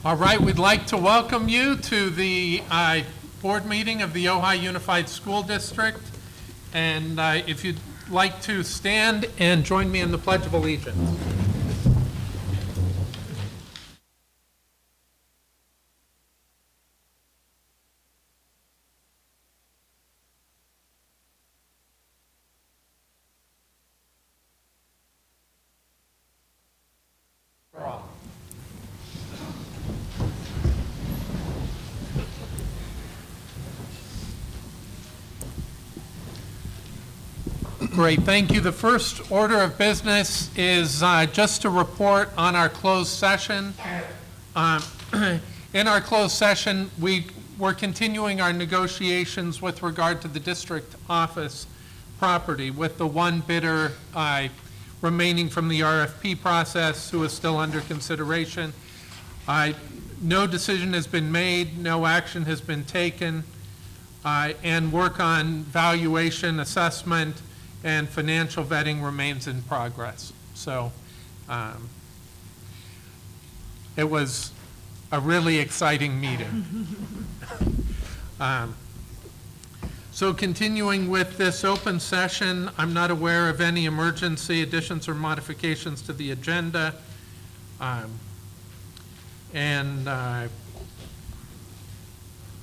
All right, we'd like to welcome you to the board meeting of the Ojai Unified School District. And if you'd like to stand and join me in the Pledge of Allegiance. Great, thank you. The first order of business is just to report on our closed session. In our closed session, we're continuing our negotiations with regard to the district office property with the one bidder remaining from the RFP process who is still under consideration. No decision has been made, no action has been taken, and work on valuation, assessment, and financial vetting remains in progress. So it was a really exciting meeting. So continuing with this open session, I'm not aware of any emergency additions or modifications to the agenda.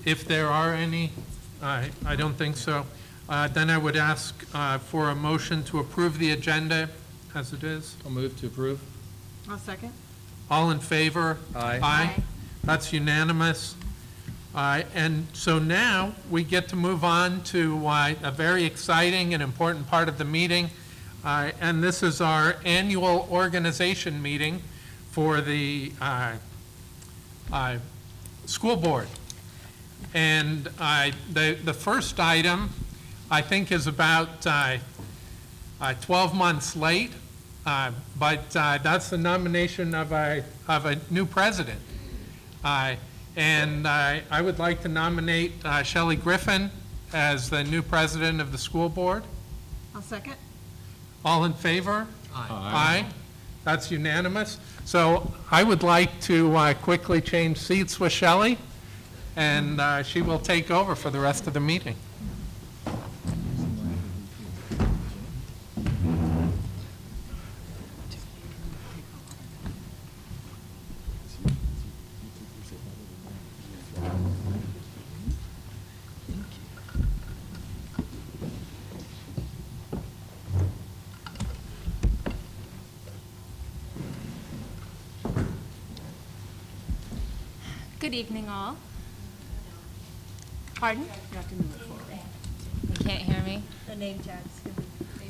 If there are any, I don't think so. Then I would ask for a motion to approve the agenda as it is. I'll move to approve. I'll second. All in favor? Aye. Aye. That's unanimous. And so now we get to move on to a very exciting and important part of the meeting. And this is our annual organization meeting for the school board. And the first item, I think, is about 12 months late, but that's the nomination of a new president. And I would like to nominate Shelley Griffin as the new president of the school board. I'll second. All in favor? Aye. Aye. That's unanimous. So I would like to quickly change seats with Shelley, and she will take over for the rest of the meeting. Good evening, all. Pardon? You have to move it forward. You can't hear me? The name tags.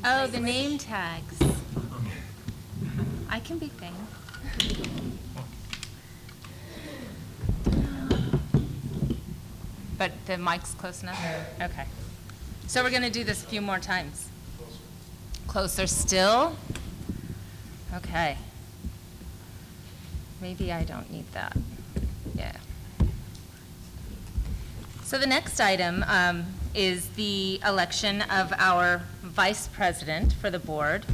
Oh, the name tags. I can be faint. But the mic's close enough? Okay. So we're going to do this a few more times. Closer still? Okay. Maybe I don't need that. Yeah. So the next item is the election of our vice president for the board.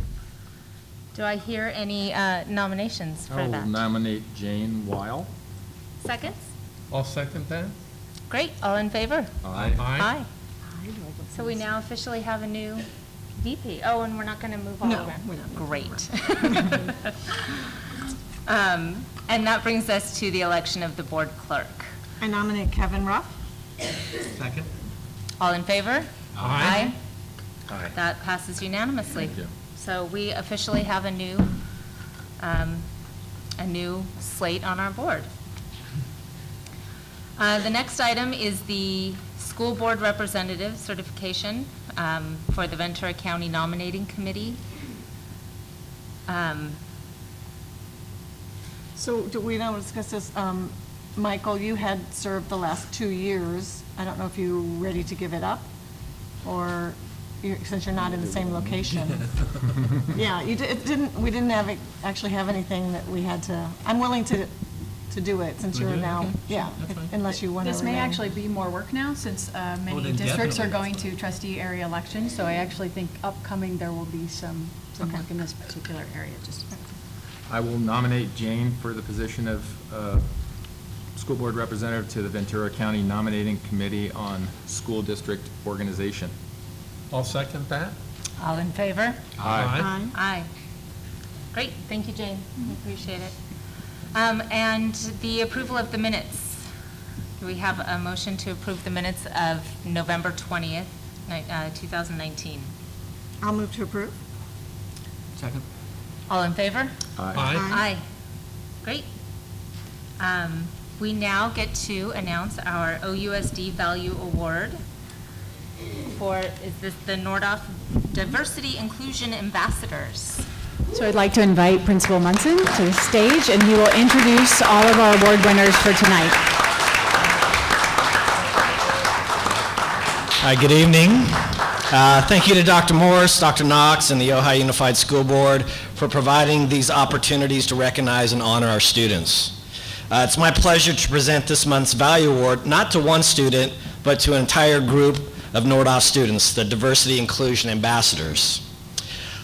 Do I hear any nominations for I will that? nominate Jane Weil. Seconds? I'll second that. Great. All in favor? Aye. Aye. So we now officially have a new VP. Oh, and we're not going to move all No, around. we're not. Great. And that brings us to the election of the board clerk. I nominate Kevin Ruff. Second. All in favor? Aye. Aye. That passes unanimously. Thank you. So we officially have a new slate on our board. The next item is the school board representative certification for the Ventura County Nominating Committee. So do we now discuss this? Michael, you had served the last 2 years. I don't know if you're ready to give it up, or since you're not in the same location. Yeah, we didn't actually have anything that we had to, I'm willing to do it since you're now, yeah, unless you want to This may remain. actually be more work now, since many districts are going to trustee area elections, so I actually think upcoming there will be some Okay. work in this particular area. Just I will nominate Jane for the position of school board representative to the Ventura County Nominating Committee on School District Organization. I'll second that. All in favor? Aye. Aye. Great, thank you, Jane. We appreciate it. And the approval of the minutes. Do we have a motion to approve the minutes of November 20th, 2019? I'll move to approve. Second. All in favor? Aye. Aye. Great. We now get to announce our OUSD Value Award for, is this the Nordoff Diversity Inclusion Ambassadors? So I'd like to invite Principal Munson to the stage, and he will introduce all of our award winners for tonight. Hi, good evening. Thank you to Dr. Morse, Dr. Knox, and the Ojai Unified School Board for providing these opportunities to recognize and honor our students. It's my pleasure to present this month's Value Award, not to one student, but to an entire group of Nordoff students, the Diversity Inclusion Ambassadors.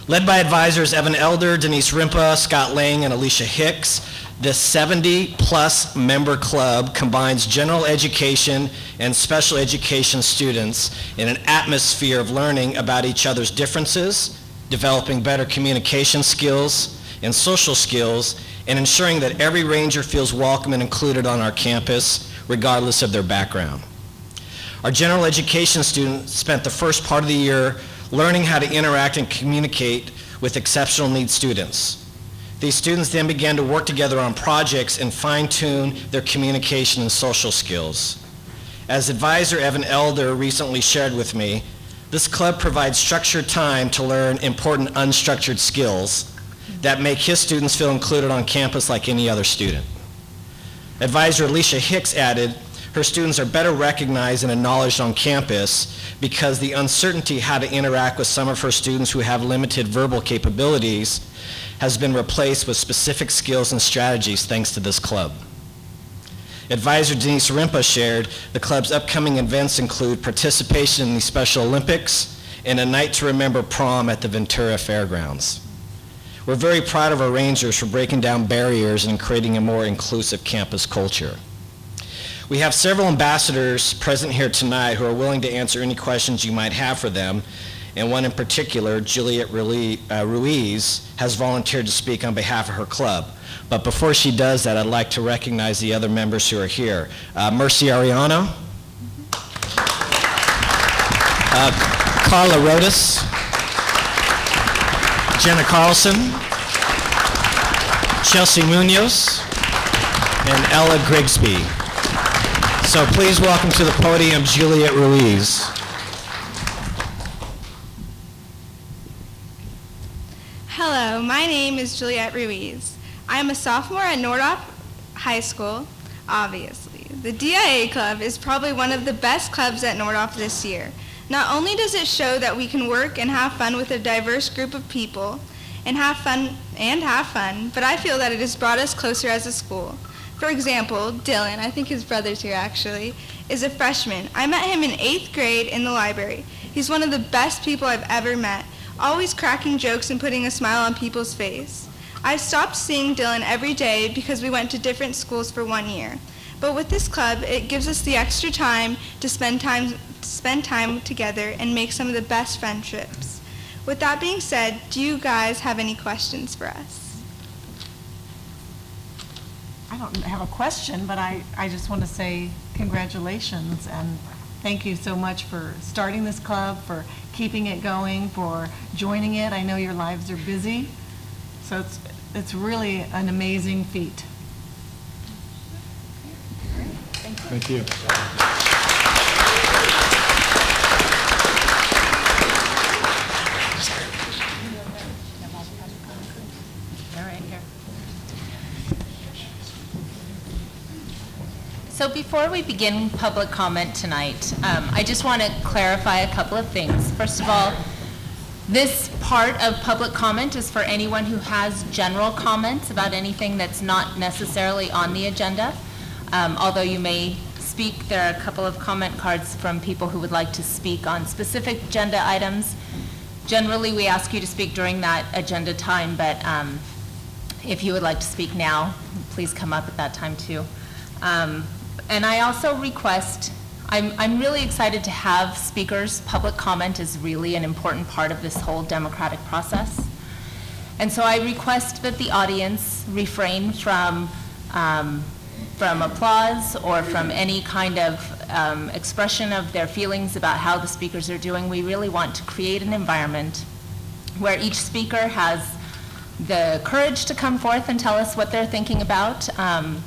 Led by advisors Evan Elder, Denise Rimpa, Scott Lang, and Alicia Hicks, this 70-plus member club combines general education and special education students in an atmosphere of learning about each other's differences, developing better communication skills and social skills, and ensuring that every ranger feels welcome and included on our campus, regardless of their background. Our general education students spent the first part of the year learning how to interact and communicate with exceptional needs students. These students then began to work together on projects and fine-tune their communication and social skills. As advisor Evan Elder recently shared with me, this club provides structured time to learn important unstructured skills that make his students feel included on campus like any other student. Advisor Alicia Hicks added, her students are better recognized and acknowledged on campus because the uncertainty how to interact with some of her students who have limited verbal capabilities has been replaced with specific skills and strategies thanks to this club. Advisor Denise Rimpa shared the club's upcoming events include participation in the Special Olympics and a night to remember prom at the Ventura Fairgrounds. We're very proud of our Rangers for breaking down barriers and creating a more inclusive campus culture. We have several ambassadors present here tonight who are willing to answer any questions you might have for them, and one in particular, Juliet Ruiz, has volunteered to speak on behalf of her club. But before she does that, I'd like to recognize the other members who are here. Mercy Ariano, Carla Rodas, Jenna Carlson, Chelsea Munoz, and Ella Grigsby. So please welcome to the podium Juliet Ruiz. Hello, my name is Juliet Ruiz. I am a sophomore at Nordoff High School, obviously. The DIA Club is probably one of the best clubs at Nordoff this year. Not only does it show that we can work and have fun with a diverse group of people and have fun, but I feel that it has brought us closer as a school. For example, Dylan, I think his brother's here actually, is a freshman. I met him in 8th grade in the library. He's one of the best people I've ever met, always cracking jokes and putting a smile on people's face. I stopped seeing Dylan every day because we went to different schools for 1 year. But with this club, it gives us the extra time to spend time together and make some of the best friendships. With that being said, do you guys have any questions for us? I don't have a question, but I just want to say congratulations and thank you so much for starting this club, for keeping it going, for joining it. I know your lives are busy, so it's really an amazing feat. Thank you. All right, here. So before we begin public comment tonight, I just want to clarify a couple of things. First of all, this part of public comment is for anyone who has general comments about anything that's not necessarily on the agenda. Although you may speak, there are a couple of comment cards from people who would like to speak on specific agenda items. Generally, we ask you to speak during that agenda time, but if you would like to speak now, please come up at that time too. And I also request, I'm really excited to have speakers. Public comment is really an important part of this whole democratic process. And so I request that the audience refrain from applause or from any kind of expression of their feelings about how the speakers are doing. We really want to create an environment where each speaker has the courage to come forth and tell us what they're thinking about,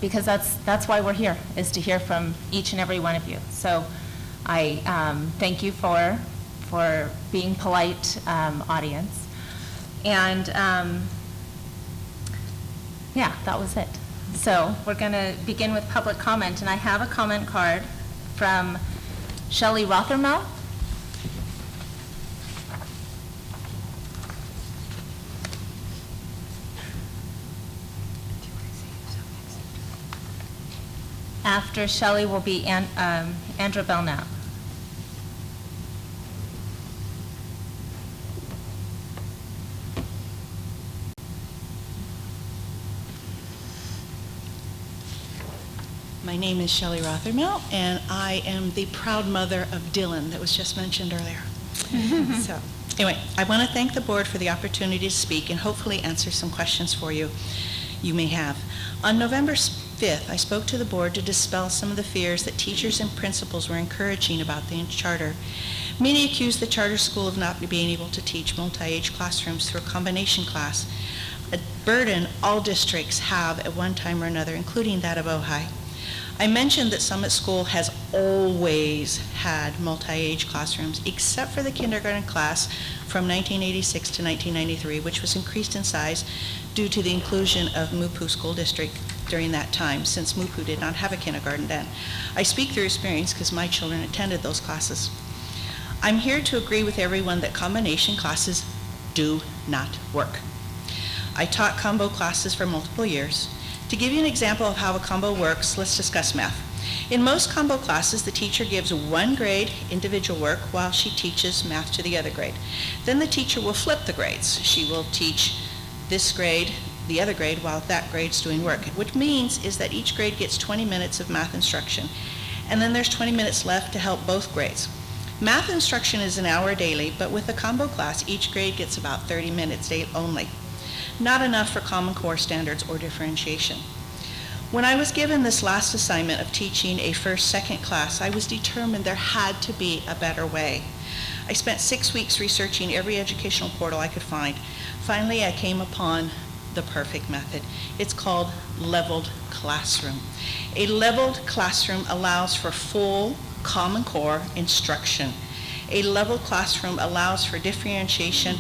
because that's why we're here, is to hear from each and every one of you. So I thank you for being polite, audience. And yeah, that was it. So we're going to begin with public comment, and I have a comment card from Shelley Rothermel. After Shelley will be Andra Belknap. My name is Shelley Rothermel, and I am the proud mother of Dylan that was just mentioned earlier. So, anyway, I want to thank the board for the opportunity to speak and hopefully answer some questions for you may have. On November 5th, I spoke to the board to dispel some of the fears that teachers and principals were encouraging about the charter. Many accused the charter school of not being able to teach multi-age classrooms through a combination class, a burden all districts have at one time or another, including that of Ojai. I mentioned that Summit School has always had multi-age classrooms, except for the kindergarten class from 1986 to 1993, which was increased in size due to the inclusion of Mupu School District during that time, since Mupu did not have a kindergarten then. I speak through experience because my children attended those classes. I'm here to agree with everyone that combination classes do not work. I taught combo classes for multiple years. To give you an example of how a combo works, let's discuss math. In most combo classes, the teacher gives one grade individual work while she teaches math to the other grade. Then the teacher will flip the grades. She will teach this grade, the other grade, while that grade's doing work. What it means is that each grade gets 20 minutes of math instruction, and then there's 20 minutes left to help both grades. Math instruction is an hour daily, but with a combo class, each grade gets about 30 minutes only. Not enough for Common Core standards or differentiation. When I was given this last assignment of teaching a first-second class, I was determined there had to be a better way. I spent 6 weeks researching every educational portal I could find. Finally, I came upon the perfect method. It's called leveled classroom. A leveled classroom allows for full Common Core instruction. A leveled classroom allows for differentiation,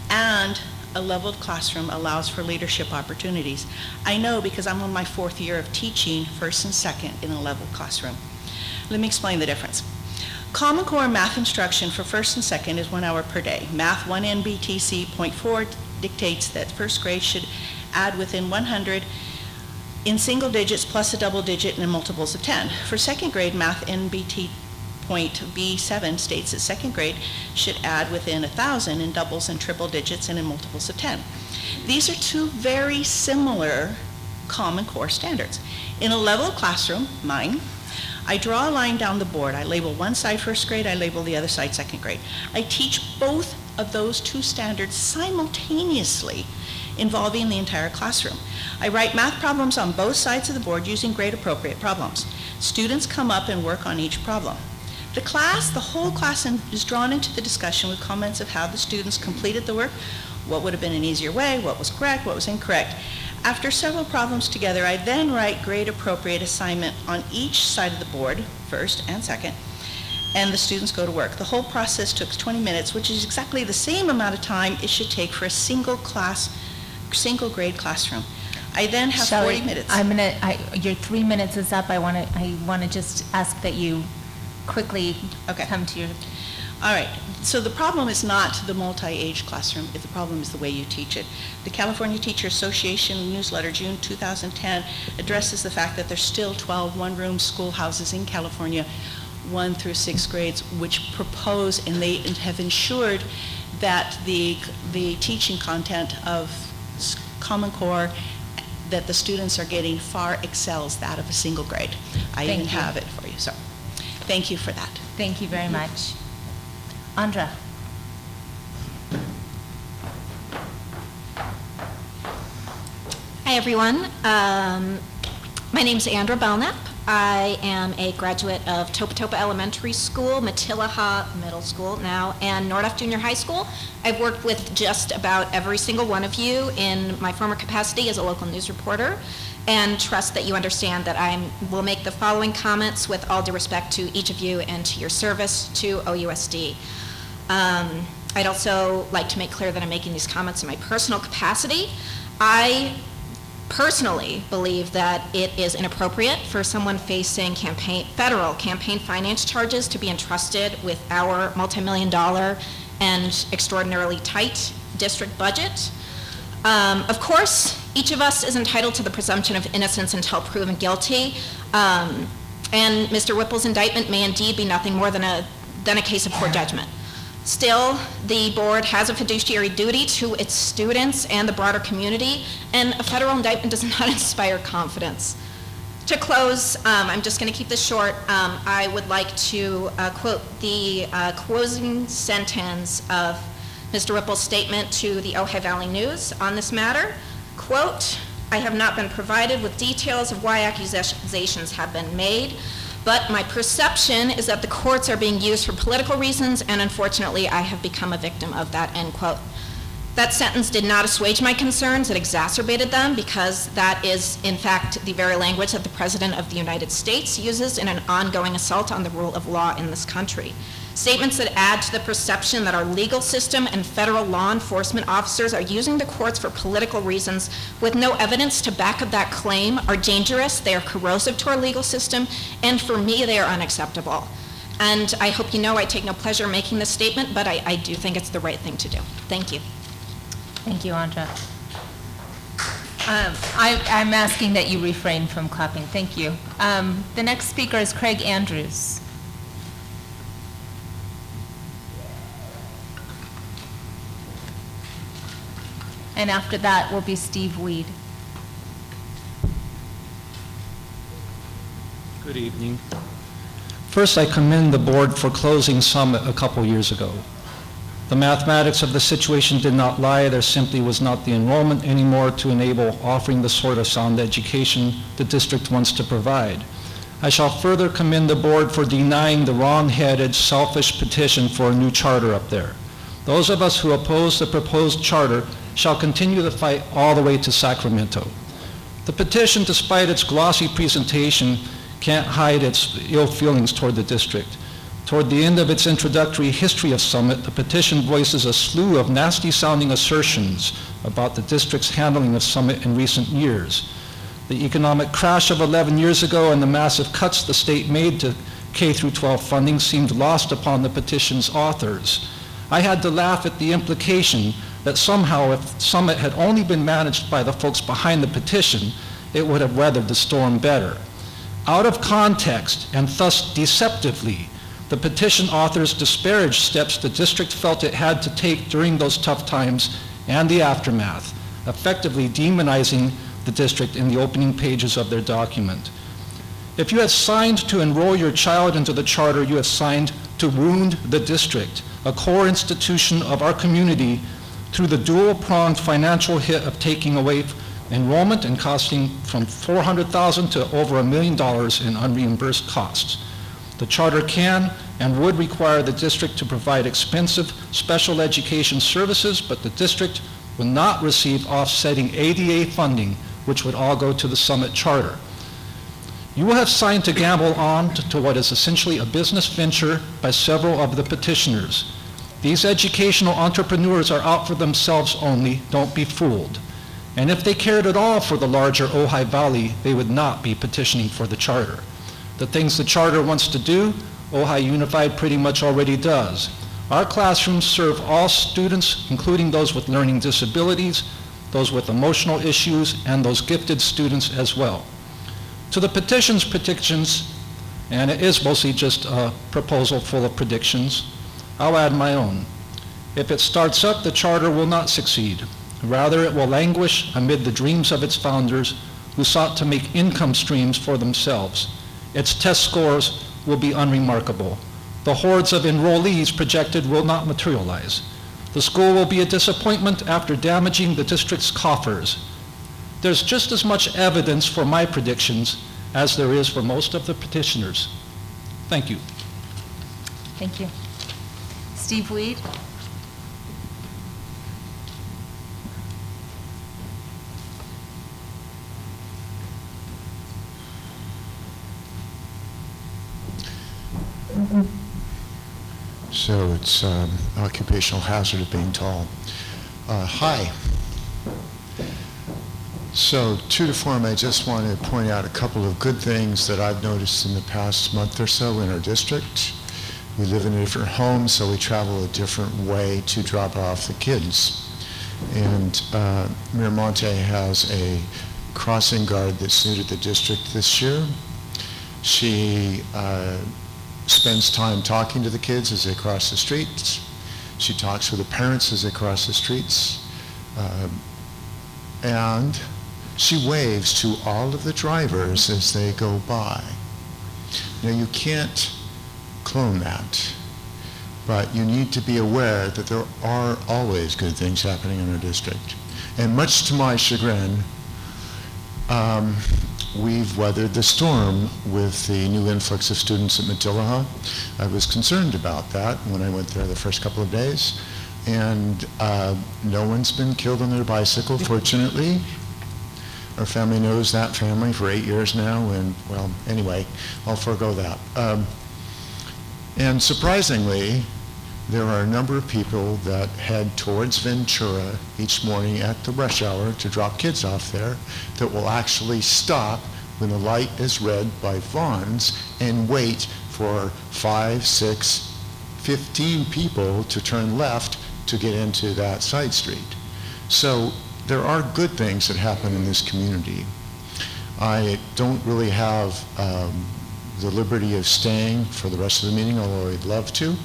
and a leveled classroom allows for leadership opportunities. I know because I'm on my 4th year of teaching first and second in a leveled classroom. Let me explain the difference. Common Core math instruction for first and second is 1 hour per day. Math 1 NBTC .4 dictates that first grade should add within 100 in single digits plus a double digit and in multiples of 10. For second grade, Math NBT .B7 states that second grade should add within 1,000 in doubles and triple digits and in multiples of 10. These are two very similar Common Core standards. In a level classroom, mine, I draw a line down the board. I label one side first grade, I label the other side second grade. I teach both of those two standards simultaneously, involving the entire classroom. I write math problems on both sides of the board using grade appropriate problems. Students come up and work on each problem. The whole class is drawn into the discussion with comments of how the students completed the work, what would have been an easier way, what was correct, what was incorrect. After several problems together, I then write grade appropriate assignment on each side of the board, first and second, and the students go to work. The whole process took 20 minutes, which is exactly the same amount of time it should take for a single grade classroom. I then have Shelley, 40 minutes. Your 3 minutes is up. I want to just ask that you quickly come to your... All right, so the problem is not the multi-age classroom, the problem is the way you teach it. The California Teacher Association newsletter, June 2010, addresses the fact that there's still 12 one-room schoolhouses in California, 1 through 6th grades, which propose, and they have ensured that the teaching content of Common Core that the students are getting far excels that of a single grade. I even Thank you. have it for you, so thank you for that. Thank you very much. Andra? Hi, everyone. My name is Andra Belknap. I am a graduate of Topatopa Elementary School, Matilaha Middle School now, and Nordoff Junior High School. I've worked with just about every single one of you in my former capacity as a local news reporter, and trust that you understand that I will make the following comments with all due respect to each of you and to your service to OUSD. I'd also like to make clear that I'm making these comments in my personal capacity. I personally believe that it is inappropriate for someone facing federal campaign finance charges to be entrusted with our multi-million-dollar and extraordinarily tight district budget. Of course, each of us is entitled to the presumption of innocence until proven guilty, and Mr. Whipple's indictment may indeed be nothing more than a case of poor judgment. Still, the board has a fiduciary duty to its students and the broader community, and a federal indictment does not inspire confidence. To close, I'm just going to keep this short. I would like to quote the closing sentence of Mr. Whipple's statement to the Ojai Valley News on this matter. Quote, "I have not been provided with details of why accusations have been made, but my perception is that the courts are being used for political reasons, and unfortunately, I have become a victim of that," end quote. That sentence did not assuage my concerns, it exacerbated them, because that is, in fact, the very language that the President of the United States uses in an ongoing assault on the rule of law in this country. Statements that add to the perception that our legal system and federal law enforcement officers are using the courts for political reasons with no evidence to back up that claim are dangerous, they are corrosive to our legal system, and for me, they are unacceptable. And I hope you know I take no pleasure in making this statement, but I do think it's the right thing to do. Thank you. Thank you, Andra. I'm asking that you refrain from clapping. Thank you. The next speaker is Craig Andrews. And after that will be Steve Weed. Good evening. First, I commend the board for closing Summit a couple years ago. The mathematics of the situation did not lie. There simply was not the enrollment anymore to enable offering the sort of sound education the district wants to provide. I shall further commend the board for denying the wrong-headed, selfish petition for a new charter up there. Those of us who oppose the proposed charter shall continue the fight all the way to Sacramento. The petition, despite its glossy presentation, can't hide its ill feelings toward the district. Toward the end of its introductory history of Summit, the petition voices a slew of nasty-sounding assertions about the district's handling of Summit in recent years. The economic crash of 11 years ago and the massive cuts the state made to K-12 funding seemed lost upon the petition's authors. I had to laugh at the implication that somehow if Summit had only been managed by the folks behind the petition, it would have weathered the storm better. Out of context, and thus deceptively, the petition authors disparaged steps the district felt it had to take during those tough times and the aftermath, effectively demonizing the district in the opening pages of their document. If you had signed to enroll your child into the charter, you have signed to wound the district, a core institution of our community, through the dual-pronged financial hit of taking away enrollment and costing from $400,000 to over $1 million in unreimbursed costs. The charter can and would require the district to provide expensive special education services, but the district will not receive offsetting ADA funding, which would all go to the Summit charter. You will have signed to gamble on to what is essentially a business venture by several of the petitioners. These educational entrepreneurs are out for themselves only, don't be fooled. And if they cared at all for the larger Ojai Valley, they would not be petitioning for the charter. The things the charter wants to do, Ojai Unified pretty much already does. Our classrooms serve all students, including those with learning disabilities, those with emotional issues, and those gifted students as well. To the petition's predictions, and it is mostly just a proposal full of predictions, I'll add my own. If it starts up, the charter will not succeed. Rather, it will languish amid the dreams of its founders, who sought to make income streams for themselves. Its test scores will be unremarkable. The hordes of enrollees projected will not materialize. The school will be a disappointment after damaging the district's coffers. There's just as much evidence for my predictions as there is for most of the petitioners. Thank you. Thank you. Steve Weed? So it's occupational hazard of being tall. Hi. So, true to form, I just want to point out a couple of good things that I've noticed in the past month or so in our district. We live in a different home, so we travel a different way to drop off the kids. And Miramonte has a crossing guard that's new to the district this year. She spends time talking to the kids as they cross the streets. She talks with the parents as they cross the streets. And she waves to all of the drivers as they go by. Now, you can't clone that, but you need to be aware that there are always good things happening in our district. And much to my chagrin, we've weathered the storm with the new influx of students at Matilaha. I was concerned about that when I went there the first couple of days, and no one's been killed on their bicycle, fortunately. Our family knows that family for 8 years now, and, well, anyway, I'll forego that. And surprisingly, there are a number of people that head towards Ventura each morning at the rush hour to drop kids off there that will actually stop when the light is red by Vaughn's and wait for 5, 6, 15 people to turn left to get into that side street. So there are good things that happen in this community. I don't really have the liberty of staying for the rest of the meeting, although I'd love to.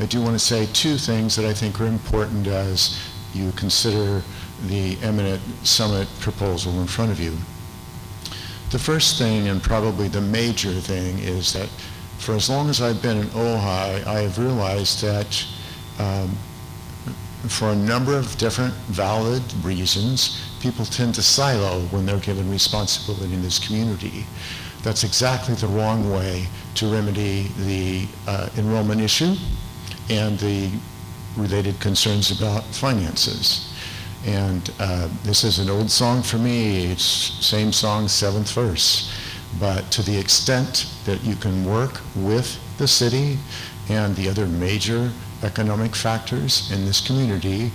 I do want to say two things that I think are important as you consider the eminent summit proposal in front of you. The first thing, and probably the major thing, is that for as long as I've been in Ojai, I have realized that for a number of different valid reasons, people tend to silo when they're given responsibility in this community. That's exactly the wrong way to remedy the enrollment issue and the related concerns about finances. And this is an old song for me. It's same song, 7th verse. But to the extent that you can work with the city and the other major economic factors in this community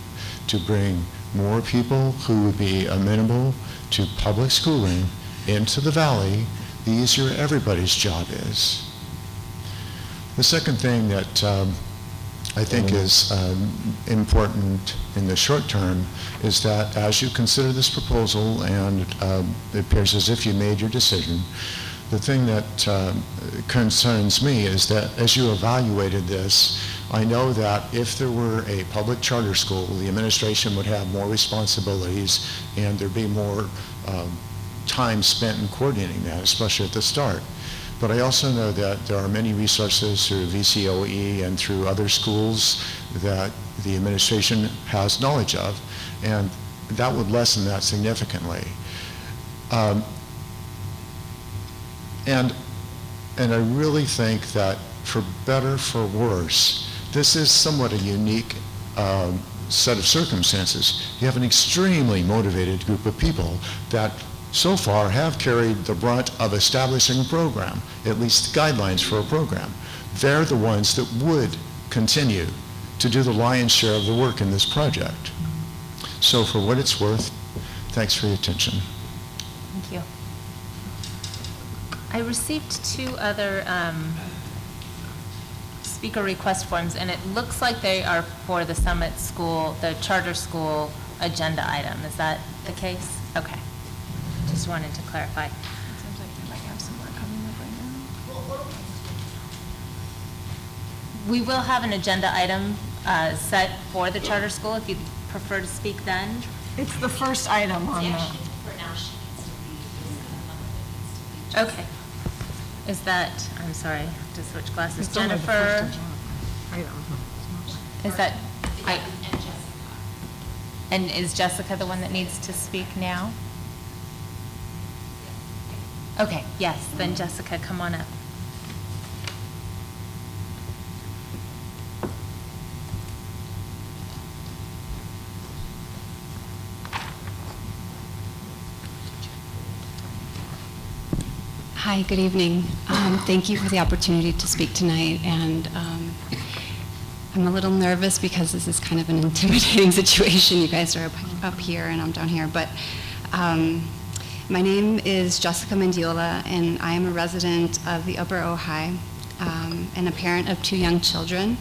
to bring more people who would be amenable to public schooling into the valley, the easier everybody's job is. The second thing that I think is important in the short term is that as you consider this proposal, and it appears as if you made your decision, the thing that concerns me is that as you evaluated this, I know that if there were a public charter school, the administration would have more responsibilities and there'd be more time spent in coordinating that, especially at the start. But I also know that there are many resources through VCOE and through other schools that the administration has knowledge of, and that would lessen that significantly. And I really think that for better, for worse, this is somewhat a unique set of circumstances. You have an extremely motivated group of people that so far have carried the brunt of establishing a program, at least guidelines for a program. They're the ones that would continue to do the lion's share of the work in this project. So for what it's worth, thanks for your attention. Thank you. I received 2 other speaker request forms, and it looks like they are for the Summit School, the charter school agenda item. Is that the case? Okay. Just wanted to clarify. It seems like they might have some more coming up right now. We will have an agenda item set for the charter school if you prefer to speak then. It's the first item on the, Okay. Is that, I'm sorry, I have to switch glasses. Jennifer? Is that, and is Jessica the one that needs to speak now? Okay, yes, then Jessica, come on up. Hi, good evening. Thank you for the opportunity to speak tonight, and I'm a little nervous because this is kind of an intimidating situation. You guys are up here and I'm down here, but my name is Jessica Mendiola, and I am a resident of the Upper Ojai and a parent of 2 young children.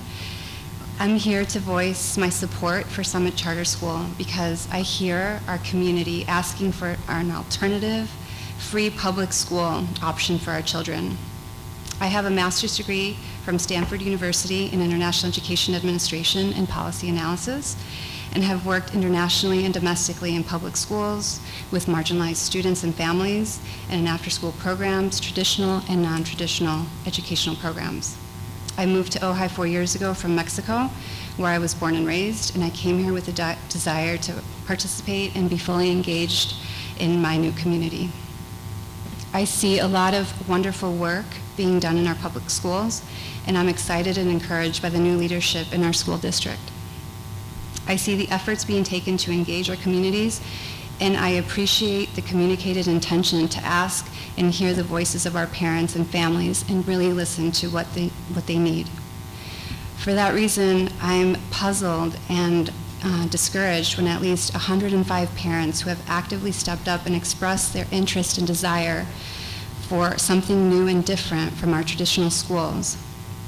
I'm here to voice my support for Summit Charter School because I hear our community asking for an alternative, free public school option for our children. I have a master's degree from Stanford University in International Education Administration and Policy Analysis, and have worked internationally and domestically in public schools with marginalized students and families, and in after-school programs, traditional and non-traditional educational programs. I moved to Ojai 4 years ago from Mexico, where I was born and raised, and I came here with a desire to participate and be fully engaged in my new community. I see a lot of wonderful work being done in our public schools, and I'm excited and encouraged by the new leadership in our school district. I see the efforts being taken to engage our communities, and I appreciate the communicated intention to ask and hear the voices of our parents and families and really listen to what they need. For that reason, I'm puzzled and discouraged when at least 105 parents who have actively stepped up and expressed their interest and desire for something new and different from our traditional schools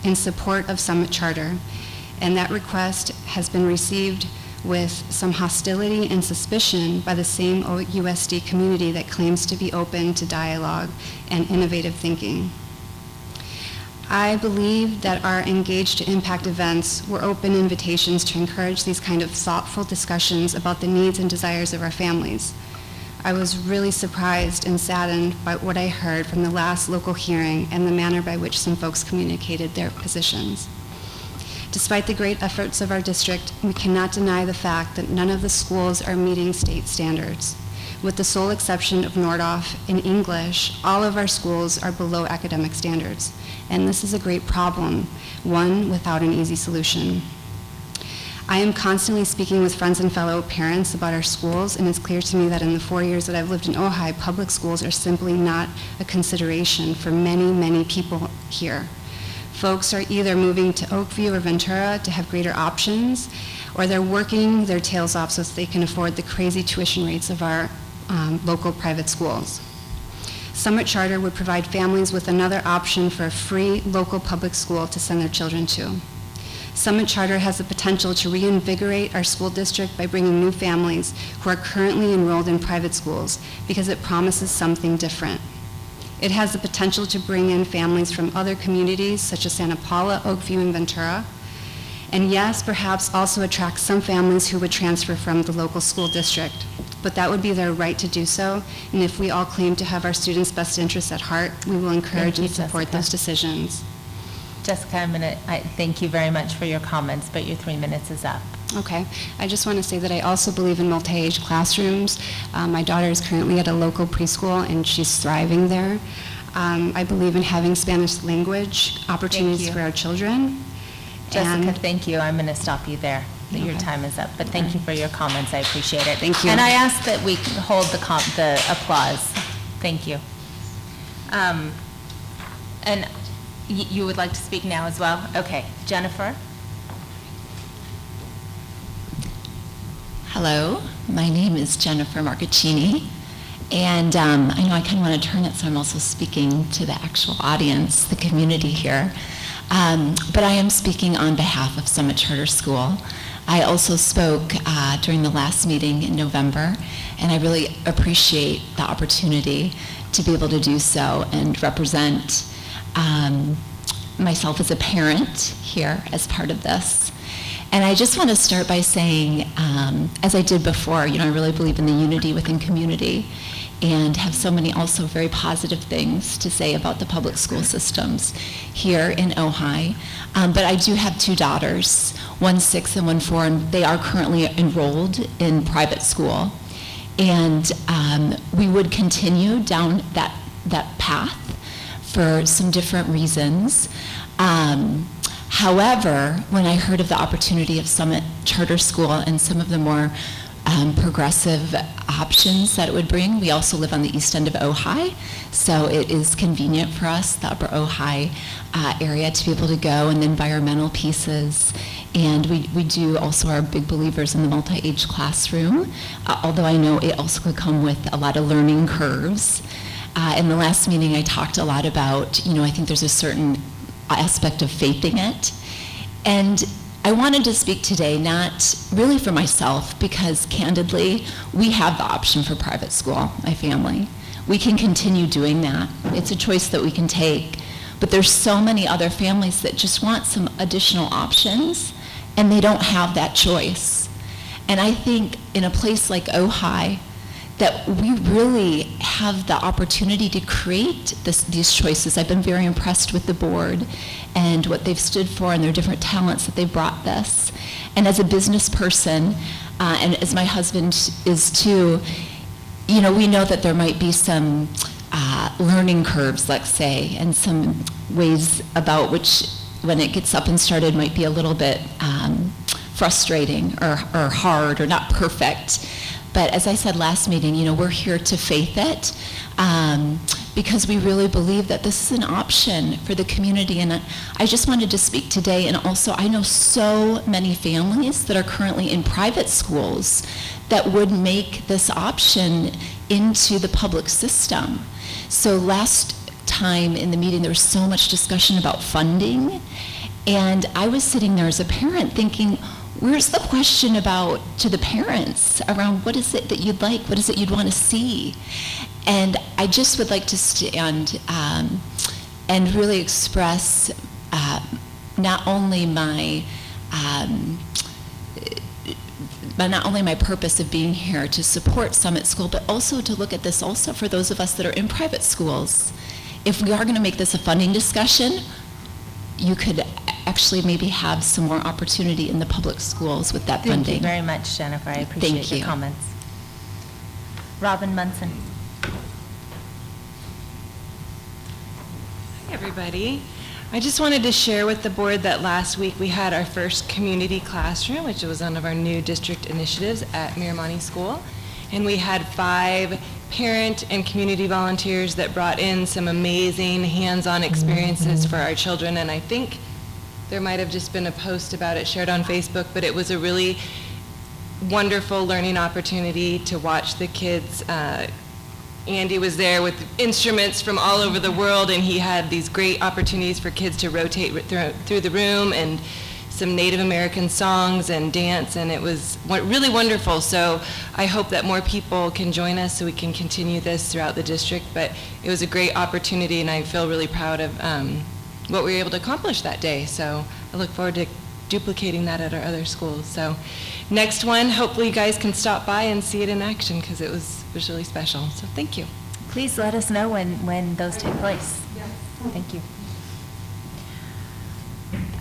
in support of Summit Charter, and that request has been received with some hostility and suspicion by the same OUSD community that claims to be open to dialogue and innovative thinking. I believe that our Engage to Impact events were open invitations to encourage these kind of thoughtful discussions about the needs and desires of our families. I was really surprised and saddened by what I heard from the last local hearing and the manner by which some folks communicated their positions. Despite the great efforts of our district, we cannot deny the fact that none of the schools are meeting state standards. With the sole exception of Nordhoff in English, all of our schools are below academic standards. And this is a great problem, one without an easy solution. I am constantly speaking with friends and fellow parents about our schools, and it's clear to me that in the 4 years that I've lived in Ojai, public schools are simply not a consideration for many, many people here. Folks are either moving to Oakview or Ventura to have greater options, or they're working their tails off so that they can afford the crazy tuition rates of our local private schools. Summit Charter would provide families with another option for a free local public school to send their children to. Summit Charter has the potential to reinvigorate our school district by bringing new families who are currently enrolled in private schools because it promises something different. It has the potential to bring in families from other communities such as Santa Paula, Oakview, and Ventura. And yes, perhaps also attract some families who would transfer from the local school district. But that would be their right to do so. And if we all claim to have our students' best interests at heart, we will encourage and support those decisions. Jessica, I thank you very much for your comments, but your 3 minutes is up. Okay. I just want to say that I also believe in multi-age classrooms. My daughter is currently at a local preschool, and she's thriving there. I believe in having Spanish language opportunities for our children. Jessica, thank you. I'm going to stop you there. Your time is up, but thank you for your comments. I appreciate it. Thank you. And I ask that we hold the applause. Thank you. And you would like to speak now as well? Okay. Jennifer? Hello, my name is Jennifer Marcaccini, and I know I kind of want to turn it so I'm also speaking to the actual audience, the community here, but I am speaking on behalf of Summit Charter School. I also spoke during the last meeting in November, and I really appreciate the opportunity to be able to do so and represent myself as a parent here as part of this. And I just want to start by saying, as I did before, I really believe in the unity within community. and have so many also very positive things to say about the public school systems here in Ojai. But I do have two daughters, one 6 and one 4, and they are currently enrolled in private school. And we would continue down that path for some different reasons. However, when I heard of the opportunity of Summit Charter School and some of the more progressive options that it would bring, we also live on the east end of Ojai, so it is convenient for us, the upper Ojai area, to be able to go, and the environmental pieces. And we do also are big believers in the multi-age classroom, although I know it also could come with a lot of learning curves. In the last meeting, I talked a lot about, I think there's a certain aspect of faithing it. And I wanted to speak today not really for myself, because candidly, we have the option for private school, my family. We can continue doing that. It's a choice that we can take. But there's so many other families that just want some additional options, and they don't have that choice. And I think in a place like Ojai, that we really have the opportunity to create these choices. I've been very impressed with the board and what they've stood for and their different talents that they've brought this. And as a business person, and as my husband is too, we know that there might be some learning curves, let's say, and some ways about which, when it gets up and started, might be a little bit frustrating or hard or not perfect. But as I said last meeting, we're here to faith it, because we really believe that this is an option for the community. And I just wanted to speak today, and also I know so many families that are currently in private schools that would make this option into the public system. So last time in the meeting, there was so much discussion about funding, and I was sitting there as a parent thinking, where's the question to the parents around what is it that you'd like, what is it you'd want to see? And I just would like to stand and really express not only my purpose of being here to support Summit School, but also to look at this also for those of us that are in private schools. If we are going to make this a funding discussion, you could actually maybe have some more opportunity in the public schools with that funding. Thank you very much, Jennifer. I appreciate your comments. Robin Munson. Hi, everybody. I just wanted to share with the board that last week we had our first community classroom, which was one of our new district initiatives at Miramonte School. And we had 5 parent and community volunteers that brought in some amazing hands-on experiences for our children. And I think there might have just been a post about it shared on Facebook, but it was a really wonderful learning opportunity to watch the kids. Andy was there with instruments from all over the world, and he had these great opportunities for kids to rotate through the room, and some Native American songs and dance, and it was really wonderful. So I hope that more people can join us so we can continue this throughout the district. But it was a great opportunity, and I feel really proud of what we were able to accomplish that day. So I look forward to duplicating that at our other schools. So next one, hopefully you guys can stop by and see it in action, because it was really special. So thank you. Please let us know when those take place. Yes. Thank you.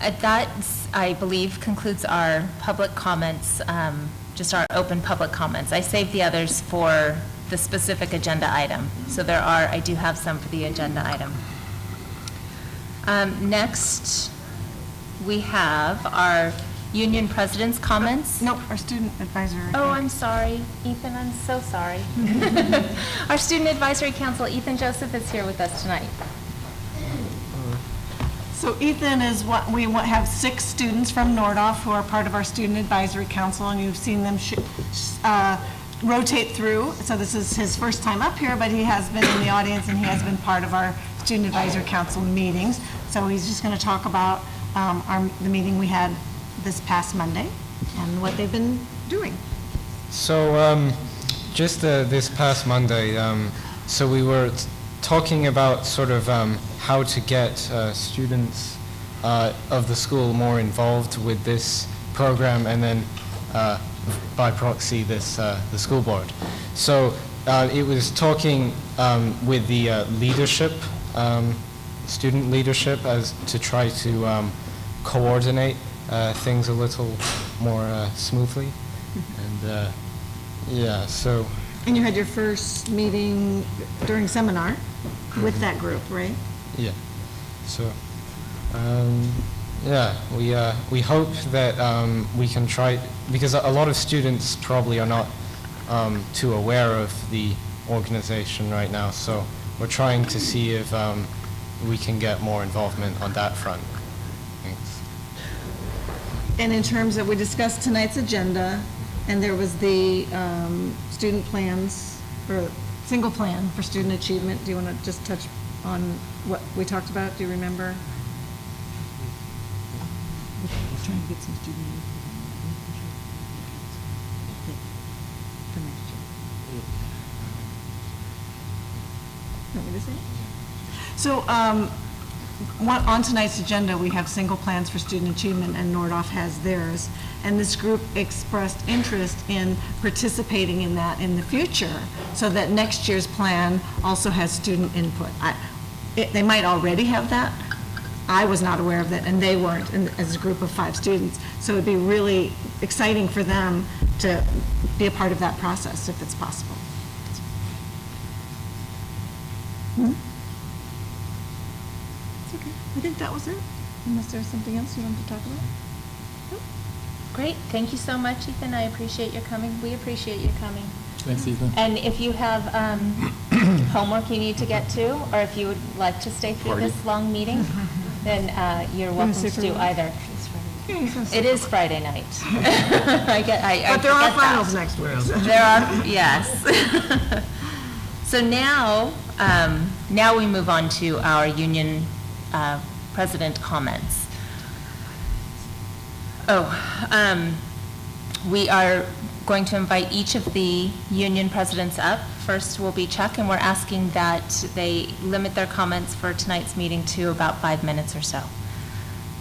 That, I believe, concludes our public comments, just our open public comments. I saved the others for the specific agenda item. So I do have some for the agenda item. Next, we have our union president's comments. Nope, our student advisory. Oh, I'm sorry, Ethan, I'm so sorry. Our Student Advisory Council, Ethan Joseph, is here with us tonight. So Ethan is we have 6 students from Nordhoff who are part of our Student Advisory Council, and you've seen them rotate through. So this is his first time up here, but he has been in the audience, and he has been part of our Student Advisory Council meetings. So he's just going to talk about the meeting we had this past Monday and what they've been doing. So just this past Monday, so we were talking about sort of how to get students of the school more involved with this program, and then by proxy the school board. So it was talking with the leadership, student leadership, as to try to coordinate things a little more smoothly. And yeah, so. And you had your first meeting during seminar with that group, right? Yeah. So, yeah, we hope that we can try, because a lot of students probably are not too aware of the organization right now, so we're trying to see if we can get more involvement on that front. Thanks. And in terms of, we discussed tonight's agenda, and there was the student plans, or single plan for student achievement. Do you want to just touch on what we talked about? Do you remember? We're trying to get some student for next year. Want me to say it? So, on tonight's agenda, we have single plans for student achievement, and Nordhoff has theirs. And this group expressed interest in participating in that in the future, so that next year's plan also has student input. They might already have that. I was not aware of that, and they weren't, as a group of 5 students. So it'd be really exciting for them to be a part of that process, if it's possible. It's okay. I think that was it, unless there's something else you wanted to talk about. Great, thank you so much, Ethan. I appreciate your coming. We appreciate you coming. Thanks, Ethan. And if you have homework you need to get to, or if you would like to stay through Party. this long meeting, then you're welcome to do either. It is Friday night. But there are finals next week. There are, yes. So now we move on to our union president comments. We are going to invite each of the union presidents up. First will be Chuck, and we're asking that they limit their comments for tonight's meeting to about 5 minutes or so.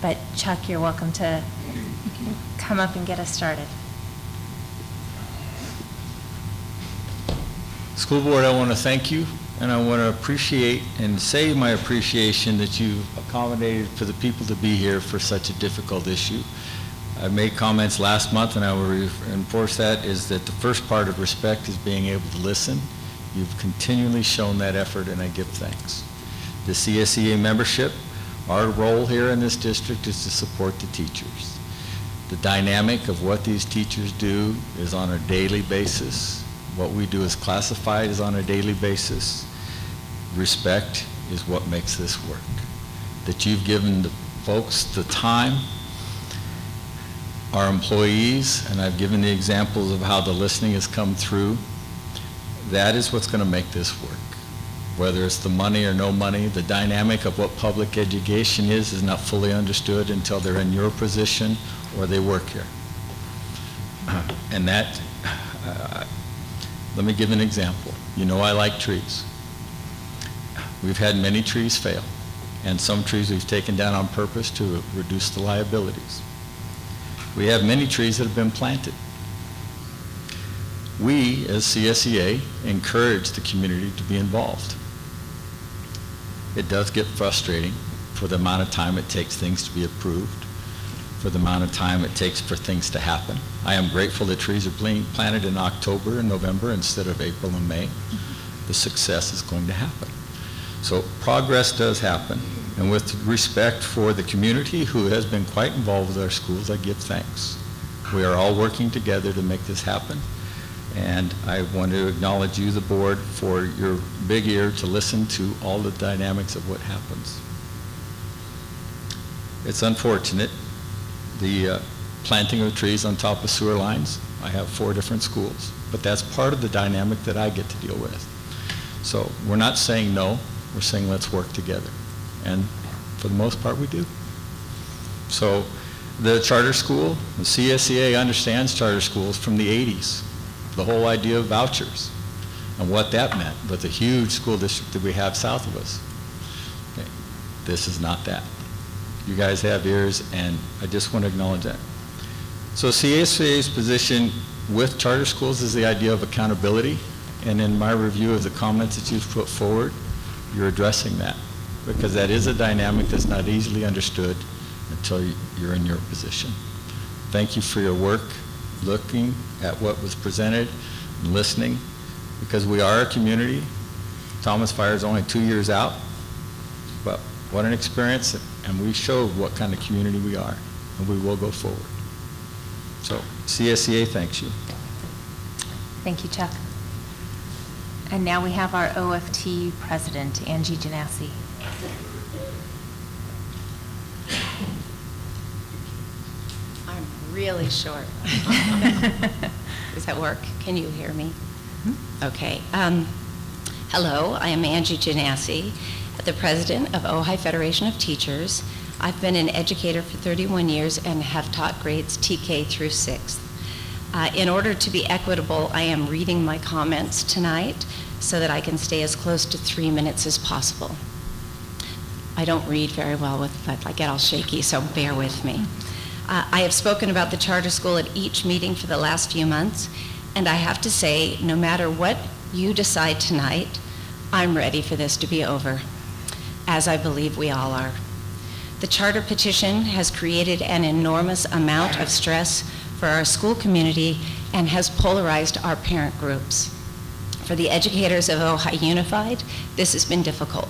But Chuck, you're welcome to come up and get us started. School Board, I want to thank you, and I want to appreciate and say my appreciation that you've accommodated for the people to be here for such a difficult issue. I made comments last month, and I will reinforce that, is that the first part of respect is being able to listen. You've continually shown that effort, and I give thanks. The CSEA membership, our role here in this district is to support the teachers. The dynamic of what these teachers do is on a daily basis. What we do is classified as on a daily basis. Respect is what makes this work. That you've given the folks the time, our employees, and I've given the examples of how the listening has come through, that is what's going to make this work. Whether it's the money or no money, the dynamic of what public education is not fully understood until they're in your position or they work here. And that, let me give an example. You know I like trees. We've had many trees fail, and some trees we've taken down on purpose to reduce the liabilities. We have many trees that have been planted. We, as CSEA, encourage the community to be involved. It does get frustrating for the amount of time it takes things to be approved, for the amount of time it takes for things to happen. I am grateful that trees are being planted in October and November instead of April and May. The success is going to happen. So progress does happen. And with respect for the community who has been quite involved with our schools, I give thanks. We are all working together to make this happen. And I want to acknowledge you, the board, for your big ear to listen to all the dynamics of what happens. It's unfortunate, the planting of trees on top of sewer lines. I have 4 different schools, but that's part of the dynamic that I get to deal with. So we're not saying no, we're saying let's work together. And for the most part, we do. So the charter school, the CSEA understands charter schools from the 80s. The whole idea of vouchers and what that meant with the huge school district that we have south of us. Okay. This is not that. You guys have ears, and I just want to acknowledge that. So CSEA's position with charter schools is the idea of accountability. And in my review of the comments that you've put forward, you're addressing that, because that is a dynamic that's not easily understood until you're in your position. Thank you for your work, looking at what was presented and listening, because we are a community. Thomas Fire is only 2 years out, but what an experience, and we showed what kind of community we are, and we will go forward. So CSEA thanks you. Thank you, Chuck. And now we have our OFT president, Angie Janassi. I'm really short. Does that work? Can you hear me? Okay. Hello, I am Angie Janassi, the president of Ojai Federation of Teachers. I've been an educator for 31 years and have taught grades TK through 6th. In order to be equitable, I am reading my comments tonight so that I can stay as close to 3 minutes as possible. I don't read very well with that. I get all shaky, so bear with me. I have spoken about the charter school at each meeting for the last few months, and I have to say, no matter what you decide tonight, I'm ready for this to be over, as I believe we all are. The charter petition has created an enormous amount of stress for our school community and has polarized our parent groups. For the educators of Ojai Unified, this has been difficult.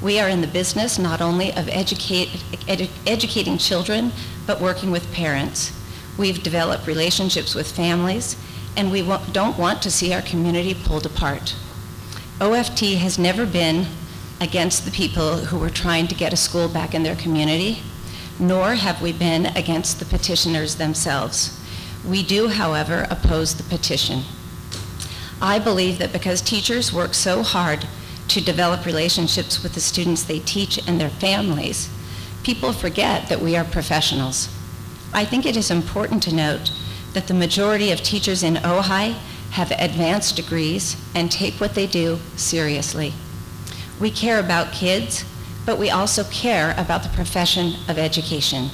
We are in the business not only of educating children, but working with parents. We've developed relationships with families, and we don't want to see our community pulled apart. OFT has never been against the people who were trying to get a school back in their community, nor have we been against the petitioners themselves. We do, however, oppose the petition. I believe that because teachers work so hard to develop relationships with the students they teach and their families, people forget that we are professionals. I think it is important to note that the majority of teachers in Ojai have advanced degrees and take what they do seriously. We care about kids, but we also care about the profession of education.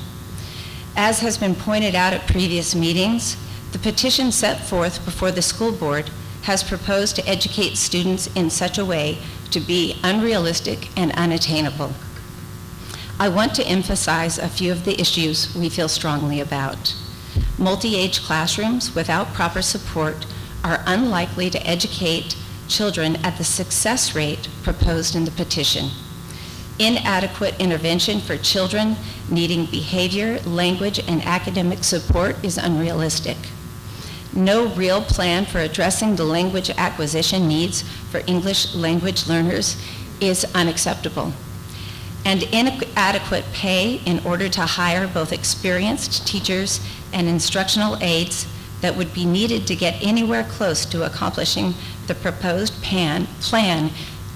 As has been pointed out at previous meetings, the petition set forth before the school board has proposed to educate students in such a way to be unrealistic and unattainable. I want to emphasize a few of the issues we feel strongly about. Multi-age classrooms without proper support are unlikely to educate children at the success rate proposed in the petition. Inadequate intervention for children needing behavior, language, and academic support is unrealistic. No real plan for addressing the language acquisition needs for English language learners is unacceptable. And inadequate pay in order to hire both experienced teachers and instructional aides that would be needed to get anywhere close to accomplishing the proposed plan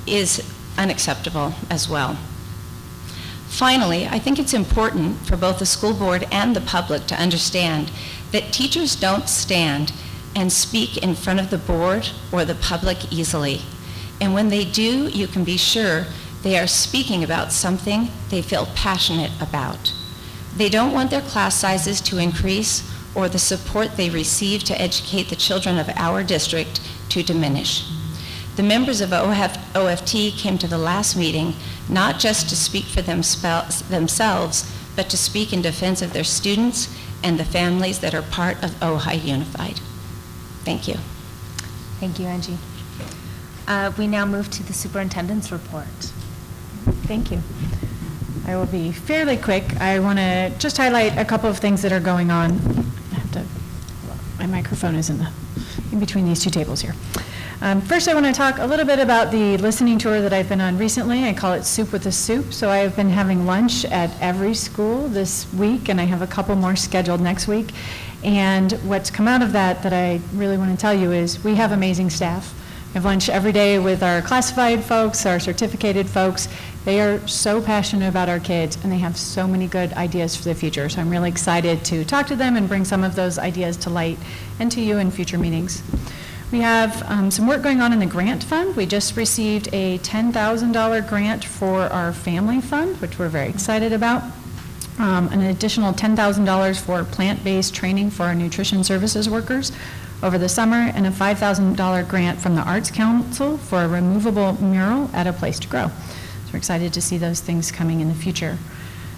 is unacceptable as well. Finally, I think it's important for both the school board and the public to understand that teachers don't stand and speak in front of the board or the public easily. And when they do, you can be sure they are speaking about something they feel passionate about. They don't want their class sizes to increase or the support they receive to educate the children of our district to diminish. The members of OFT came to the last meeting not just to speak for themselves, but to speak in defense of their students and the families that are part of Ojai Unified. Thank you. Thank you, Angie. We now move to the superintendent's report. Thank you. I will be fairly quick. I want to just highlight a couple of things that are going on. I have to, my microphone is in between these two tables here. First, I want to talk a little bit about the listening tour that I've been on recently. I call it Soup with a Soup. So I have been having lunch at every school this week, and I have a couple more scheduled next week. And what's come out of that I really want to tell you is we have amazing staff. I have lunch every day with our classified folks, our certificated folks. They are so passionate about our kids, and they have so many good ideas for the future. So I'm really excited to talk to them and bring some of those ideas to light and to you in future meetings. We have some work going on in the grant fund. We just received a $10,000 grant for our family fund, which we're very excited about. An additional $10,000 for plant-based training for our nutrition services workers. over the summer, and a $5,000 grant from the Arts Council for a removable mural at A Place to Grow. So we're excited to see those things coming in the future.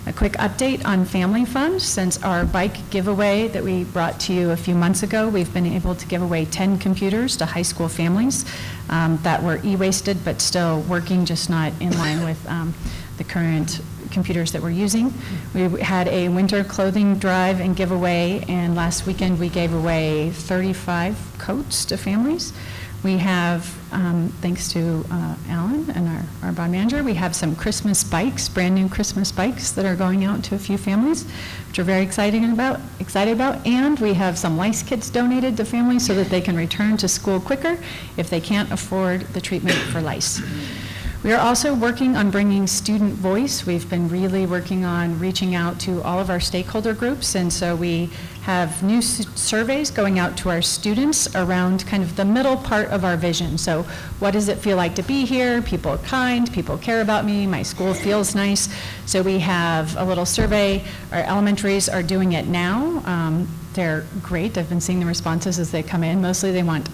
A quick update on Family Fund. Since our bike giveaway that we brought to you a few months ago, we've been able to give away 10 computers to high school families that were e-wasted but still working, just not in line with the current computers that we're using. We had a winter clothing drive and giveaway, and last weekend we gave away 35 coats to families. We have, thanks to Alan and our bond manager, we have some Christmas bikes, brand new Christmas bikes that are going out to a few families, which we're very excited about. And we have some lice kits donated to families so that they can return to school quicker if they can't afford the treatment for lice. We are also working on bringing student voice. We've been really working on reaching out to all of our stakeholder groups, and so we have new surveys going out to our students around kind of the middle part of our vision. So what does it feel like to be here? People are kind, people care about me, my school feels nice. So we have a little survey. Our elementaries are doing it now. They're great. I've been seeing the responses as they come in. Mostly they want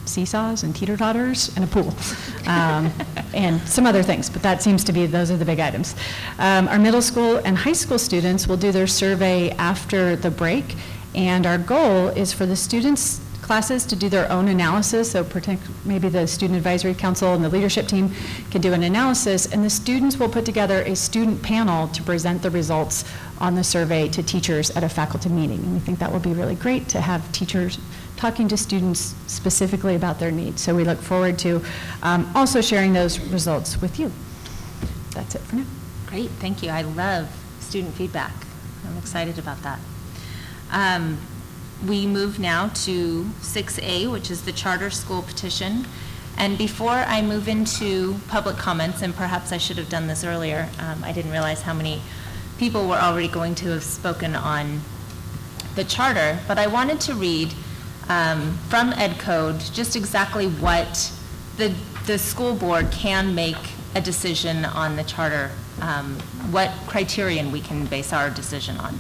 seesaws and teeter-totters and a pool and some other things, but that seems to be, those are the big items. Our middle school and high school students will do their survey after the break, and our goal is for the students' classes to do their own analysis, so maybe the Student Advisory Council and the leadership team can do an analysis, and the students will put together a student panel to present the results on the survey to teachers at a faculty meeting. And we think that will be really great to have teachers talking to students specifically about their needs. So we look forward to also sharing those results with you. That's it for now. Great, thank you. I love student feedback. I'm excited about that. We move now to 6A, which is the charter school petition. And before I move into public comments, and perhaps I should have done this earlier, I didn't realize how many people were already going to have spoken on the charter, but I wanted to read from Ed Code just exactly what the school board can make a decision on the charter, what criterion we can base our decision on.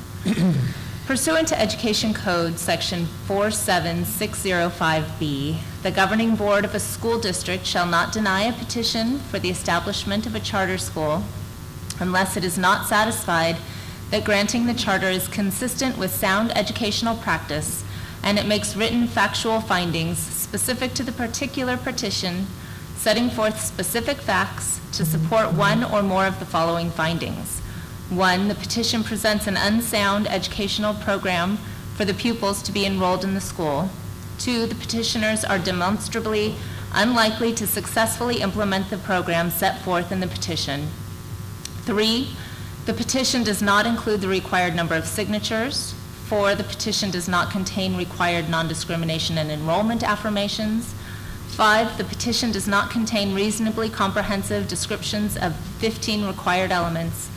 Pursuant to Education Code Section 47605B, the governing board of a school district shall not deny a petition for the establishment of a charter school unless it is not satisfied that granting the charter is consistent with sound educational practice and it makes written factual findings specific to the particular petition, setting forth specific facts to support one or more of the following findings. 1, the petition presents an unsound educational program for the pupils to be enrolled in the school. 2, the petitioners are demonstrably unlikely to successfully implement the program set forth in the petition. 3, the petition does not include the required number of signatures. 4, the petition does not contain required non-discrimination and enrollment affirmations. 5, the petition does not contain reasonably comprehensive descriptions of 15 required elements.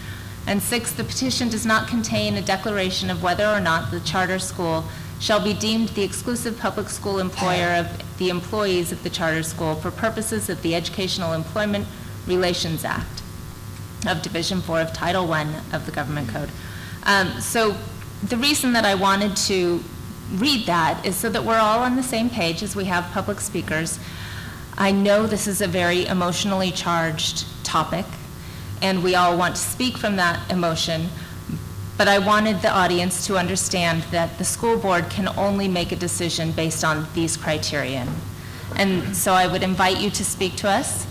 And 6, the petition does not contain a declaration of whether or not the charter school shall be deemed the exclusive public school employer of the employees of the charter school for purposes of the Educational Employment Relations Act of Division 4 of Title I of the Government Code. So the reason that I wanted to read that is so that we're all on the same page as we have public speakers. I know this is a very emotionally charged topic, and we all want to speak from that emotion, but I wanted the audience to understand that the school board can only make a decision based on these criterion. And so I would invite you to speak to us,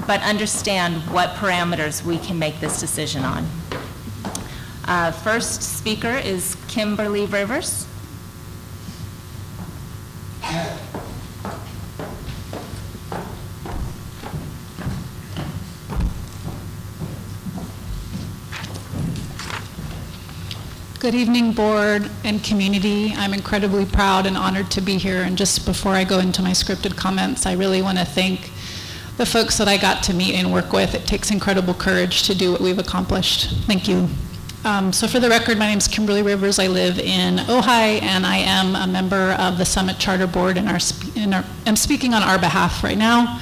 but understand what parameters we can make this decision on. First speaker is Kimberly Rivers. Good evening, board and community. I'm incredibly proud and honored to be here. And just before I go into my scripted comments, I really want to thank the folks that I got to meet and work with. It takes incredible courage to do what we've accomplished. Thank you. So for the record, my name is Kimberly Rivers. I live in Ojai, and I am a member of the Summit Charter Board, and I'm speaking on our behalf right now.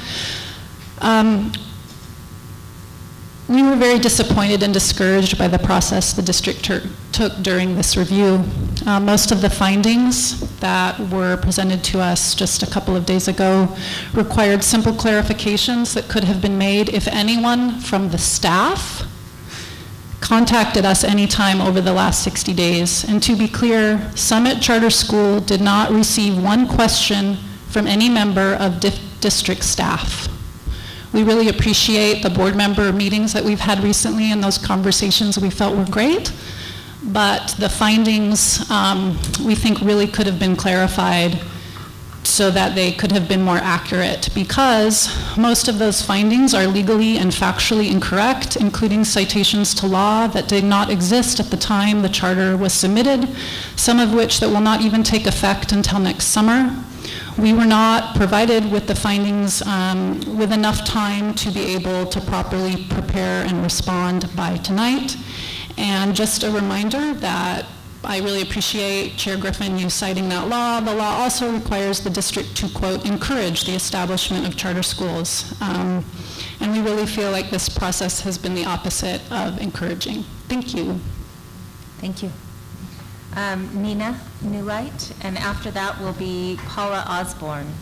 We were very disappointed and discouraged by the process the district took during this review. Most of the findings that were presented to us just a couple of days ago required simple clarifications that could have been made if anyone from the staff contacted us anytime over the last 60 days. And to be clear, Summit Charter School did not receive one question from any member of district staff. We really appreciate the board member meetings that we've had recently, and those conversations we felt were great. But the findings, we think, really could have been clarified so that they could have been more accurate, because most of those findings are legally and factually incorrect, including citations to law that did not exist at the time the charter was submitted, some of which that will not even take effect until next summer. We were not provided with the findings with enough time to be able to properly prepare and respond by tonight. And just a reminder that I really appreciate, Chair Griffin, you citing that law. The law also requires the district to, quote, encourage the establishment of charter schools. And we really feel like this process has been the opposite of encouraging. Thank you. Thank you. Nina Newlight, and after that will be Paula Osborne.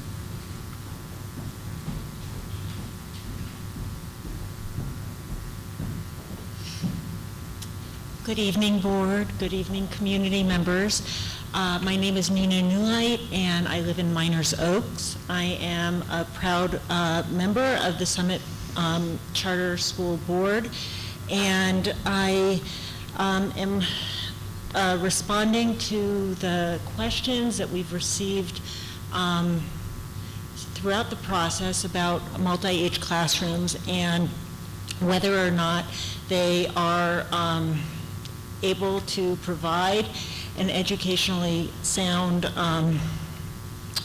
Good evening, board. Good evening, community members. My name is Nina Newlight, and I live in Miners Oaks. I am a proud member of the Summit Charter School Board, and I am responding to the questions that we've received throughout the process about multi-age classrooms and whether or not they are able to provide an educationally sound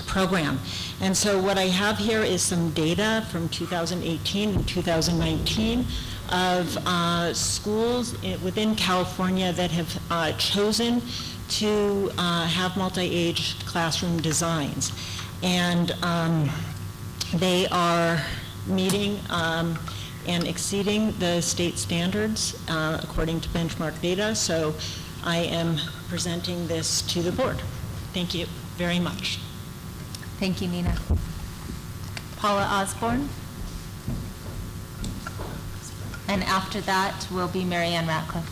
program. And so what I have here is some data from 2018 and 2019 of schools within California that have chosen to have multi-age classroom designs. And they are meeting and exceeding the state standards according to benchmark data. So I am presenting this to the board. Thank you very much. Thank you, Nina. Paula Osborne. And after that will be Mary Ann Ratcliffe.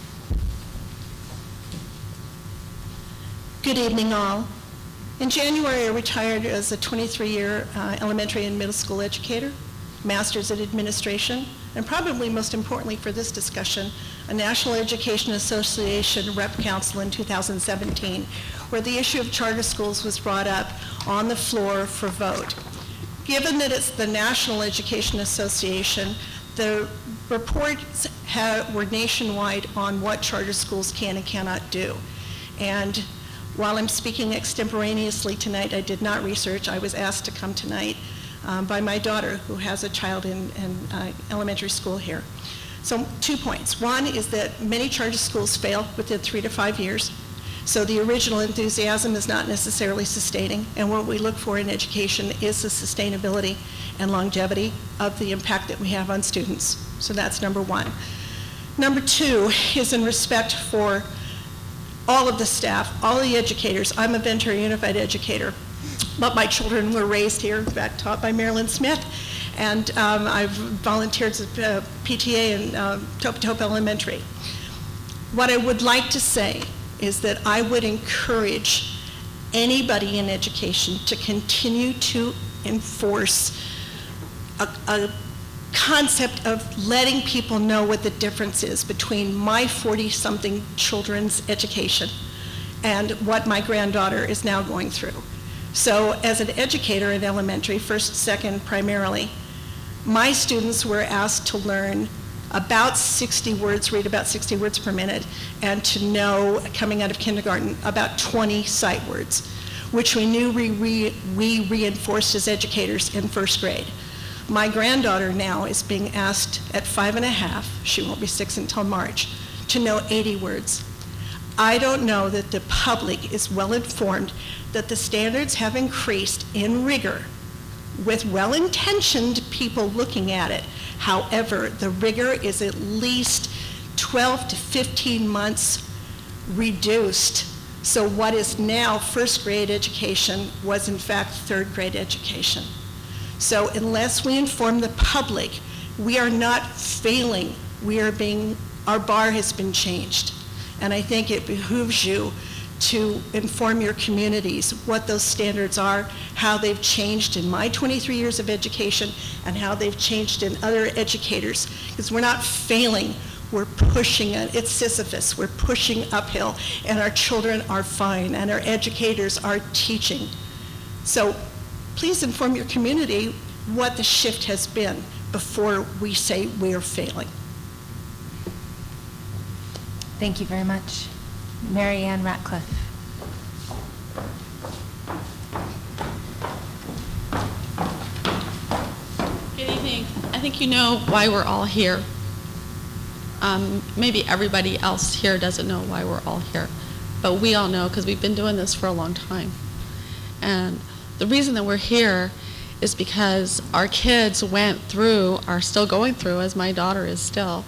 Good evening, all. In January, I retired as a 23-year elementary and middle school educator, master's in administration, and probably most importantly for this discussion, a National Education Association rep council in 2017, where the issue of charter schools was brought up on the floor for vote. Given that it's the National Education Association, the reports were nationwide on what charter schools can and cannot do. And while I'm speaking extemporaneously tonight, I did not research. I was asked to come tonight by my daughter, who has a child in elementary school here. So 2 points. One is that many charter schools fail within 3 to 5 years. So the original enthusiasm is not necessarily sustaining. And what we look for in education is the sustainability and longevity of the impact that we have on students. So that's number one. Number two is in respect for all of the staff, all the educators. I'm a Ventura Unified educator, but my children were raised here, in fact, taught by Marilyn Smith. And I've volunteered as a PTA in Topa Elementary. What I would like to say is that I would encourage anybody in education to continue to enforce a concept of letting people know what the difference is between my 40-something children's education and what my granddaughter is now going through. So as an educator in elementary, first, second, primarily, my students were asked to learn about 60 words, read about 60 words per minute, and to know, coming out of kindergarten, about 20 sight words, which we knew we reinforced as educators in first grade. My granddaughter now is being asked at 5.5, she won't be 6 until March, to know 80 words. I don't know that the public is well informed that the standards have increased in rigor with well-intentioned people looking at it. However, the rigor is at least 12 to 15 months reduced So what is now first grade education was in fact third grade education. So unless we inform the public, we are not failing. Our bar has been changed. And I think it behooves you to inform your communities what those standards are, how they've changed in my 23 years of education, and how they've changed in other educators. Because we're not failing, we're pushing it. It's Sisyphus, we're pushing uphill, and our children are fine, and our educators are teaching. So please inform your community what the shift has been before we say we're failing. Thank you very much. Mary Ann Ratcliffe. Good evening. I think you know why we're all here. Maybe everybody else here doesn't know why we're all here, but we all know because we've been doing this for a long time. And the reason that we're here is because our kids are still going through, as my daughter is still,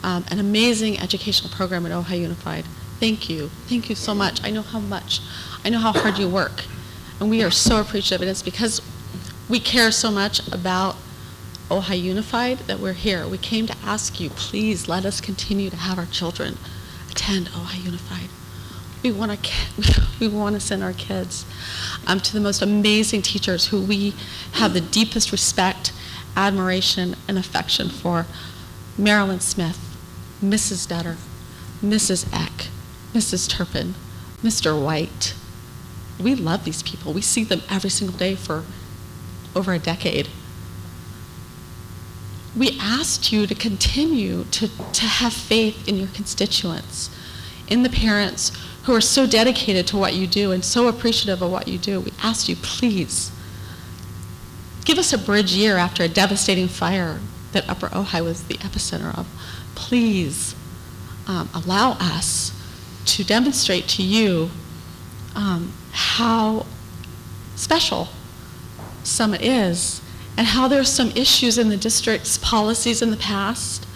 an amazing educational program at Ojai Unified. Thank you. Thank you so much. I know how hard you work. And we are so appreciative. And it's because we care so much about Ojai Unified that we're here. We came to ask you, please let us continue to have our children attend Ojai Unified. We want to send our kids to the most amazing teachers who we have the deepest respect, admiration, and affection for. Marilyn Smith, Mrs. Dutter, Mrs. Eck, Mrs. Turpin, Mr. White. We love these people. We see them every single day for over a decade. We asked you to continue to have faith in your constituents, in the parents who are so dedicated to what you do and so appreciative of what you do. We asked you, please, give us a bridge year after a devastating fire that Upper Ojai was the epicenter of. Please allow us to demonstrate to you how special Summit is and how there are some issues in the district's policies in the past.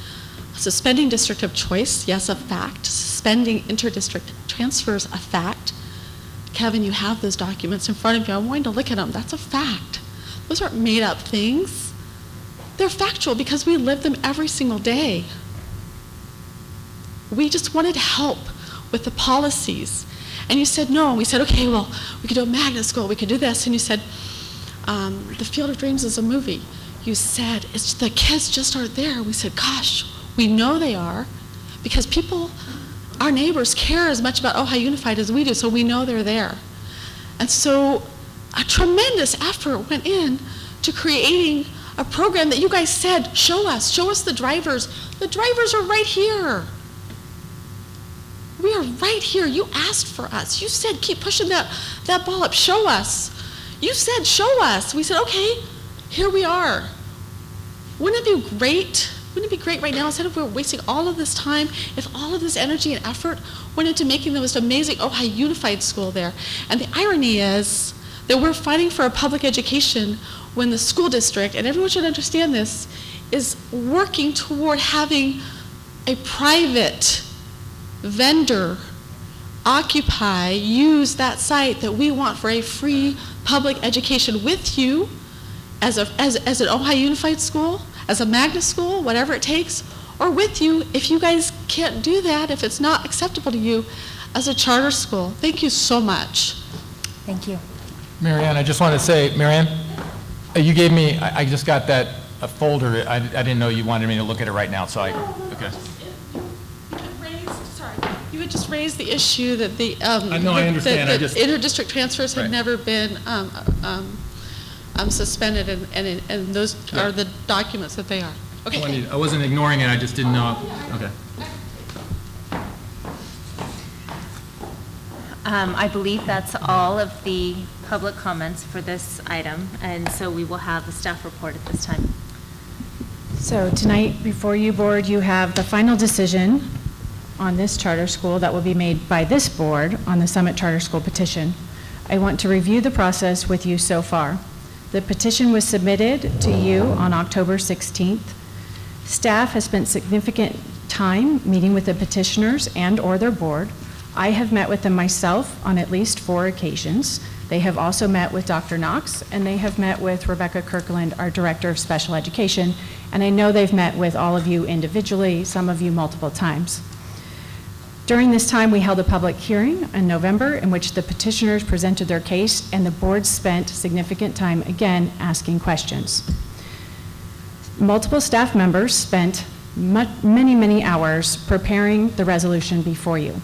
Suspending district of choice, yes, a fact. Suspending interdistrict transfers, a fact. Kevin, you have those documents in front of you. I wanted to look at them. That's a fact. Those aren't made up things. They're factual because we live them every single day. We just wanted to help with the policies. And you said no, and we said, okay, well, we could do a magnet school, we could do this. And you said, The Field of Dreams is a movie. You said, the kids just aren't there. We said, gosh, we know they are because people, our neighbors, care as much about Ojai Unified as we do, so we know they're there. And so a tremendous effort went in to creating a program that you guys said, show us the drivers. The drivers are right here. We are right here. You asked for us. You said, keep pushing that ball up. Show us. You said, show us. We said, okay, here we are. Wouldn't it be great? Wouldn't it be great right now, instead of we're wasting all of this time, if all of this energy and effort went into making the most amazing Ojai Unified School there? And the irony is that we're fighting for a public education when the school district, and everyone should understand this, is working toward having a private vendor occupy, use that site that we want for a free public education with you as an Ojai Unified School, as a magnet school, whatever it takes, or with you if you guys can't do that, if it's not acceptable to you, as a charter school. Thank you so much. Thank you. Marianne, I just want to say, Marianne, you gave me, I just got that a folder. I didn't know you wanted me to look at it right now, so okay. You had just raised the issue that the I know, I understand. that interdistrict transfers had never been suspended, and those are the documents that they are. Okay. I wasn't ignoring it. I just didn't know. Okay. I believe that's all of the public comments for this item, and so we will have a staff report at this time. So tonight, before you, board, you have the final decision on this charter school that will be made by this board on the Summit Charter School petition. I want to review the process with you so far. The petition was submitted to you on October 16th. Staff has spent significant time meeting with the petitioners and/or their board I have met with them myself on at least 4 occasions. They have also met with Dr. Knox, and they have met with Rebecca Kirkland, our Director of Special Education, and I know they've met with all of you individually, some of you multiple times. During this time, we held a public hearing in November in which the petitioners presented their case, and the board spent significant time, again, asking questions. Multiple staff members spent many, many hours preparing the resolution before you.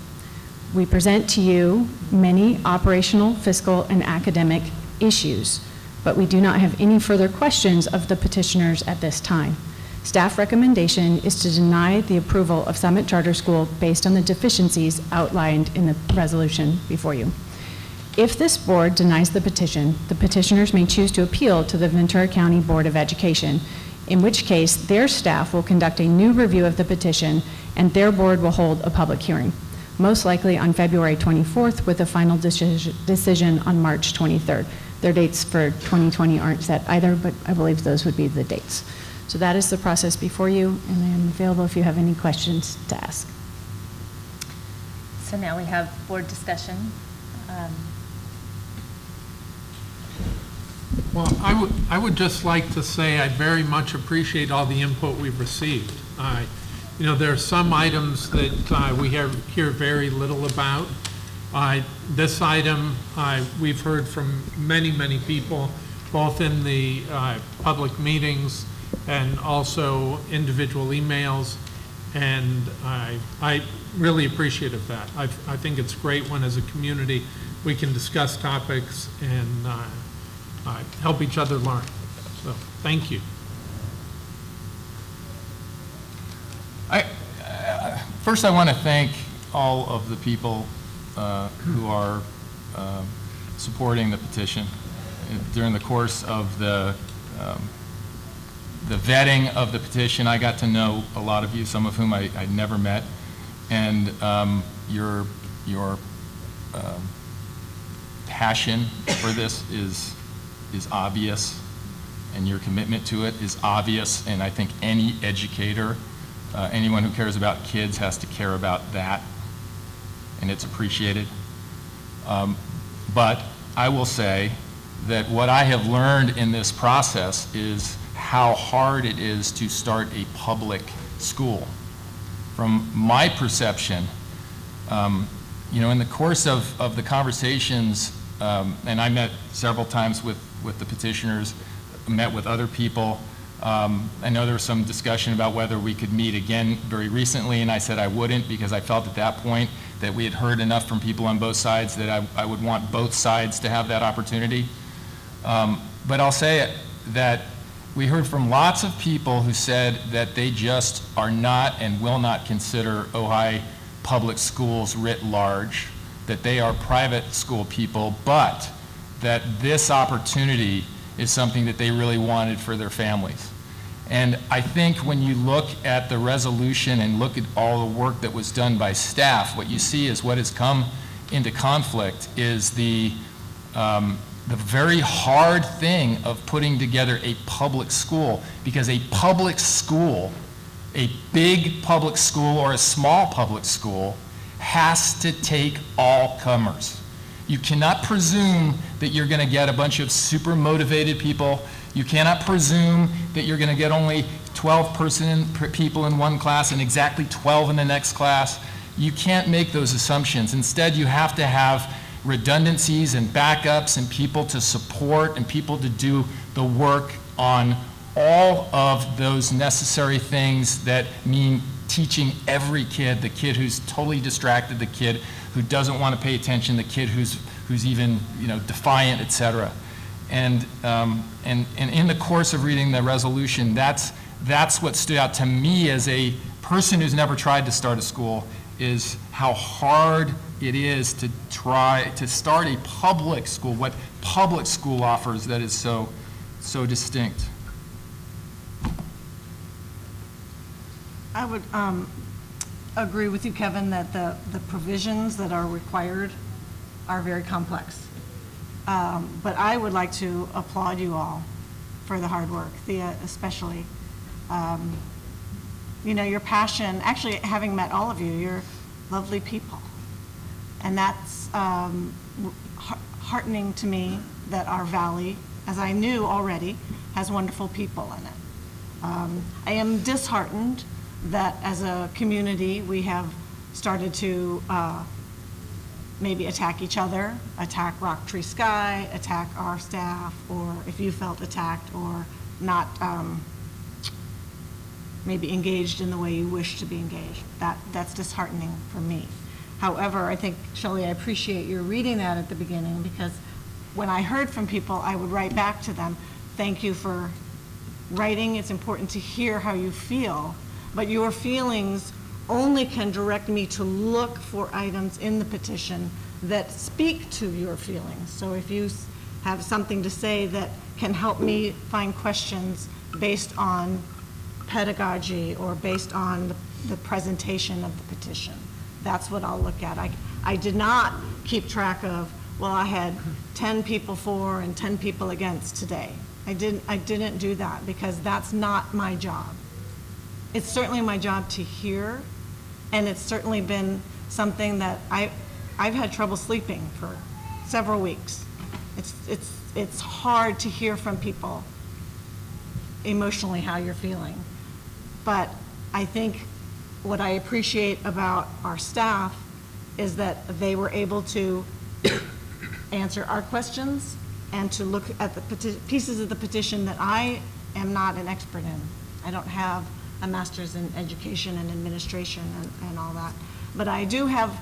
We present to you many operational, fiscal, and academic issues, but we do not have any further questions of the petitioners at this time. Staff recommendation is to deny the approval of Summit Charter School based on the deficiencies outlined in the resolution before you. If this board denies the petition, the petitioners may choose to appeal to the Ventura County Board of Education, in which case their staff will conduct a new review of the petition and their board will hold a public hearing, most likely on February 24th with a final decision on March 23rd. Their dates for 2020 aren't set either, but I believe those would be the dates. So that is the process before you, and I am available if you have any questions to ask. So now we have board discussion. Well, I would just like to say I very much appreciate all the input we've received. You know, there are some items that we hear very little about. This item, we've heard from many, many people, both in the public meetings and also individual emails, and I really appreciate that. I think it's great when, as a community, we can discuss topics and help each other learn. So, thank you. First, I want to thank all of the people who are supporting the petition. During the course of the vetting of the petition, I got to know a lot of you, some of whom I'd never met, and your passion for this is obvious, and your commitment to it is obvious, and I think any educator, anyone who cares about kids has to care about that, and it's appreciated. But I will say that what I have learned in this process is how hard it is to start a public school. From my perception, you know, in the course of the conversations, and I met several times with the petitioners, met with other people. I know there was some discussion about whether we could meet again very recently, and I said I wouldn't because I felt at that point that we had heard enough from people on both sides that I would want both sides to have that opportunity. But I'll say that we heard from lots of people who said that they just are not and will not consider Ojai public schools writ large, that they are private school people, but that this opportunity is something that they really wanted for their families. And I think when you look at the resolution and look at all the work that was done by staff, what you see is what has come into conflict is the very hard thing of putting together a public school, because a public school, a big public school or a small public school, has to take all comers. You cannot presume that you're going to get a bunch of super motivated people. You cannot presume that you're going to get only 12 people in one class and exactly 12 in the next class. You can't make those assumptions. Instead, you have to have redundancies and backups and people to support and people to do the work on all of those necessary things that mean teaching every kid, the kid who's totally distracted, the kid who doesn't want to pay attention, the kid who's even, you know, defiant, etc. And in the course of reading the resolution, that's what stood out to me as a person who's never tried to start a school, is how hard it is to try to start a public school, what public school offers that is so distinct. I would agree with you, Kevin, that the provisions that are required are very complex. But I would like to applaud you all for the hard work, especially, you know, your passion. Actually, having met all of you, you're lovely people. And that's heartening to me that our valley, as I knew already, has wonderful people in it. I am disheartened that as a community, we have started to maybe attack each other, attack Rock Tree Sky, attack our staff, or if you felt attacked or not maybe engaged in the way you wish to be engaged. That's disheartening for me. However, I think, Shelley, I appreciate your reading that at the beginning, because when I heard from people, I would write back to them, thank you for writing. It's important to hear how you feel, but your feelings only can direct me to look for items in the petition that speak to your feelings. So if you have something to say that can help me find questions based on pedagogy or based on the presentation of the petition, that's what I'll look at. I did not keep track of, well, I had 10 people for and 10 people against today. I didn't do that, because that's not my job. It's certainly my job to hear, and it's certainly been something that I've had trouble sleeping for several weeks. It's hard to hear from people emotionally how you're feeling. But I think what I appreciate about our staff is that they were able to answer our questions and to look at the pieces of the petition that I am not an expert in. I don't have a master's in education and administration and all that. But I do have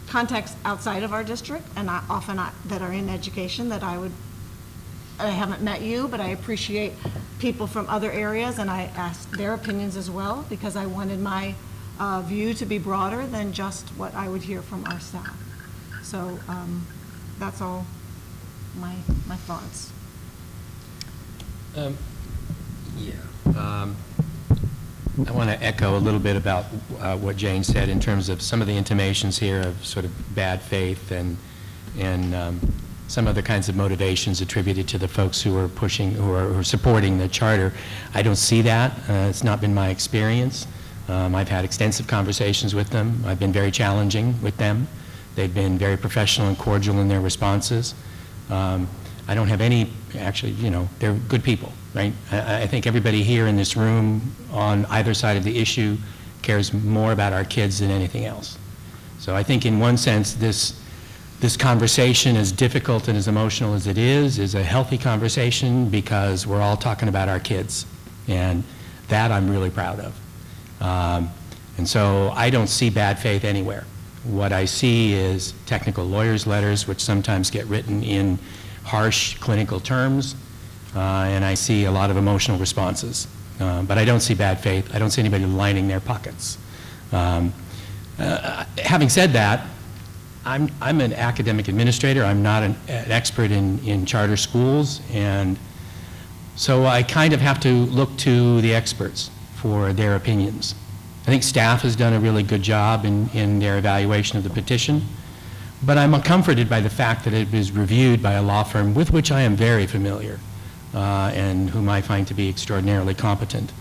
contacts outside of our district, and often that are in education that I haven't met you, but I appreciate people from other areas, and I ask their opinions as well, because I wanted my view to be broader than just what I would hear from our staff. So that's all my thoughts. I want to echo a little bit about what Jane said in terms of some of the intimations here of sort of bad faith and some other kinds of motivations attributed to the folks who are pushing, who are supporting the charter. I don't see that. It's not been my experience. I've had extensive conversations with them. I've been very challenging with them. They've been very professional and cordial in their responses. I don't have any, actually, you know, they're good people, right? I think everybody here in this room on either side of the issue cares more about our kids than anything else. So I think in one sense, this conversation, as difficult and as emotional as it is a healthy conversation, because we're all talking about our kids. And that I'm really proud of. And so I don't see bad faith anywhere. What I see is technical lawyers' letters, which sometimes get written in harsh clinical terms, and I see a lot of emotional responses. But I don't see bad faith. I don't see anybody lining their pockets. Having said that, I'm an academic administrator. I'm not an expert in charter schools, and so I kind of have to look to the experts for their opinions. I think staff has done a really good job in their evaluation of the petition, but I'm comforted by the fact that it was reviewed by a law firm with which I am very familiar and whom I find to be extraordinarily competent.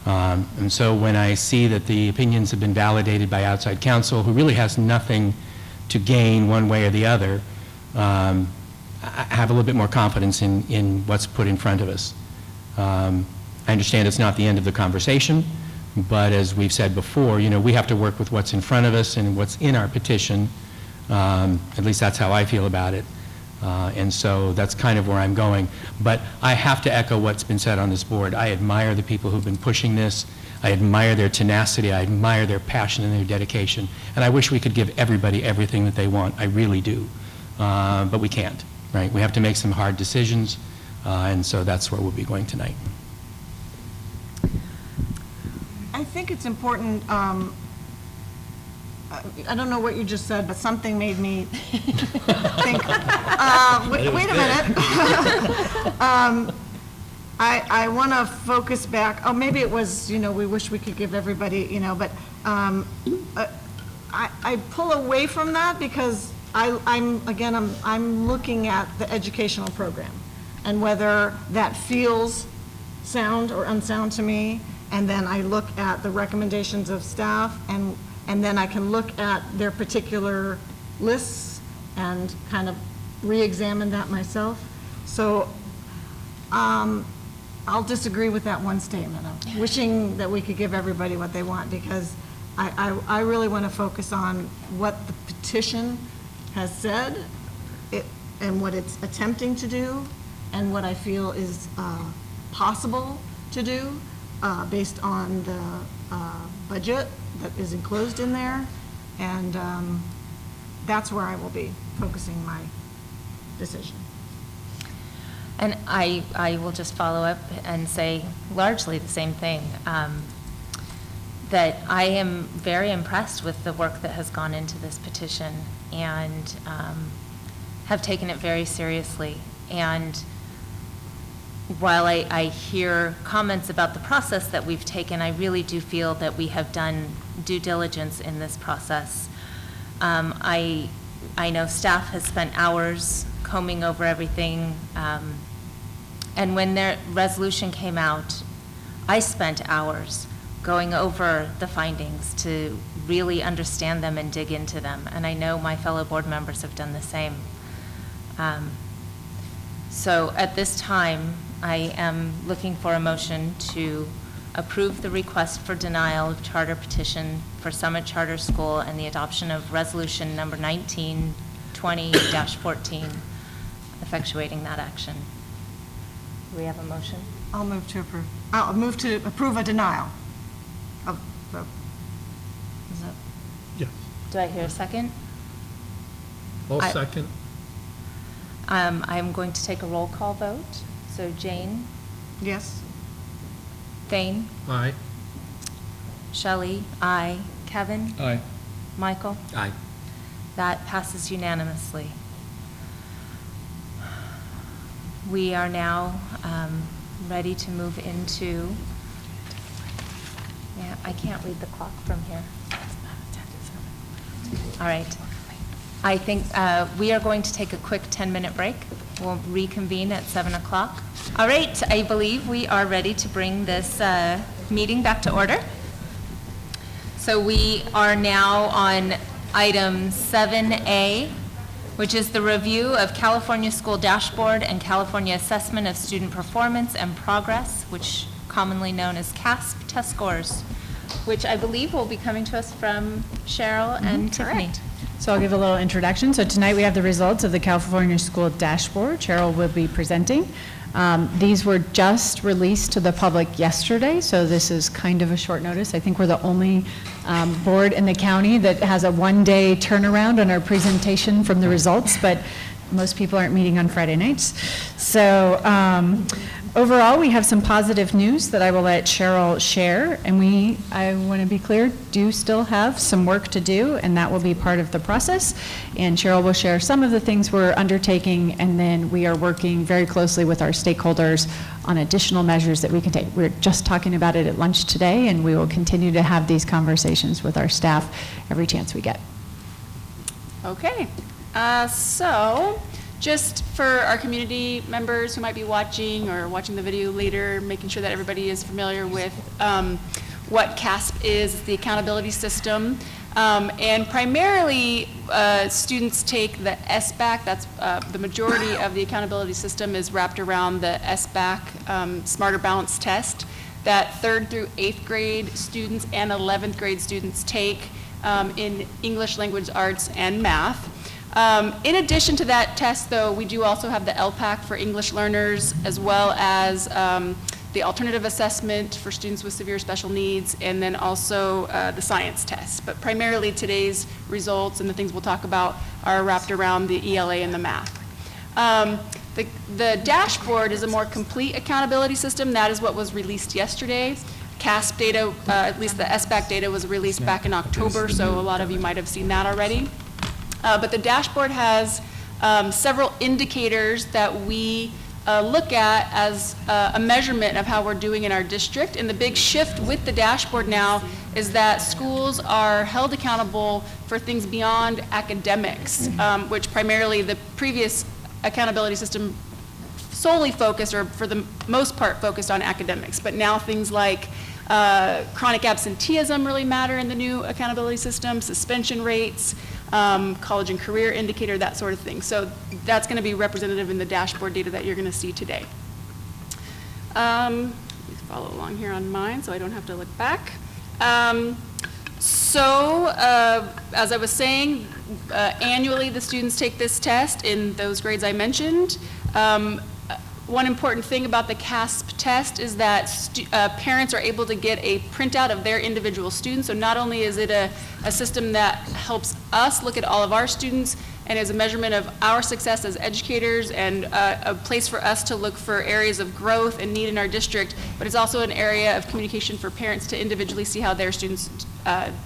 And so when I see that the opinions have been validated by outside counsel, who really has nothing to gain one way or the other, I have a little bit more confidence in what's put in front of us. I understand it's not the end of the conversation, but as we've said before, you know, we have to work with what's in front of us and what's in our petition. At least that's how I feel about it. And so that's kind of where I'm going. But I have to echo what's been said on this board. I admire the people who've been pushing this. I admire their tenacity. I admire their passion and their dedication. And I wish we could give everybody everything that they want. I really do. But we can't, right? We have to make some hard decisions. And so that's where we'll be going tonight. I think it's important, I don't know what you just said, but something made me think, wait a minute. I want to focus back, oh, maybe it was, you know, we wish we could give everybody, you know, but I pull away from that because I'm looking at the educational program and whether that feels sound or unsound to me. And then I look at the recommendations of staff and and then I can look at their particular lists and kind of re-examine that myself. So I'll disagree with that one statement of wishing that we could give everybody what they want, because I really want to focus on what the petition has said and what it's attempting to do and what I feel is possible to do based on the budget that is enclosed in there. And that's where I will be focusing my decision. And I will just follow up and say largely the same thing, that I am very impressed with the work that has gone into this petition and have taken it very seriously. And while I hear comments about the process that we've taken, I really do feel that we have done due diligence in this process. I know staff has spent hours combing over everything, and when their resolution came out, I spent hours going over the findings to really understand them and dig into them, and I know my fellow board members have done the same. So at this time, I am looking for a motion to approve the request for denial of charter petition for Summit Charter School and the adoption of resolution number 1920-14, effectuating that action. Do we have a motion? I'll move to approve. I'll move to approve a denial of, is that? Yes. Do I hear a second? I'll second. I'm going to take a roll call vote. So Jane? Yes. Thane? Aye. Shelley? Aye. Kevin? Aye. Michael? Aye. That passes unanimously. We are now ready to move into, yeah, I can't read the clock from here. All right. I think we are going to take a quick 10-minute break. We'll reconvene at 7 o'clock. All right, I believe we are ready to bring this meeting back to order. So we are now on item 7A, which is the review of California School Dashboard and California Assessment of Student Performance and Progress, which commonly known as CASP test scores, which I believe will be coming to us from Cheryl and Tiffany. Correct. So I'll give a little introduction. So tonight we have the results of the California School Dashboard. Cheryl will be presenting. These were just released to the public yesterday, so this is kind of a short notice. I think we're the only board in the county that has a one-day turnaround on our presentation from the results, but most people aren't meeting on Friday nights. So overall, we have some positive news that I will let Cheryl share, and I want to be clear, do still have some work to do, and that will be part of the process. And Cheryl will share some of the things we're undertaking, and then we are working very closely with our stakeholders on additional measures that we can take. We're just talking about it at lunch today, and we will continue to have these conversations with our staff every chance we get. Okay, so just for our community members who might be watching or watching the video later, making sure that everybody is familiar with what CASP is, the accountability system. And primarily, students take the SBAC, that's the majority of the accountability system is wrapped around the SBAC, Smarter Balance Test, that 3rd through 8th grade students and 11th grade students take in English, language arts, and math. In addition to that test, though, we do also have the LPAC for English learners, as well as the alternative assessment for students with severe special needs, and then also the science test. But primarily today's results and the things we'll talk about are wrapped around the ELA and the math. The dashboard is a more complete accountability system. That is what was released yesterday. CASP data, at least the SBAC data, was released back in October, so a lot of you might have seen that already. But the dashboard has several indicators that we look at as a measurement of how we're doing in our district. And the big shift with the dashboard now is that schools are held accountable for things beyond academics, which primarily the previous accountability system solely focused, or for the most part focused on academics. But now things like Chronic absenteeism really matter in the new accountability system, suspension rates, college and career indicator, that sort of thing. So that's going to be representative in the dashboard data that you're going to see today. Let me follow along here on mine so I don't have to look back. As I was saying, annually the students take this test in those grades I mentioned. One important thing about the CASP test is that parents are able to get a printout of their individual students. So not only is it a system that helps us look at all of our students and is a measurement of our success as educators and a place for us to look for areas of growth and need in our district, but it's also an area of communication for parents to individually see how their students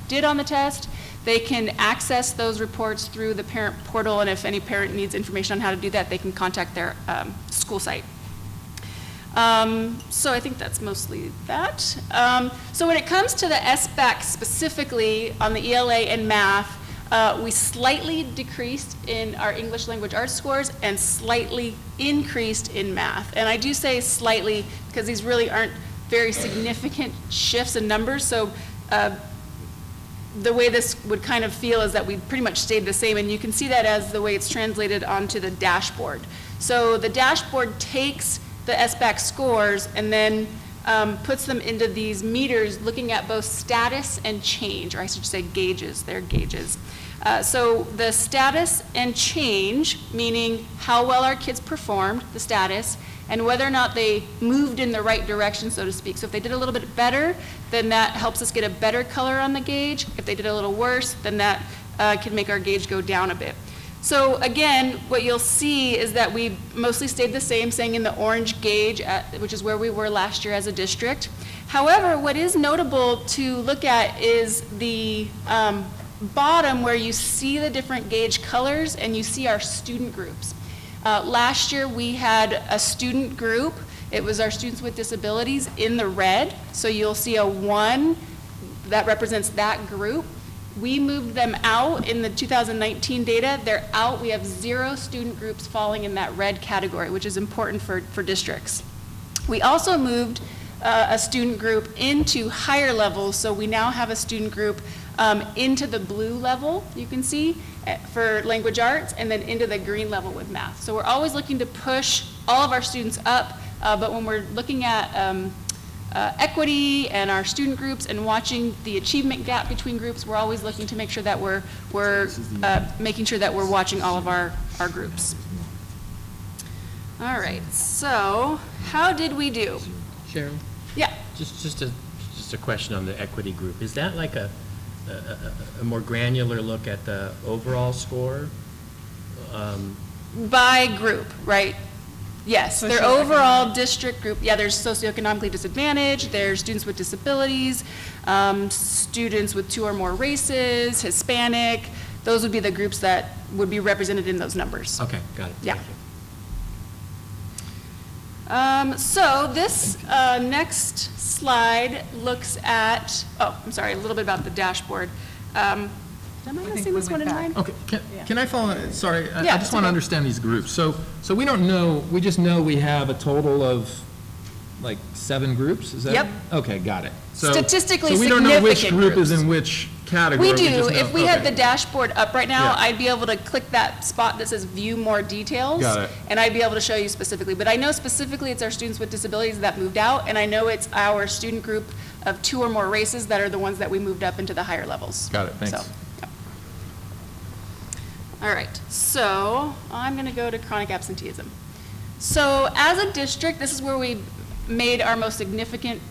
did on the test. They can access those reports through the parent portal, and if any parent needs information on how to do that, they can contact their school site. So I think that's mostly that. So when it comes to the SBAC specifically on the ELA and math, we slightly decreased in our English language arts scores and slightly increased in math. And I do say slightly because these really aren't very significant shifts in numbers. So the way this would kind of feel is that we pretty much stayed the same, and you can see that as the way it's translated onto the dashboard. So the dashboard takes the SBAC scores and then puts them into these meters looking at both status and change, or I should say gauges, they're gauges. So the status and change, meaning how well our kids performed, the status, and whether or not they moved in the right direction, so to speak. So if they did a little bit better, then that helps us get a better color on the gauge. If they did a little worse, then that can make our gauge go down a bit. So again, what you'll see is that we mostly stayed the same, staying in the orange gauge, which is where we were last year as a district. However, what is notable to look at is the bottom where you see the different gauge colors and you see our student groups. Last year we had a student group. It was our students with disabilities in the red. So you'll see a 1 that represents that group. We moved them out in the 2019 data. They're out. We have 0 student groups falling in that red category, which is important for districts. We also moved a student group into higher levels. So we now have a student group into the blue level, you can see, for language arts, and then into the green level with math. So we're always looking to push all of our students up, but when we're looking at equity and our student groups and watching the achievement gap between groups, we're always looking to make sure that we're making sure that we're watching all of our groups. All right, so how did we do? Cheryl? Yeah. Just a question on the equity group. Is that like a more granular look at the overall score? By group, right? Yes, their overall district group. Yeah, there's socioeconomically disadvantaged, there's students with disabilities, students with 2 or more races, Hispanic. Those would be the groups that would be represented in those numbers. Okay, got it. Yeah. Thank you. So this next slide looks at, I'm sorry, a little bit about the dashboard. Am I missing this one in mine? Okay, can I follow, sorry, I Yeah, just want to understand these groups. So we don't know, we just know we have a total of like 7 groups, is that? Yep. Okay, got it. So- Statistically So we don't know which significant group is groups. in which category. We do. just know- If we had okay. the dashboard up right now, Yeah. I'd be able to click that spot that says view more details. Got it. And I'd be able to show you specifically. But I know specifically it's our students with disabilities that moved out, and I know it's our student group of 2 or more races that are the ones that we moved up into the higher levels. Got it, thanks. So, yeah. All right, so I'm going to go to chronic absenteeism. So as a district, this is where we made our most significant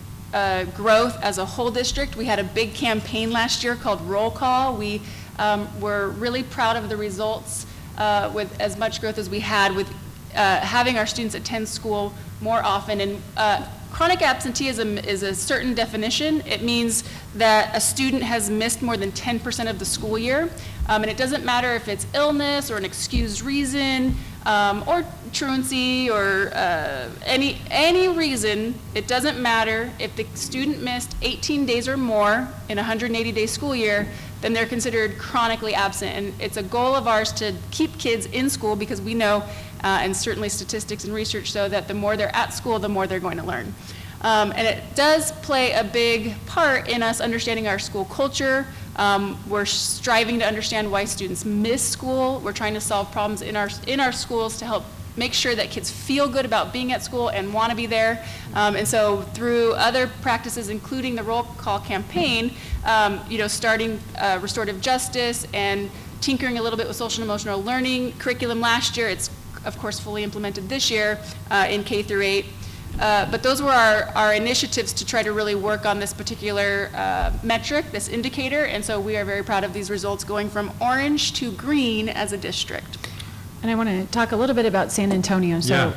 growth as a whole district. We had a big campaign last year called Roll Call. We were really proud of the results with as much growth as we had with having our students attend school more often. And chronic absenteeism is a certain definition. It means that a student has missed more than 10% of the school year. And it doesn't matter if it's illness or an excused reason, or truancy, or any reason. It doesn't matter. If the student missed 18 days or more in a 180-day school year, then they're considered chronically absent. And it's a goal of ours to keep kids in school because we know, and certainly statistics and research show that the more they're at school, the more they're going to learn. And it does play a big part in us understanding our school culture. We're striving to understand why students miss school. We're trying to solve problems in our schools to help make sure that kids feel good about being at school and want to be there. And so through other practices, including the roll call campaign, starting restorative justice and tinkering a little bit with social and emotional learning curriculum last year. It's, of course, fully implemented this year in K through 8. But those were our initiatives to try to really work on this particular metric, this indicator, and so we are very proud of these results going from orange to green as a district. And I want to talk a little bit about San Antonio. So,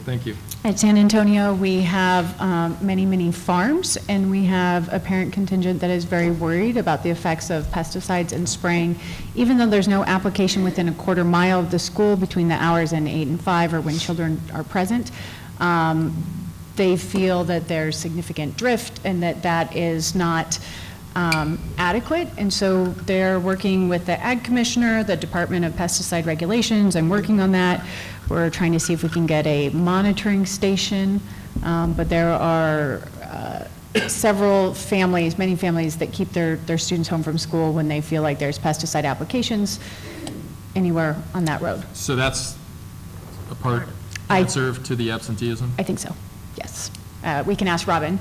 thank you. At San Antonio, we have many farms, and we have a parent contingent that is very worried about the effects of pesticides and spraying. Even though there's no application within a quarter mile of the school between the hours and 8 and 5 or when children are present, they feel that there's significant drift and that is not adequate, and so they're working with the Ag Commissioner, the Department of Pesticide Regulations. I'm working on that. We're trying to see if we can get a monitoring station, but there are several families, many families that keep their students home from school when they feel like there's pesticide applications anywhere on that road. So that's a part answer to the absenteeism? I think so, yes. We can ask Robin.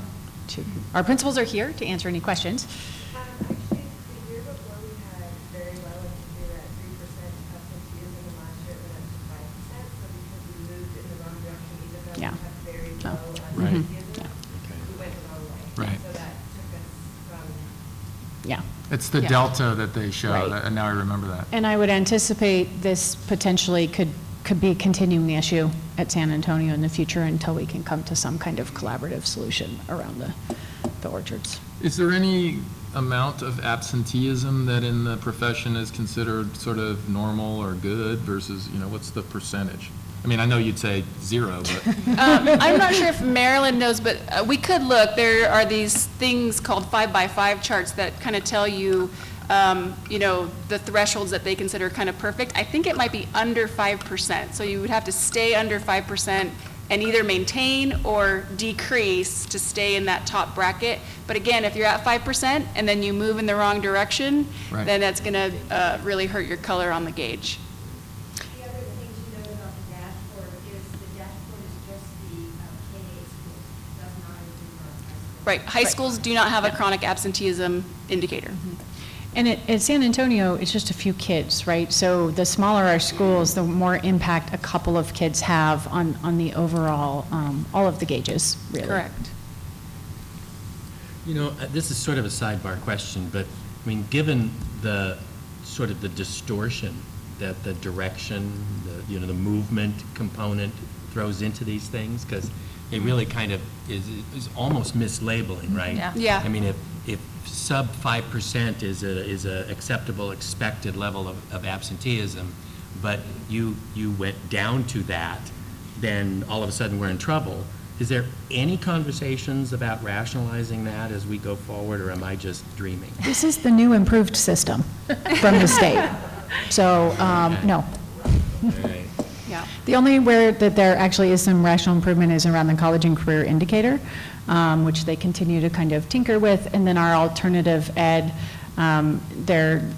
Our principals are here to answer any questions. Actually, the year before we had very low, I think we were at 3% absenteeism, and last year it went up to 5%, so because we moved in the wrong direction, even though we have very low absenteeism, we went the wrong way. Right. So that took us from... It's the delta that they show, and now I remember that. And I would anticipate this potentially could be a continuing issue at San Antonio in the future until we can come to some kind of collaborative solution around the orchards. Is there any amount of absenteeism that in the profession is considered sort of normal or good versus, what's the percentage? I mean, I know you'd say 0, but. I'm not sure if Marilyn knows, but we could look. There are these things called 5x5 charts that kind of tell you the thresholds that they consider kind of perfect. I think it might be under 5%. So you would have to stay under 5% and either maintain or decrease to stay in that top bracket. But again, if you're at 5% and then you move in the wrong direction, then that's going to really hurt your color on the gauge. The other thing to note about the dashboard is the dashboard is just the K-8 schools. It does not include our high schools. Right. High schools do not have a chronic absenteeism indicator. And at San Antonio, it's just a few kids, right? So the smaller our schools, the more impact a couple of kids have on the overall, all of the gauges, really. Correct. This is sort of a sidebar question, but I mean, given the sort of the distortion that the direction, the movement component throws into these things, because it really kind of is almost mislabeling, right? Yeah. I mean, if sub 5% is a acceptable expected level of absenteeism, but you went down to that, then all of a sudden we're in trouble. Is there any conversations about rationalizing that as we go forward, or am I just dreaming? This is the new improved system from the state. So, no. Right. Yeah. The only where that there actually is some rational improvement is around the college and career indicator, which they continue to kind of tinker with. And then our alternative ed, they're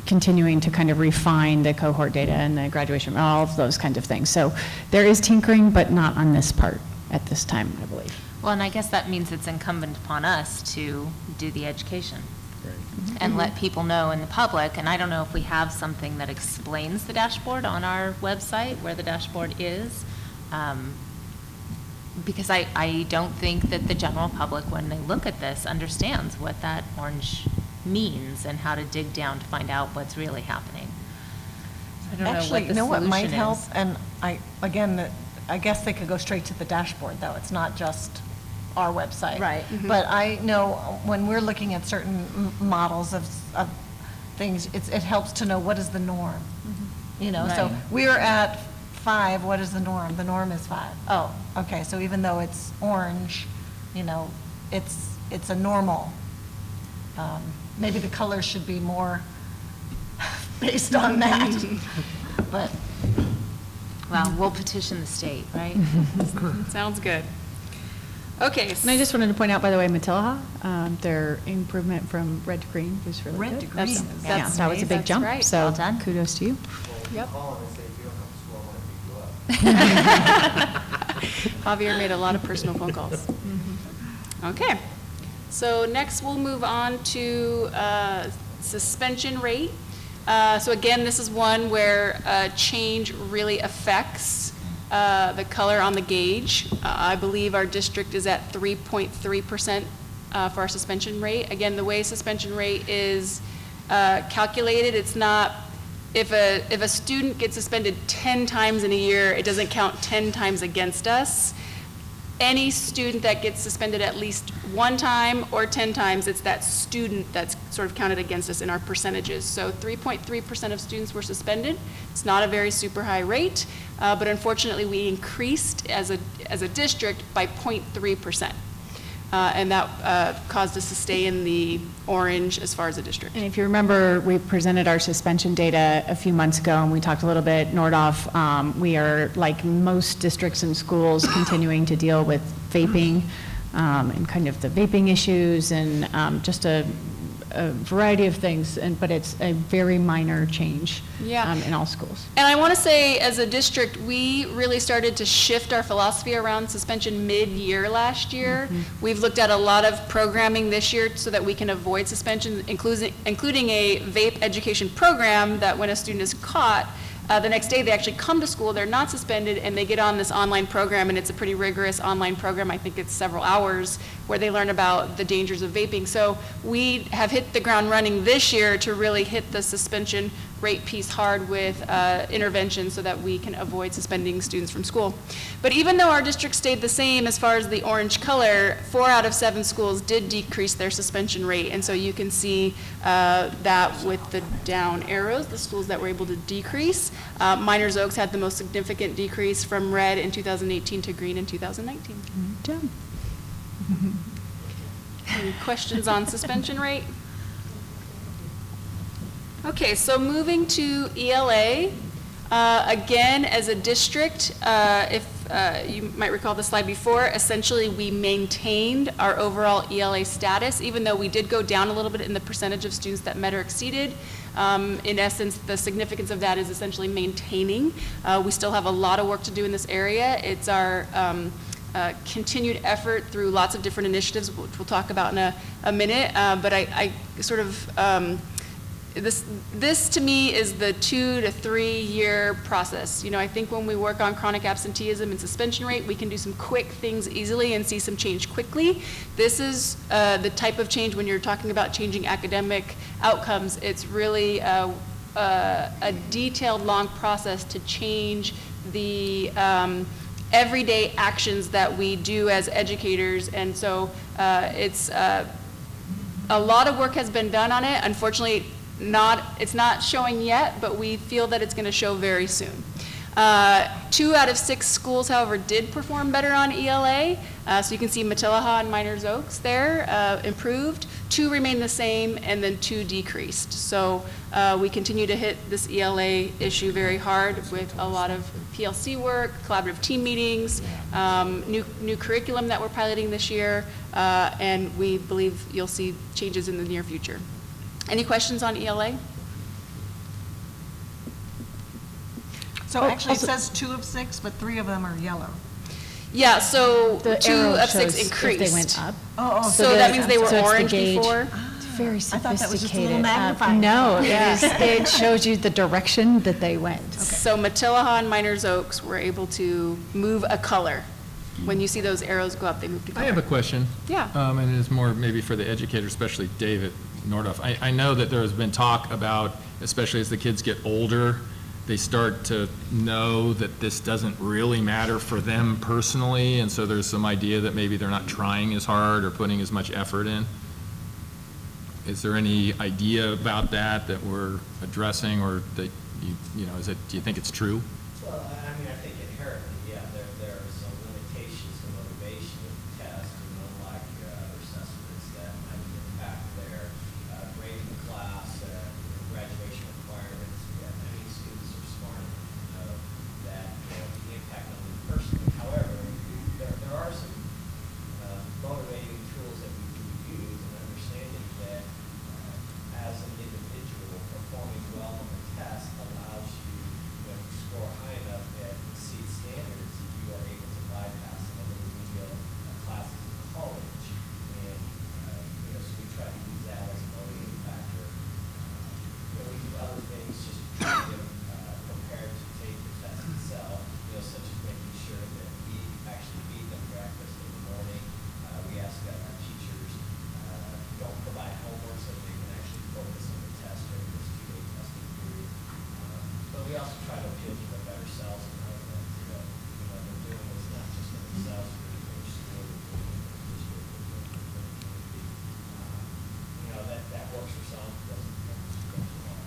continuing to kind of refine the cohort data and the graduation, all of those kinds of things. So there is tinkering, but not on this part at this time, I believe. Well, and I guess that means it's incumbent upon us to do the education. And let people know in the public, and I don't know if we have something that explains the dashboard on our website, where the dashboard is, because I don't think that the general public, when they look at this, understands what that orange means and how to dig down to find out what's really happening. I don't Actually, know what the what might solution help, is. and I guess they could go straight to the dashboard, though. It's not just our website. Right. Mhm. But I know when we're looking at certain models of things, it helps to know what is the norm. So Right. we're at 5, what is the norm? The norm is 5. Oh, okay, so even though it's orange, it's a normal. Maybe the colors should be more based on that, but. Well, we'll petition the state, right? Sounds good. Okay. And I just wanted to point out, by the way, Matilaha, their improvement from red to green was really good. Red to That's- green. Yeah, That's that was a big amazing. jump. That's right. So Well done. kudos to you. Yep. Call and say, if you don't come to school, I'm gonna beat you up. Javier made a lot of personal phone calls. Okay. So next we'll move on to suspension rate. So again, this is one where change really affects the color on the gauge. I believe our district is at 3.3% for our suspension rate. Again, the way suspension rate is calculated, it's not, if a student gets suspended 10 times in a year, it doesn't count 10 times against us. Any student that gets suspended at least one time or 10 times, it's that student that's sort of counted against us in our percentages. So 3.3% of students were suspended. It's not a very super high rate, but unfortunately we increased as a district by 0.3%. And that caused us to stay in the orange as far as a district. And if you remember, we presented our suspension data a few months ago, and we talked a little bit, Nordhoff, we are, like most districts and schools, continuing to deal with vaping and kind of the vaping issues and just a variety of things, but it's a very minor change in all schools. And I want to say, as a district, we really started to shift our philosophy around suspension mid-year last year. We've looked at a lot of programming this year so that we can avoid suspension, including a vape education program that when a student is caught, the next day they actually come to school, they're not suspended, and they get on this online program, and it's a pretty rigorous online program. I think it's several hours where they learn about the dangers of vaping. So we have hit the ground running this year to really hit the suspension rate piece hard with intervention so that we can avoid suspending students from school. But even though our district stayed the same as far as the orange color, 4 out of 7 schools did decrease their suspension rate. And so you can see that with the down arrows, the schools that were able to decrease. Miners Oaks had the most significant decrease from red in 2018 to green in 2019. Good job. Any questions on suspension rate? Okay, so moving to ELA, again, as a district, if you might recall the slide before, essentially we maintained our overall ELA status, even though we did go down a little bit in the percentage of students that met or exceeded. In essence, the significance of that is essentially maintaining. We still have a lot of work to do in this area. It's our continued effort through lots of different initiatives, which we'll talk about in a minute, but I sort of, this to me is the 2 to 3 year process. You know, I think when we work on chronic absenteeism and suspension rate, we can do some quick things easily and see some change quickly. This is the type of change when you're talking about changing academic outcomes. It's really a detailed, long process to change the everyday actions that we do as educators, and so it's a lot of work has been done on it. Unfortunately, it's not showing yet, but we feel that it's going to show very soon. 2 out of 6 schools, however, did perform better on ELA. So you can see Matilaha and Miners Oaks there improved. 2 remained the same, and then 2 decreased. So we continue to hit this ELA issue very hard with a lot of PLC work, collaborative team meetings, new curriculum that we're piloting this year, and we believe you'll see changes in the near future. Any questions on ELA? So actually it says 2 of 6, but 3 of them are yellow. Yeah, so The 2 arrow of 6 shows if increased. they went up. So that means they were so it's the orange gauge. before? It's very I thought that was just a little sophisticated. magnifying. No, Yeah. it shows you the direction that they went. So Matilaha and Miners Oaks were able to move a color. When you see those arrows go up, they move to color. I have a question. Yeah. And it's more maybe for the educator, especially David Nordhoff. I know that there has been talk about, especially as the kids get older, they start to know that this doesn't really matter for them personally, and so there's some idea that maybe they're not trying as hard or putting as much effort in. Is there any idea about that we're addressing, or that you know, do you think it's true? Well, I mean, I think inherently, yeah, there are some limitations to motivation of the test, and unlike other assessments that might impact their grading class, graduation requirements. Yeah, many students are smart enough to know that the impact on them personally. However, there are some we also try to appeal to the better selves and know that, they're doing this not just for themselves, but for their school, they're doing it for the district, they're doing it for the community. That works for some, doesn't for all.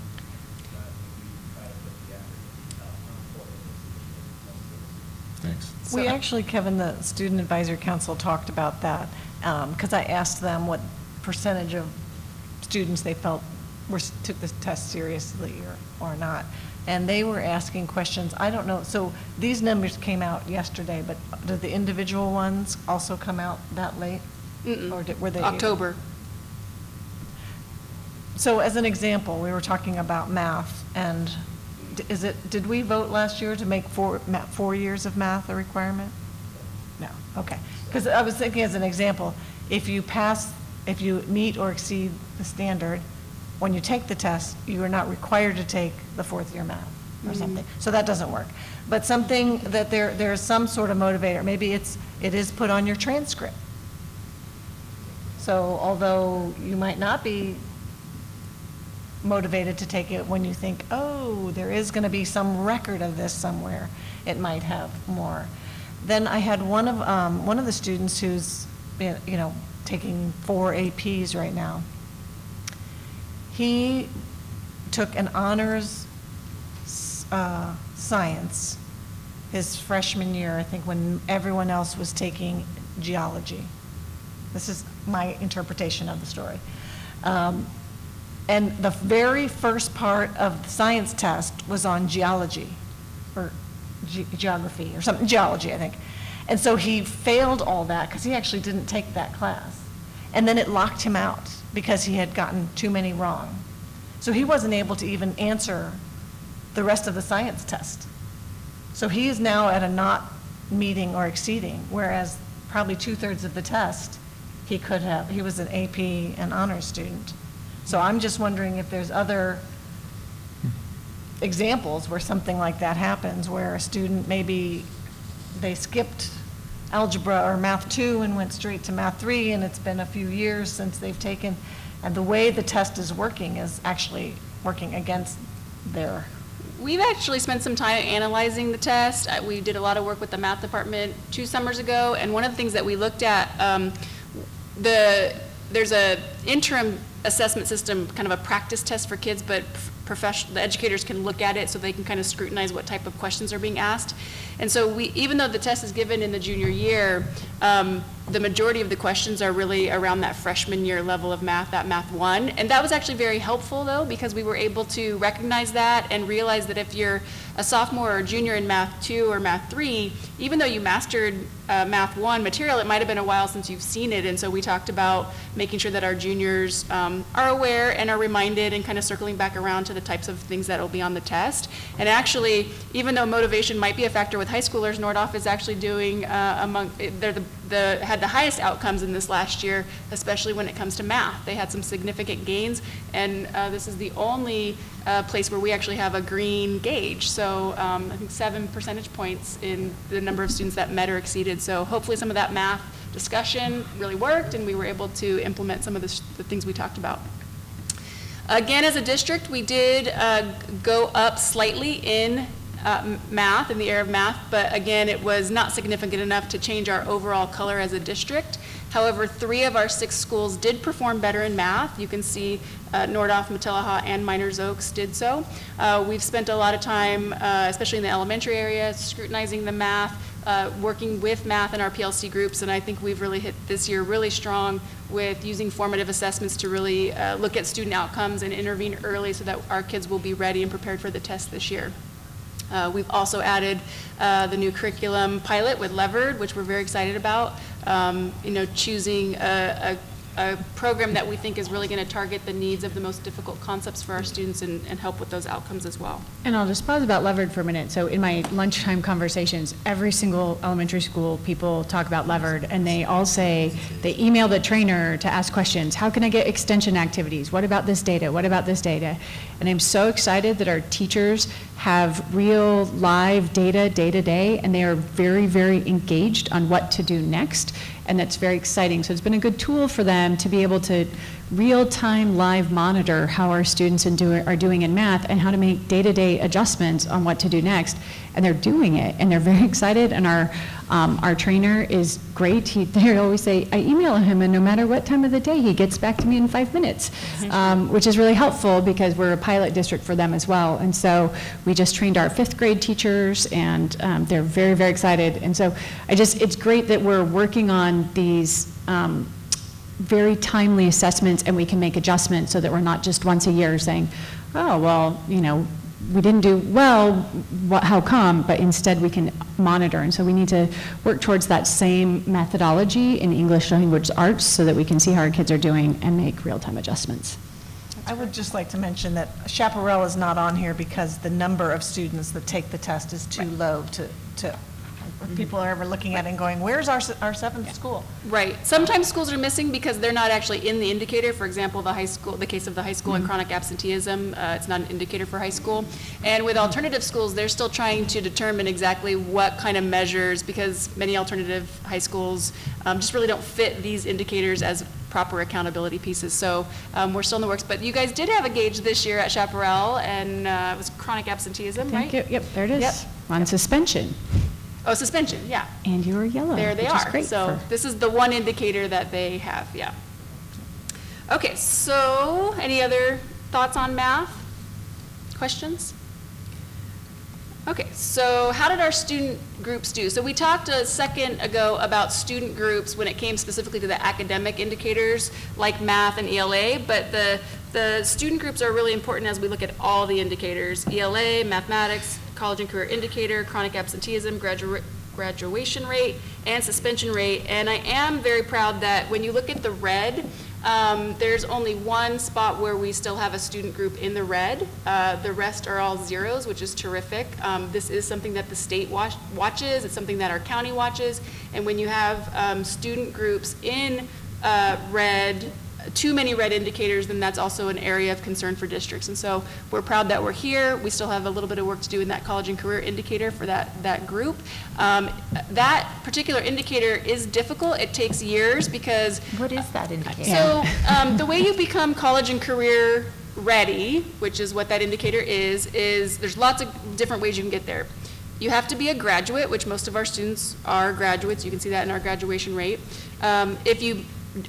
But we try to put the effort into how important it is. Thanks. We actually, Kevin, the Student Advisory Council talked about that, because I asked them what percentage of students they felt took this test seriously or not. And they were asking questions, I don't know, so these numbers came out yesterday, but did the individual ones also come out that late? Or were they? October. So as an example, we were talking about math, and did we vote last year to make 4 years of math a requirement? No, okay. Because I was thinking as an example, if you meet or exceed the standard, when you take the test, you are not required to take the 4th year math or something. So that doesn't work. But something that there is some sort of motivator, maybe it is put on your transcript. So although you might not be motivated to take it when you think, oh, there is going to be some record of this somewhere, it might have more. Then I had one of the students who's taking 4 APs right now. He took an honors science his freshman year, I think, when everyone else was taking geology. This is my interpretation of the story. And the very first part of the science test was on geology, or geography, or something, geology, I think. And so he failed all that because he actually didn't take that class. And then it locked him out because he had gotten too many wrong. So he wasn't able to even answer the rest of the science test. So he is now at a not meeting or exceeding, whereas probably 2/3 of the test he was an AP and honors student. So I'm just wondering if there's other examples where something like that happens, where a student, maybe they skipped algebra or math 2 and went straight to math 3, and it's been a few years since they've taken, and the way the test is working is actually working against their. We've actually spent some time analyzing the test. We did a lot of work with the math department 2 summers ago, and one of the things that we looked at, there's a interim assessment system, kind of a practice test for kids, but the educators can look at it so they can kind of scrutinize what type of questions are being asked. And so even though the test is given in the junior year, the majority of the questions are really around that freshman year level of math, that math 1. And that was actually very helpful, though, because we were able to recognize that and realize that if you're a sophomore or junior in math 2 or math 3, even though you mastered math 1 material, it might have been a while since you've seen it. And so we talked about making sure that our juniors are aware and are reminded, and kind of circling back around to the types of things that will be on the test. And actually, even though motivation might be a factor with high schoolers, Nordhoff is actually doing had the highest outcomes in this last year, especially when it comes to math. They had some significant gains, and this is the only place where we actually have a green gauge. So I think 7 percentage points in the number of students that met or exceeded. So hopefully some of that math discussion really worked, and we were able to implement some of the things we talked about. Again, as a district, we did go up slightly in math, in the area of math, but again, it was not significant enough to change our overall color as a district. However, 3 of our 6 schools did perform better in math. You can see Nordhoff, Matilaha, and Miners Oaks did so. We've spent a lot of time, especially in the elementary area, scrutinizing the math, working with math in our PLC groups, and I think we've really hit this year really strong with using formative assessments to really look at student outcomes and intervene early so that our kids will be ready and prepared for the test this year. We've also added the new curriculum pilot with Levered, which we're very excited about. Choosing a program that we think is really going to target the needs of the most difficult concepts for our students and help with those outcomes as well. And I'll just pause about Levered for a minute. So in my lunchtime conversations, every single elementary school, people talk about Levered, and they all say, they email the trainer to ask questions. How can I get extension activities? What about this data? What about this data? And I'm so excited that our teachers have real live data day to day, and they are very, very engaged on what to do next. And that's very exciting. So it's been a good tool for them to be able to real-time live monitor how our students are doing in math and how to make day-to-day adjustments on what to do next. And they're doing it, and they're very excited, and our trainer is great. They always say, I email him, and no matter what time of the day, he gets back to me in 5 minutes, which is really helpful because we're a pilot district for them as well. And so we just trained our 5th grade teachers, and they're very, very excited. And so it's great that we're working on these very timely assessments, and we can make adjustments so that we're not just once a year saying, oh, well, you know, we didn't do well, how come? But instead we can monitor. And so we need to work towards that same methodology in English language arts so that we can see how our kids are doing and make real-time adjustments. I would just like to mention that Chaparral is not on here because the number of students that take the test is too low to people are ever looking at it and going, where's our 7th school? Right. Sometimes schools are missing because they're not actually in the indicator. For example, the case of the high school and chronic absenteeism, it's not an indicator for high school. And with alternative schools, they're still trying to determine exactly what kind of measures, because many alternative high schools just really don't fit these indicators as proper accountability pieces. So we're still in the works. But you guys did have a gauge this year at Chaparral, and it was chronic absenteeism, right? Yep, there it is. Yep. On suspension. Oh, suspension, yeah. And you were yellow. There they which are. is great So this is the one indicator that they have, yeah. Okay, so any other thoughts on math? Questions? Okay, so how did our student groups do? So we talked a second ago about student groups when it came specifically to the academic indicators like math and ELA, but the student groups are really important as we look at all the indicators: ELA, mathematics, college and career indicator, chronic absenteeism, graduation rate, and suspension rate. And I am very proud that when you look at the red, there's only one spot where we still have a student group in the red. The rest are all zeros, which is terrific. This is something that the state watches. It's something that our county watches. And when you have student groups in red, too many red indicators, then that's also an area of concern for districts. And so we're proud that we're here. We still have a little bit of work to do in that college and career indicator for that group. That particular indicator is difficult. It takes years because... What is that indicator? So the way you become college and career ready, which is what that indicator is there's lots of different ways you can get there. You have to be a graduate, which most of our students are graduates. You can see that in our graduation rate. If you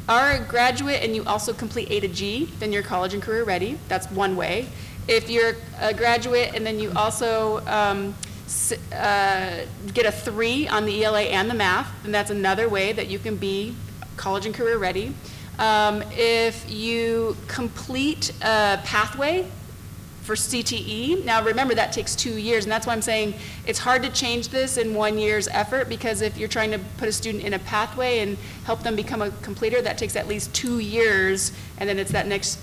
are a graduate and you also complete A to G, then you're college and career ready. That's one way. If you're a graduate and then you also get a 3 on the ELA and the math, then that's another way that you can be college and career ready. If you complete a pathway for CTE, now remember that takes 2 years, and that's why I'm saying it's hard to change this in 1 year's effort, because if you're trying to put a student in a pathway and help them become a completer, that takes at least 2 years, and then it's that next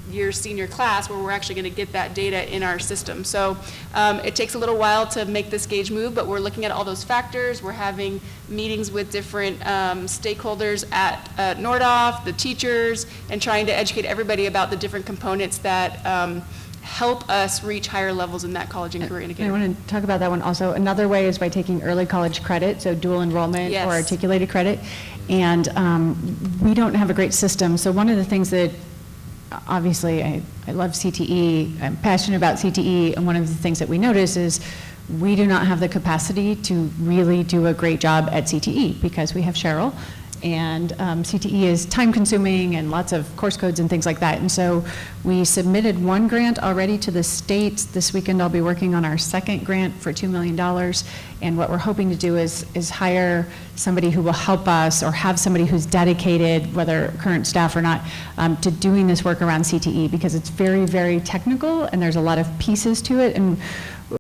year's senior class where we're actually going to get that data in our system. So it takes a little while to make this gauge move, but we're looking at all those factors. We're having meetings with different stakeholders at Nordhoff, the teachers, and trying to educate everybody about the different components that help us reach higher levels in that college and career indicator. I want to talk about that one also. Another way is by taking early college credit, so dual enrollment or articulated credit. And we don't have a great system. So one of the things that, obviously, I love CTE, I'm passionate about CTE, and one of the things that we notice is we do not have the capacity to really do a great job at CTE because we have Cheryl. And CTE is time-consuming and lots of course codes and things like that. And so we submitted one grant already to the state. This weekend I'll be working on our second grant for $2 million. And what we're hoping to do is hire somebody who will help us, or have somebody who's dedicated, whether current staff or not, to doing this work around CTE, because it's very, very technical and there's a lot of pieces to it. And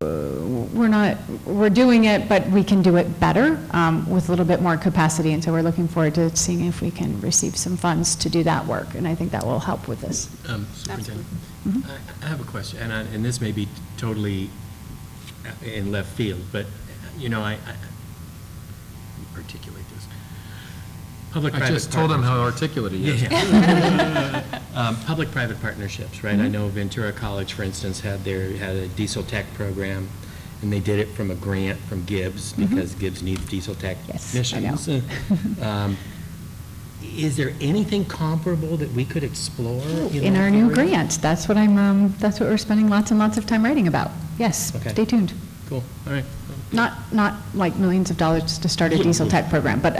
we're doing it, but we can do it better with a little bit more capacity. And so we're looking forward to seeing if we can receive some funds to do that work. And I think that will help with this. Superintendent, I have a question, and this may be totally in left field, but you know, I articulate this. I just told him how articulate he is. Public-private partnerships, right? I know Ventura College, for instance, had a diesel tech program, and they did it from a grant from Gibbs, because Gibbs needs diesel tech technicians. is there anything comparable that we could explore? In that our new area? grant, that's what that's what we're spending lots and lots of time writing about. Yes, Okay. stay tuned. Cool, all right. Not like millions of dollars to start a diesel tech program, but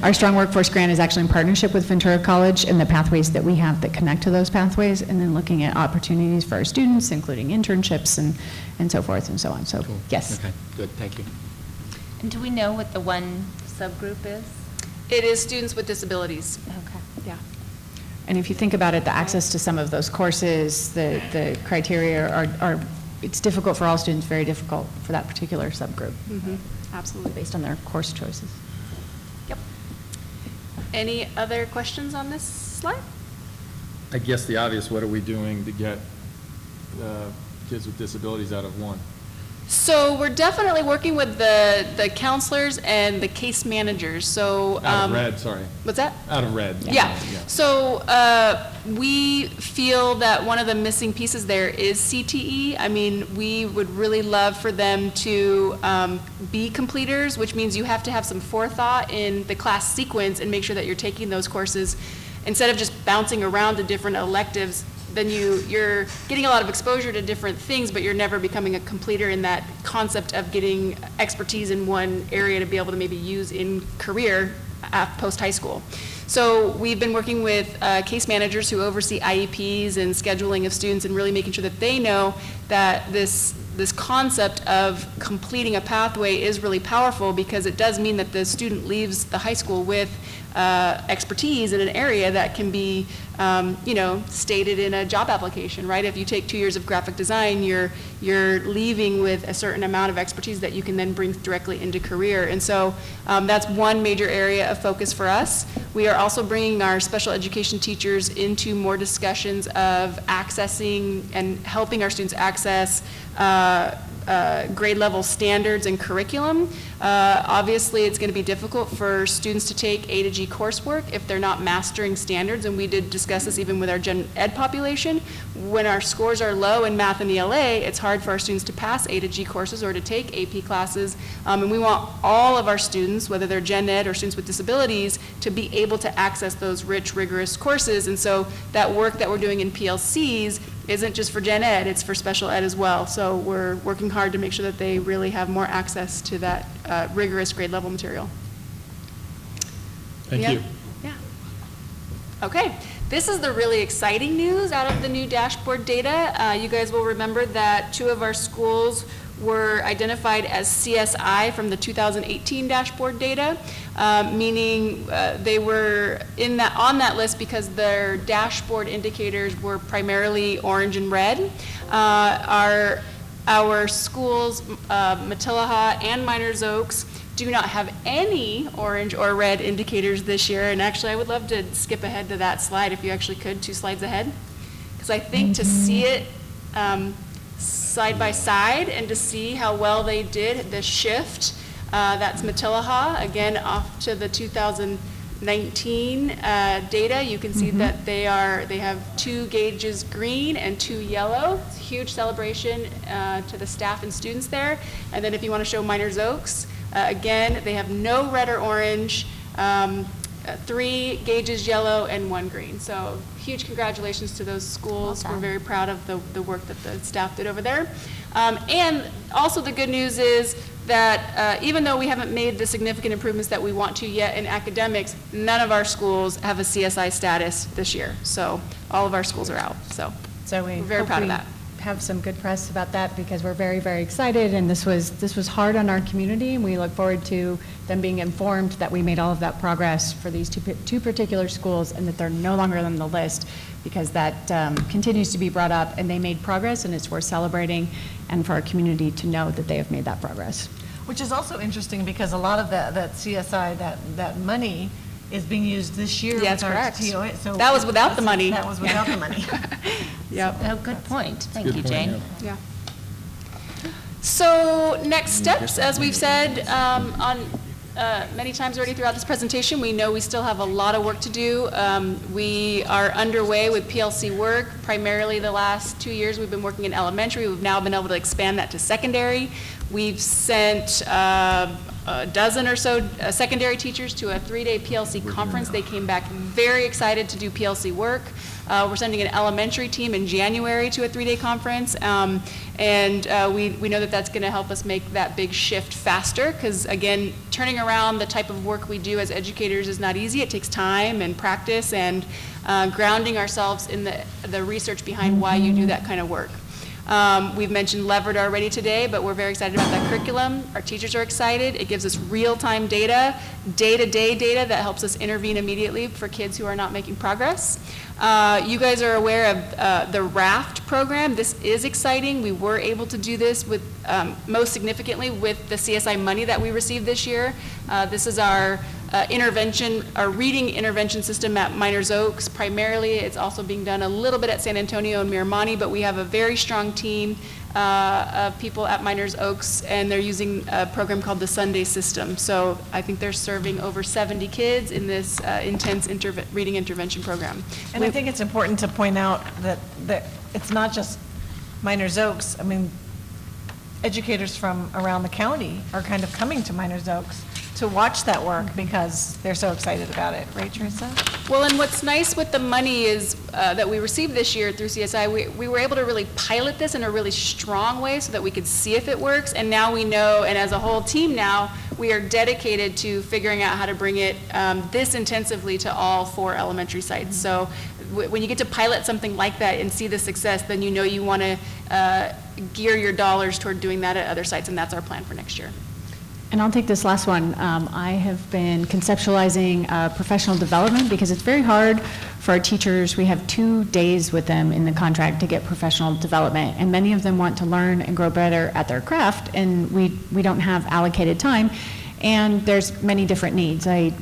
our Strong Workforce Grant is actually in partnership with Ventura College and the pathways that we have that connect to those pathways, and then looking at opportunities for our students, including internships and so forth and so on. So, yes. Okay, good, thank you. And do we know what the one subgroup is? It is students with disabilities. Okay. Yeah. And if you think about it, the access to some of those courses, the criteria are, it's difficult for all students, very difficult for that particular subgroup. Absolutely. Based on their course choices. Yep. Any other questions on this slide? I guess the obvious, what are we doing to get kids with disabilities out of one? So we're definitely working with the counselors and the case managers, so. Out of red, sorry. What's that? Out of red. Yeah. So we feel that one of the missing pieces there is CTE. I mean, we would really love for them to be completers, which means you have to have some forethought in the class sequence and make sure that you're taking those courses instead of just bouncing around to different electives. Then you're getting a lot of exposure to different things, but you're never becoming a completer in that concept of getting expertise in one area to be able to maybe use in career post-high school. So we've been working with case managers who oversee IEPs and scheduling of students and really making sure that they know that this concept of completing a pathway is really powerful, because it does mean that the student leaves the high school with expertise in an area that can be, stated in a job application, right? If you take 2 years of graphic design, you're leaving with a certain amount of expertise that you can then bring directly into career. And so that's one major area of focus for us. We are also bringing our special education teachers into more discussions of accessing and helping our students access grade level standards and curriculum. Obviously, it's going to be difficult for students to take A to G coursework if they're not mastering standards, and we did discuss this even with our gen ed population. When our scores are low in math and ELA, it's hard for our students to pass A to G courses or to take AP classes, and we want all of our students, whether they're gen ed or students with disabilities, to be able to access those rich, rigorous courses. And so that work that we're doing in PLCs isn't just for gen ed, it's for special ed as well. So we're working hard to make sure that they really have more access to that rigorous grade level material. Thank you. Yeah. Okay, this is the really exciting news out of the new dashboard data. You guys will remember that 2 of our schools were identified as CSI from the 2018 dashboard data, meaning they were on that list because their dashboard indicators were primarily orange and red. Our schools, Matilaha and Miners Oaks, do not have any orange or red indicators this year. And actually, I would love to skip ahead to that slide if you actually could, 2 slides ahead. Because I think to see it side by side and to see how well they did, the shift, that's Matilaha, again, off to the 2019 data. You can see that they have 2 gauges green and 2 yellow. It's a huge celebration to the staff and students there. And then if you want to show Miners Oaks, again, they have no red or orange, 3 gauges yellow and 1 green. So huge congratulations to those schools. We're very proud of the work that the staff did over there. And also the good news is that even though we haven't made the significant improvements that we want to yet in academics, none of our schools have a CSI status this year. So all of our schools are out. So we're very proud of that. Have some good press about that, because we're very, very excited, and this was hard on our community, and we look forward to them being informed that we made all of that progress for these two particular schools, and that they're no longer on the list, because that continues to be brought up, and they made progress, and it's worth celebrating, and for our community to know that they have made that progress. Which is also interesting, because a lot of that CSI, that money is being used this year. Yeah, that's with our correct. TOA. So that was without the money. That was without the money. Yep. Oh, good point. Thank you, Jane. Yeah. So next steps, as we've said many times already throughout this presentation, we know we still have a lot of work to do. We are underway with PLC work. Primarily the last 2 years we've been working in elementary. We've now been able to expand that to secondary. We've sent a dozen or so secondary teachers to a 3-day PLC conference. They came back very excited to do PLC work. We're sending an elementary team in January to a 3-day conference, and we know that that's going to help us make that big shift faster, because again, turning around the type of work we do as educators is not easy. It takes time and practice and grounding ourselves in the research behind why you do that kind of work. We've mentioned Levered already today, but we're very excited about that curriculum. Our teachers are excited. It gives us real-time data, day-to-day data that helps us intervene immediately for kids who are not making progress. You guys are aware of the RAFT program. This is exciting. We were able to do this with, most significantly, with the CSI money that we received this year. This is our our reading intervention system at Miners Oaks. Primarily, it's also being done a little bit at San Antonio and Miramani, but we have a very strong team of people at Miners Oaks, and they're using a program called the Sunday System. So I think they're serving over 70 kids in this intense reading intervention program. And I think it's important to point out that it's not just Miners Oaks. I mean, educators from around the county are kind of coming to Miners Oaks to watch that work because they're so excited about it. Right, Teresa? Well, and what's nice with the money is that we received this year through CSI, we were able to really pilot this in a really strong way so that we could see if it works. And now we know, and as a whole team now, we are dedicated to figuring out how to bring it this intensively to all 4 elementary sites. So when you get to pilot something like that and see the success, then you know you want to gear your dollars toward doing that at other sites, and that's our plan for next year. And I'll take this last one. I have been conceptualizing professional development because it's very hard for our teachers. We have 2 days with them in the contract to get professional development, and many of them want to learn and grow better at their craft, and we don't have allocated time, and there's many different needs. I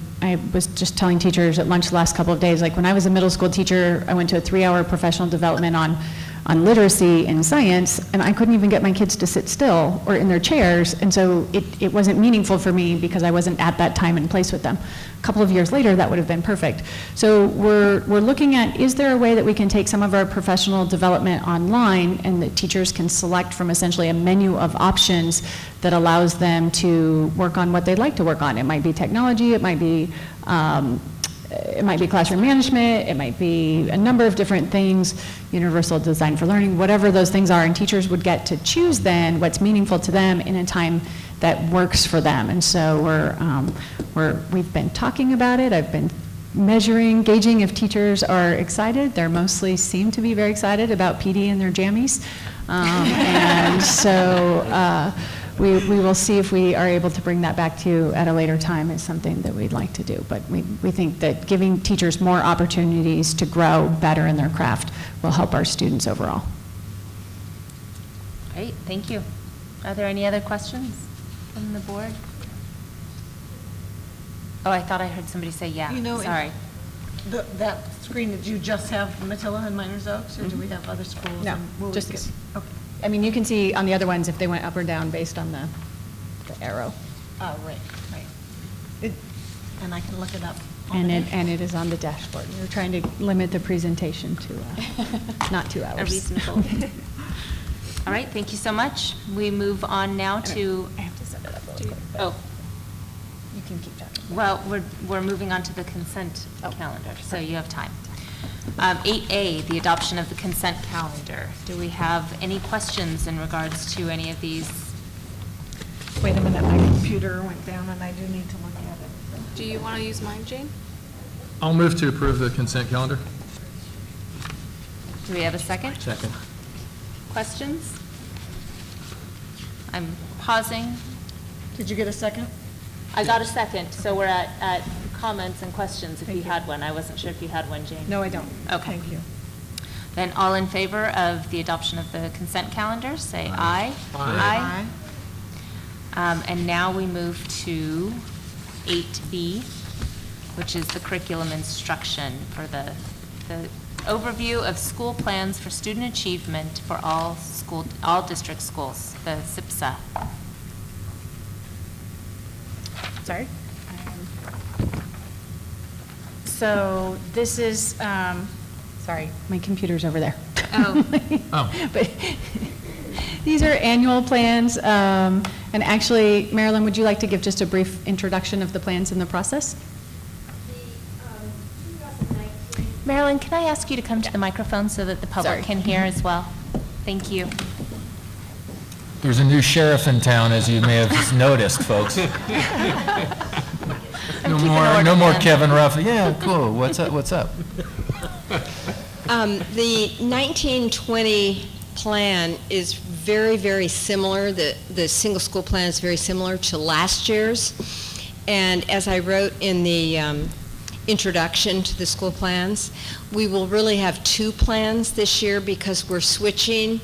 was just telling teachers at lunch the last couple of days, like when I was a middle school teacher, I went to a 3-hour professional development on literacy and science, and I couldn't even get my kids to sit still or in their chairs, and so it wasn't meaningful for me because I wasn't at that time and place with them. A couple of years later, that would have been perfect. So we're looking at, is there a way that we can take some of our professional development online and that teachers can select from essentially a menu of options that allows them to work on what they'd like to work on? It might be technology, it might be classroom management, it might be a number of different things, universal design for learning, whatever those things are, and teachers would get to choose then what's meaningful to them in a time that works for them. And so we've been talking about it. I've been measuring, gauging if teachers are excited. They mostly seem to be very excited about PD and their jammies. And so we will see if we are able to bring that back to you at a later time. Is something that we'd like to do. But we think that giving teachers more opportunities to grow better in their craft will help our students overall. Great, thank you. Are there any other questions from the board? Oh, I thought I heard somebody say yeah. You know, sorry. That screen, did you just have Matilla and Miners Oaks, or do we have other schools? No, and will we just get- this. Okay. I mean, you can see on the other ones if they went up or down based on the arrow. Oh, right. And I can look it up. And it is on the dashboard. We're trying to limit the presentation to not 2 hours. A reasonable. All right, thank you so much. We move on now to. I have to set it up really quick. Oh. You can keep talking. Well, we're moving on to the consent calendar, so you have time. 8A, the adoption of the consent calendar. Do we have any questions in regards to any of these? Wait a minute, my computer went down and I do need to look at it. Do you want to use mine, Jane? I'll move to approve the consent calendar. Do we have a second? Second. Questions? I'm pausing. Did you get a second? I got a second, so we're at comments and questions if you had one. I wasn't sure if you had one, Jane. No, I don't. Okay. Thank you. Then all in favor of the adoption of the consent calendar, say aye. Aye. And now we move to 8B, which is the curriculum instruction for the overview of school plans for student achievement for all district schools, the SIPSA. Sorry. So this is, sorry, my computer's over there. Oh. But These are annual plans, and actually, Marilyn, would you like to give just a brief introduction of the plans and the process? Marilyn, can I ask you to come to the microphone so that the public Sorry. can hear as well? Thank you. There's a new sheriff in town, as you may have noticed, folks. No more Kevin Ruff. Yeah, cool. What's up? What's up? The 1920 plan is very, very similar. The single school plan is very similar to last year's. And as I wrote in the introduction to the school plans, we will really have two plans this year because we're switching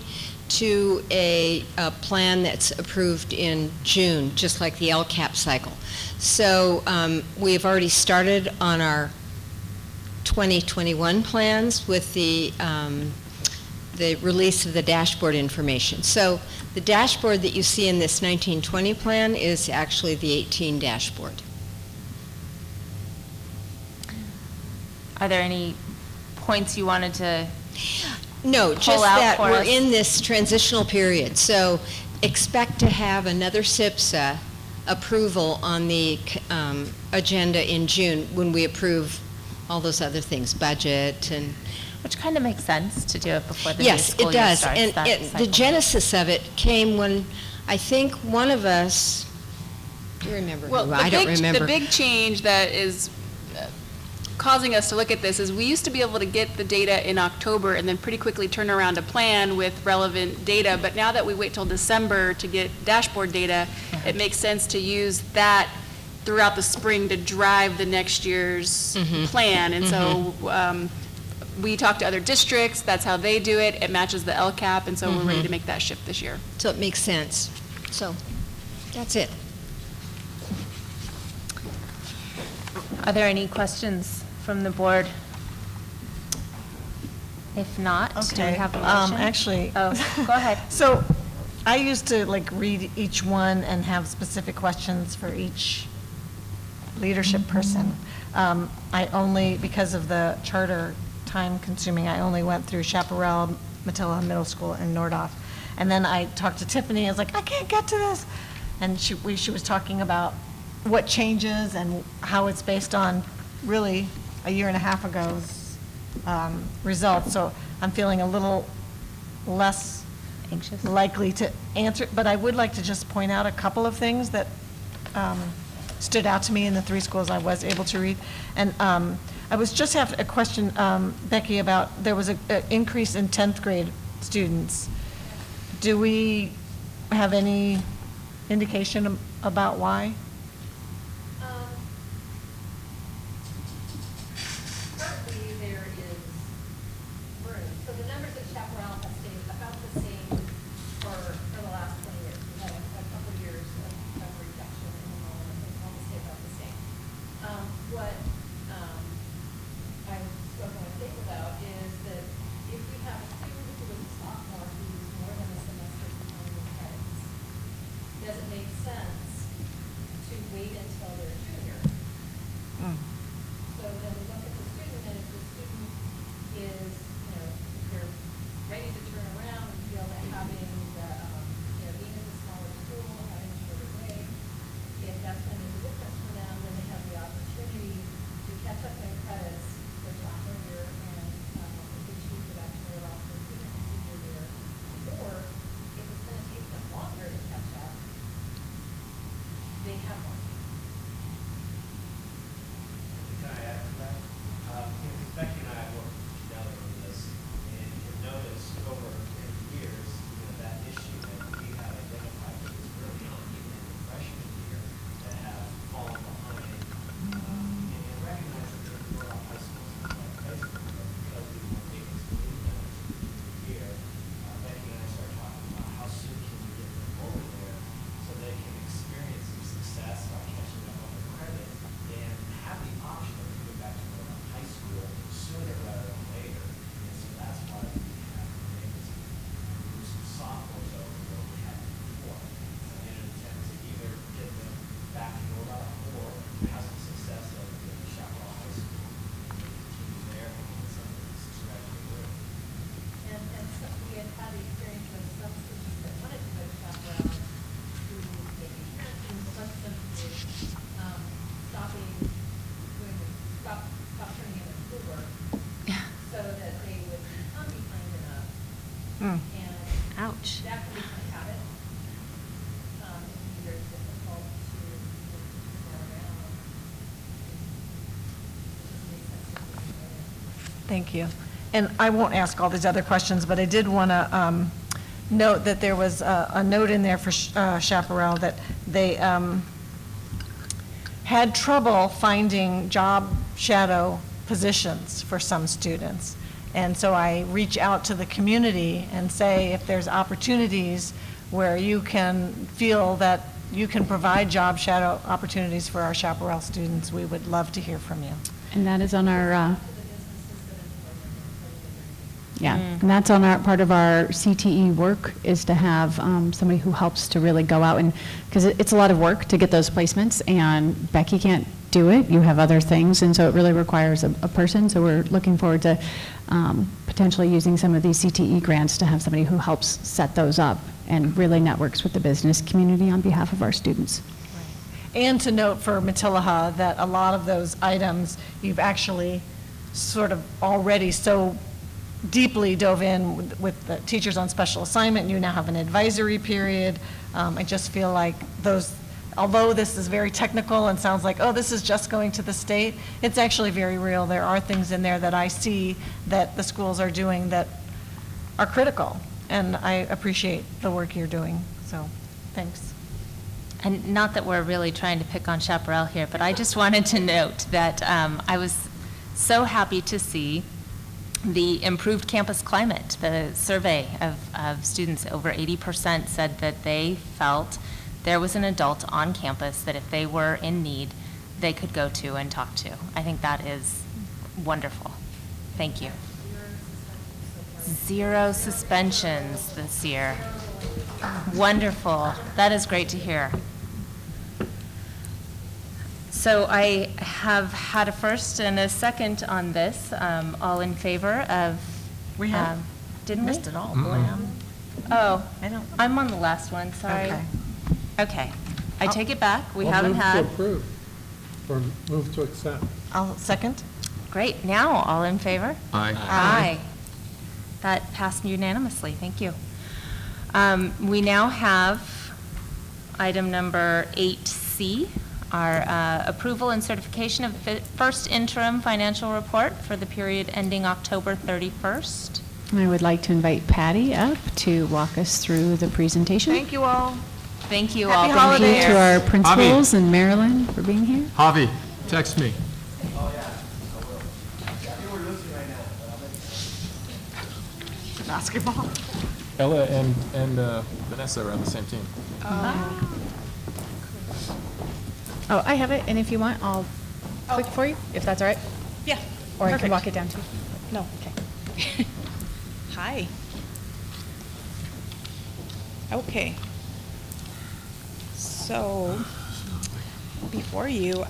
to a plan that's approved in June, just like the LCAP cycle. So we've already started on our 2021 plans with the release of the dashboard information. So the dashboard that you see in this 1920 plan is actually the 18 dashboard. Are there any points you wanted to No, pull just out that for we're us? in this transitional period. So expect to have another SIPSA approval on the agenda in June when we approve all those other things, budget and... Which kind of makes sense to do it before the new Yes, school it year does. starts. And that the cycle. genesis of it came when, I think one of us, do you remember Well, who? the I don't big- remember. The big change that is causing us to look at this is we used to be able to get the data in October and then pretty quickly turn around a plan with relevant data, but now that we wait till December to get dashboard data, it makes sense to use that throughout the spring to drive the next year's plan. And so we talk to other districts, that's how they do it, it matches the LCAP, and so we're ready to make that shift this year. So it makes sense. So, that's it. Are there any questions from the board? If not, do we Okay, have a motion? actually. Oh, go ahead. So I used to like read each one and have specific questions for each leadership person. I only, because of the charter time consuming, I only went through Chaparral, Matilla Middle School, and Nordoff. And then I talked to Tiffany, I was like, I can't get to this. And she was talking about what changes and how it's based on really a year and a half ago's results. So I'm feeling a little less anxious, likely to answer, but I would like to just point out a couple of things that stood out to me in the three schools I was able to read. And I was just have a question, Becky, about there was an increase in 10th grade students. Do we have any indication about why? Currently, there is room. So the numbers at Chaparral have stayed about the same for the last 20 years. We had a couple of years of reduction in enrollment. It's almost stayed about the same. What I've spoken with Dave about is that if we have a student who is a sophomore who's more than a semester behind the credits, does it make sense to wait until they're a junior? So then we look at the student, and if the student is, if they're ready to turn around and feel that having the, being at the smaller school, having a shorter day, if that's going to make a difference for them, then they have the opportunity to catch up their credits their sophomore year, and if they choose to actually allow for junior and senior year. Or if it's going to take them longer to catch up, they have more. Thank you. And I won't ask all these other questions, but I did want to note that there was a note in there for Chaparral that they had trouble finding job shadow positions for some students. And so I reach out to the community and say, if there's opportunities where you can feel that you can provide job shadow opportunities for our Chaparral students, we would love to hear from you. And that is on our, and that's on our, part of our CTE work, is to have somebody who helps to really go out and, because it's a lot of work to get those placements, and Becky can't do it. You have other things, and so it really requires a person. So we're looking forward to potentially using some of these CTE grants to have somebody who helps set those up and really networks with the business community on behalf of our students. And to note for Matilaha that a lot of those items, you've actually sort of already so deeply dove in with the teachers on special assignment. You now have an advisory period. I just feel like those, although this is very technical and sounds like, oh, this is just going to the state, it's actually very real. There are things in there that I see that the schools are doing that are critical, and I appreciate the work you're doing, so thanks. And not that we're really trying to pick on Chaparral here, but I just wanted to note that I was so happy to see the improved campus climate. The survey of students, over 80% said that they felt there was an adult on campus that if they were in need, they could go to and talk to. I think that is wonderful. Thank you. 0 suspensions this year. Wonderful. That is great to hear. So I have had a first and a second on this. All in favor of? We have. Didn't we? Missed it all. Oh, I'm on the last one, sorry. Okay. I take it back. We haven't had. Move to approve, or move to accept. I'll second. Great. Now, all in favor? Aye. Aye. That passed unanimously. Thank you. We now have item number 8C, our approval and certification of first interim financial report for the period ending October 31st. I would like to invite Patty up to walk us through the presentation. Thank you all. Thank you Happy all. Thank you to our principals and Marilyn for being here. Javi, text me. Basketball. Ella and Vanessa are on the same team. Oh, I have it, and if you want, I'll click for you, if that's all right? Yeah. Or I can Perfect. walk it down too. No, okay. Hi. Okay. So, before you,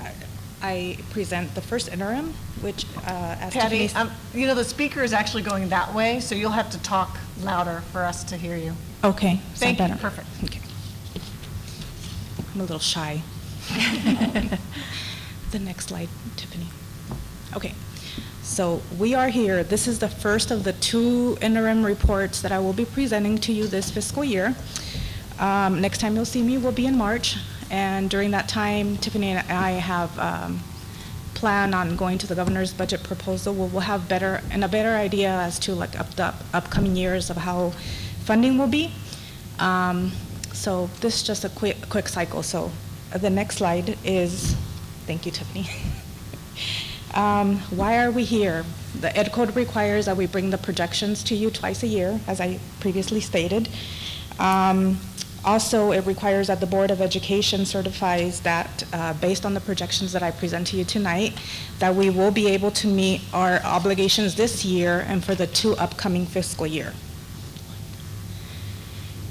I present the first interim, which, as Patty, Tiffany- you know, the speaker is actually going that way, so you'll have to talk louder for us to hear you. Okay. Thank you. better. Perfect. Okay. I'm a little shy. The next slide, Tiffany. Okay. So we are here. This is the first of the 2 interim reports that I will be presenting to you this fiscal year. Next time you'll see me will be in March, and during that time, Tiffany and I have planned on going to the governor's budget proposal. We'll have a better idea as to like the upcoming years of how funding will be. So this is just a quick cycle. So the next slide is, thank you, Tiffany. Why are we here? The Ed Code requires that we bring the projections to you twice a year, as I previously stated. Also, it requires that the Board of Education certifies that, based on the projections that I present to you tonight, that we will be able to meet our obligations this year and for the 2 upcoming fiscal year.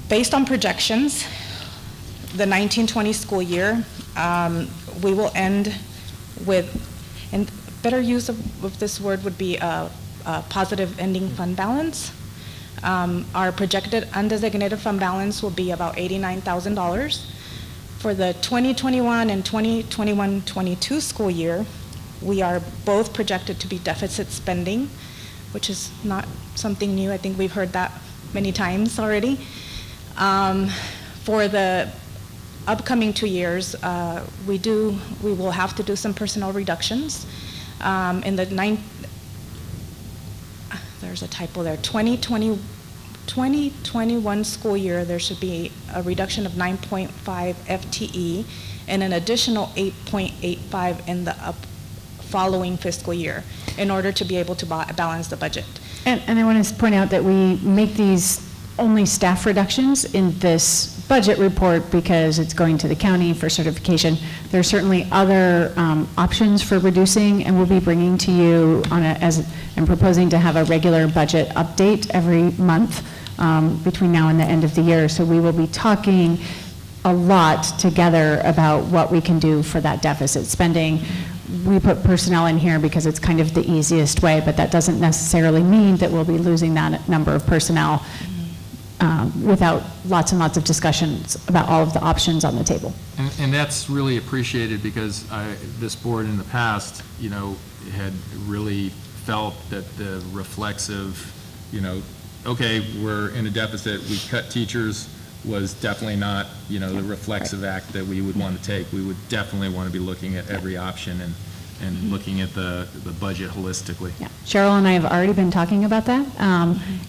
Based on projections, the 1920 school year, we will end with, and better use of this word would be a positive ending fund balance. Our projected undesignated fund balance will be about $89,000. For the 2021 and 2021-22 school year, we are both projected to be deficit spending, which is not something new. I think we've heard that many times already. For the upcoming 2 years, we will have to do some personnel reductions. In the there's a typo there, 2021 school year, there should be a reduction of 9.5 FTE and an additional 8.85 in the following fiscal year in order to be able to balance the budget. And I want to point out that we make these only staff reductions in this budget report because it's going to the county for certification. There are certainly other options for reducing, and we'll be bringing to you and proposing to have a regular budget update every month between now and the end of the year. So we will be talking a lot together about what we can do for that deficit spending. We put personnel in here because it's kind of the easiest way, but that doesn't necessarily mean that we'll be losing that number of personnel without lots and lots of discussions about all of the options on the table. And that's really appreciated because this board in the past, had really felt that the reflexive, okay, we're in a deficit, we cut teachers, was definitely not, the reflexive act that we would want to take. We would definitely want to be looking at every option and looking at the budget holistically. Yeah. Cheryl and I have already been talking about that,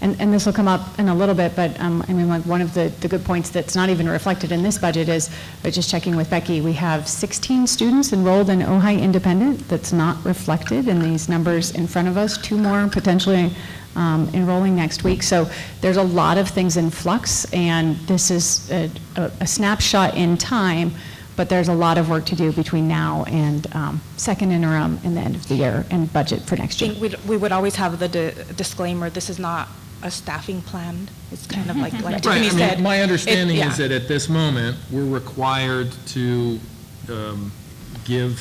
and this will come up in a little bit, but like one of the good points that's not even reflected in this budget is, but just checking with Becky, we have 16 students enrolled in Ojai Independent. That's not reflected in these numbers in front of us. 2 more potentially enrolling next week. So there's a lot of things in flux, and this is a snapshot in time, but there's a lot of work to do between now and second interim and the end of the year and budget for next year. I think we would always have the disclaimer, this is not a staffing plan. It's kind of like Tiffany said. My understanding is that at this moment, we're required to give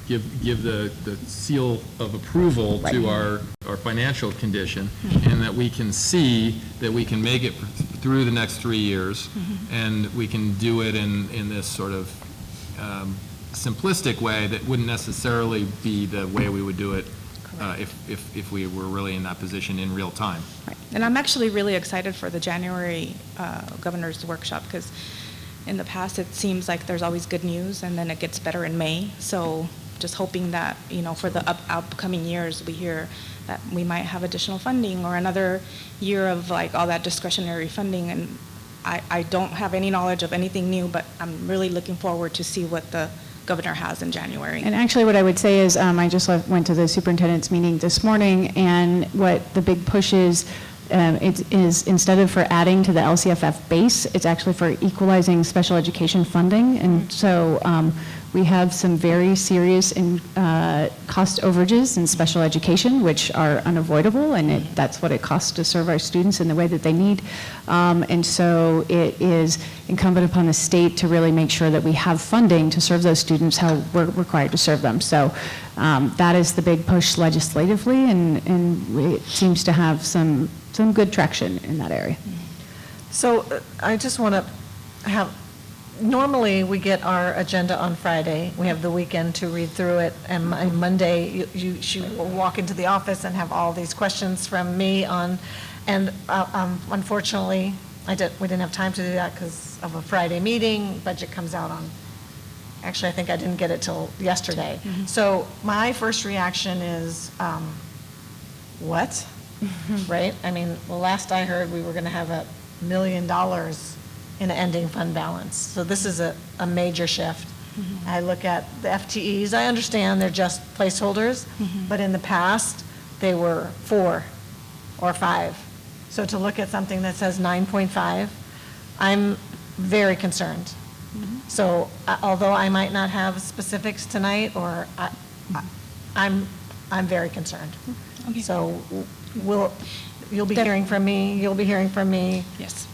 the seal of approval to our financial condition, and that we can see that we can make it through the next 3 years, and we can do it in this sort of simplistic way that wouldn't necessarily be the way we would do it if we were really in that position in real time. Right. And I'm actually really excited for the January governor's workshop, because in the past, it seems like there's always good news, and then it gets better in May. So just hoping that, for the upcoming years, we hear that we might have additional funding or another year of all that discretionary funding. And I don't have any knowledge of anything new, but I'm really looking forward to see what the governor has in January. And actually what I would say is I just went to the superintendent's meeting this morning, and what the big push is, it is instead of for adding to the LCFF base, it's actually for equalizing special education funding. And so we have some very serious cost overages in special education, which are unavoidable, and that's what it costs to serve our students in the way that they need. And so it is incumbent upon the state to really make sure that we have funding to serve those students how we're required to serve them. So that is the big push legislatively, and it seems to have some good traction in that area. So I just want to have, normally we get our agenda on Friday. We have the weekend to read through it, and on Monday she will walk into the office and have all these questions from me on, and unfortunately we didn't have time to do that because of a Friday meeting. Budget comes out on, actually I think I didn't get it till yesterday. So my first reaction is, what? Right? I mean, the last I heard, we were going to have $1 million in an ending fund balance. So this is a major shift. I look at the FTEs. I understand they're just placeholders, but in the past, they were 4 or 5. So to look at something that says 9.5, I'm very concerned. So although I might not have specifics tonight, or I'm very concerned. Okay. So you'll be hearing from me, you'll be hearing from me. Yes.